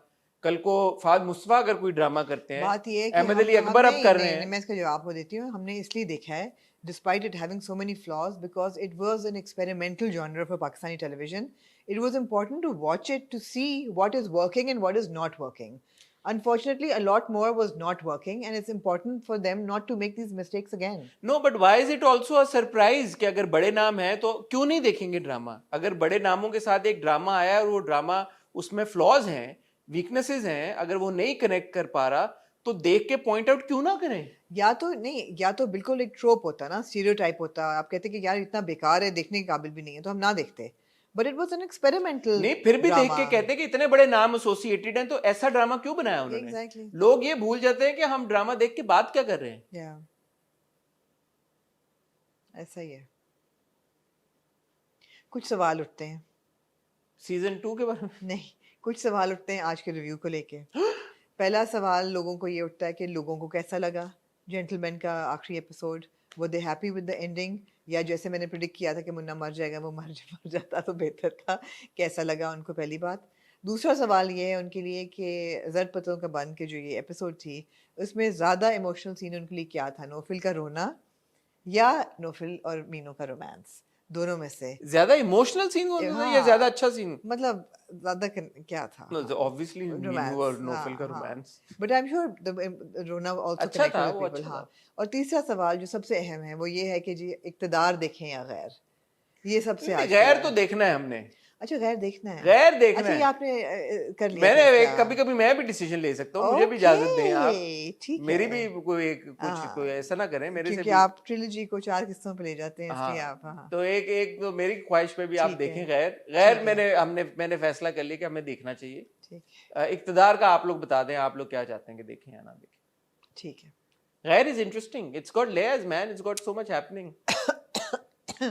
कल को फाद मुस्तफा अगर कोई ड्रामा करते हैं, बात ये है कि अहमद अली अकबर अब कर रहे हैं। मैं इसका जवाब देती हूँ। हमने इसलिए देखा है despite it having so many flaws because it was an experimental genre for Pakistani television. It was important to watch it to see what is working and what is not working. Unfortunately, a lot more was not working, and it's important for them not to make these mistakes again. No, but why is it also a surprise कि अगर बड़े नाम हैं तो क्यों नहीं देखेंगे drama. अगर बड़े नामों के साथ एक ड्रामा आया और वो ड्रामा उसमें फ्लॉज हैं, वीकनेसेस हैं, अगर वो नहीं कनेक्ट कर पा रहा तो देख के पॉइंट आउट क्यों ना करें। या तो नहीं, या तो बिल्कुल एक ट्रोप होता ना, स्टीरियोटाइप होता, आप कहते कि यार इतना बेकार है, देखने के काबिल भी नहीं है, तो हम ना देखते। But it was an experimental. नहीं, फिर भी देख के कहते कि इतने बड़े नाम एसोसिएटेड हैं तो ऐसा ड्रामा क्यों बनाया उन्होंने। Exactly. लोग ये भूल जाते हैं कि हम ड्रामा देख के बात क्या कर रहे हैं। या ऐसा ही है। कुछ सवाल उठते हैं सीजन 2 के बारे में नहीं, कुछ सवाल उठते हैं आज के रिव्यू को लेके। पहला सवाल लोगों को ये उठता है कि लोगों को कैसा लगा जेंटलमैन का आखिरी एपिसोड, वो दे हैप्पी विद द एंडिंग, या जैसे मैंने प्रिडिक्ट किया था कि मुन्ना मर जाएगा वो मर जाता तो बेहतर था, कैसा लगा उनको, पहली बात। दूसरा सवाल ये है उनके लिए कि ज़र्द पत्तों का बंद के जो ये एपिसोड थी उसमें ज़्यादा इमोशनल सीन उनके लिए क्या था, नौफिल का रोना या नौफिल और मीनू का रोमांस, दोनों में से ज्यादा इमोशनल सीन कौन सा था या ज्यादा अच्छा सीन? मतलब ज़्यादा क्या था? ऑब्वियसली मीनू और नौफिल का romance, but I am sure रोना आल्सो अच्छा था, कनेक्टेड वो विद पीपल। अच्छा हाँ, था। और तीसरा सवाल जो सबसे अहम है वो ये है कि जी इक़्तिदार देखें या गैर, ये सबसे आज गैर तो देखना है हमने। अच्छा, गैर देखना है, गैर देखना अच्छा, है। ये आपने कर लिया मैंने फैसला? कभी कभी मैं भी डिसीजन ले सकता हूँ, मुझे भी इजाजत दें आप। ठीक मेरी है। भी कोई ऐसा ना करें मेरे से क्योंकि भी। आप ट्रिलॉजी को 4 किस्तों पे ले जाते हैं इसलिए हाँ, आप। हाँ, तो एक तो मेरी ख्वाहिश पे भी आप ठीक है, देखें गैर ठीक है। मैंने फैसला कर लिया कि हमें देखना चाहिए। ठीक है, इक़्तिदार का आप लोग बता दें, आप लोग क्या चाहते हैं कि देखें या ना देखें। ठीक है। गैर is interesting, it's got layers man, it's got so much happening.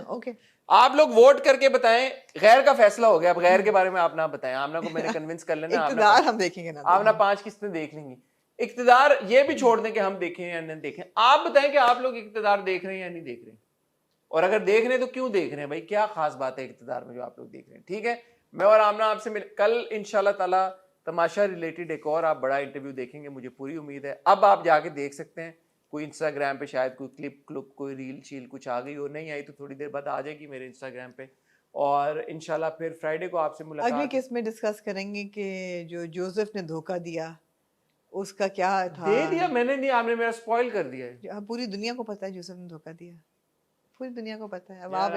Okay, आप लोग वोट करके बताएं, गैर का फैसला हो गया, अब गैर के बारे में आप ना बताएं, आमना को मैंने कन्विंस कर लेना, इक़्तिदार हम देखेंगे ना आमना 5 किस्तें देख लेंगी। इक़्तिदार ये भी छोड़ दें कि हम देखें या नहीं देखें, आप बताएं कि आप लोग इक़्तिदार देख रहे हैं या नहीं देख रहे हैं, और अगर देख रहे हैं तो क्यों देख रहे हैं भाई, क्या खास बात है इक़्तिदार में जो आप लोग देख रहे हैं। ठीक है, मैं और आमना आपसे कल इंशाल्लाह ताला तमाशा रिलेटेड एक और आप बड़ा इंटरव्यू देखेंगे, मुझे पूरी उम्मीद है। अब आप जाके देख सकते हैं, कोई इंस्टाग्राम पे शायद कोई क्लिप कोई रील शील कुछ आ गई हो, नहीं आई तो थोड़ी देर बाद आ जाएगी मेरे इंस्टाग्राम पे, और इंशाल्लाह फिर फ्राइडे को आपसे अगली मुलाकात। किस्त में डिस्कस करेंगे कि जो जोसेफ ने धोखा दिया उसका क्या था। दे दिया मैंने, नहीं आपने मेरा स्पॉइल कर दिया है। हाँ, पूरी दुनिया को पता है जोसेफ ने धोखा दिया, पूरी दुनिया को पता है। अब यार,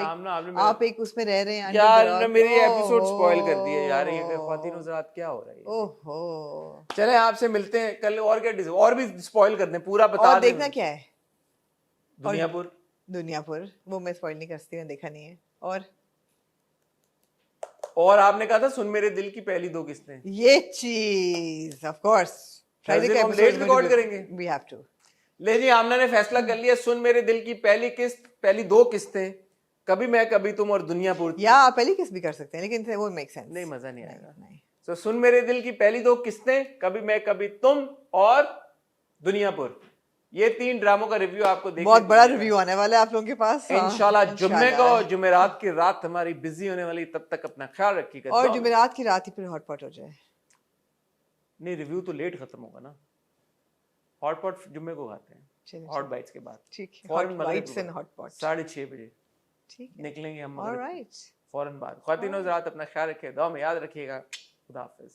आप एक उसमें रह रहे हैं यार underdog। ने मेरी एपिसोड स्पॉइल कर दिया यार, ये ओहो। ख्वातीन हज़रात क्या हो रहा है ये? ओहो, चले आपसे मिलते हैं कल, और क्या और भी स्पॉइल कर दें, पूरा बता और दें। देखना क्या है? दुनियापुर। दुनियापुर वो मैं स्पॉइल नहीं कर सकती, मैं देखा नहीं है। और आपने कहा था सुन मेरे दिल की पहली 2 किस्तें, ये चीज ऑफ कोर्स फ्राइडे का हम लेट रिकॉर्ड करेंगे। We have to. ले जी, आमना ने फैसला कर लिया, सुन मेरे दिल की पहली 2 किस्तें, कभी मैं कभी तुम और दुनियापुर। या पहली किस भी कर सकते हैं लेकिन वो मेक सेंस। नहीं, मजा नहीं आएगा। नहीं। तो सुन मेरे दिल की पहली 2 किस्तें, कभी मैं कभी तुम और दुनियापुर, ये 3 ड्रामों का रिव्यू आपको देखने बहुत बड़ा को मिलेगा। रिव्यू आने वाला है आप लोगों के पास। हाँ, इंशाल्लाह जुम्मे को, इंशाल्लाह। जुमेरात की रात हमारी बिजी होने वाली, तब तक अपना ख्याल रखिएगा। और जुमेरात की रात ही फिर हॉटपॉट हो जाए। नहीं, रिव्यू तो लेट खत्म होगा ना, हॉटपॉट जुम्मे को खाते हैं, चलिए, हॉट बाइट्स के बाद। ठीक है, फौरन हॉट मगरिब बाइट्स को एंड हॉटपॉट। 6:30 बजे ठीक है, निकलेंगे हम मगरिब को। ऑलराइट। फौरन बाद। ख्वातीन हज़रात अपना ख्याल रखिए, दुआ में याद रखिएगा। खुदा हाफिज़।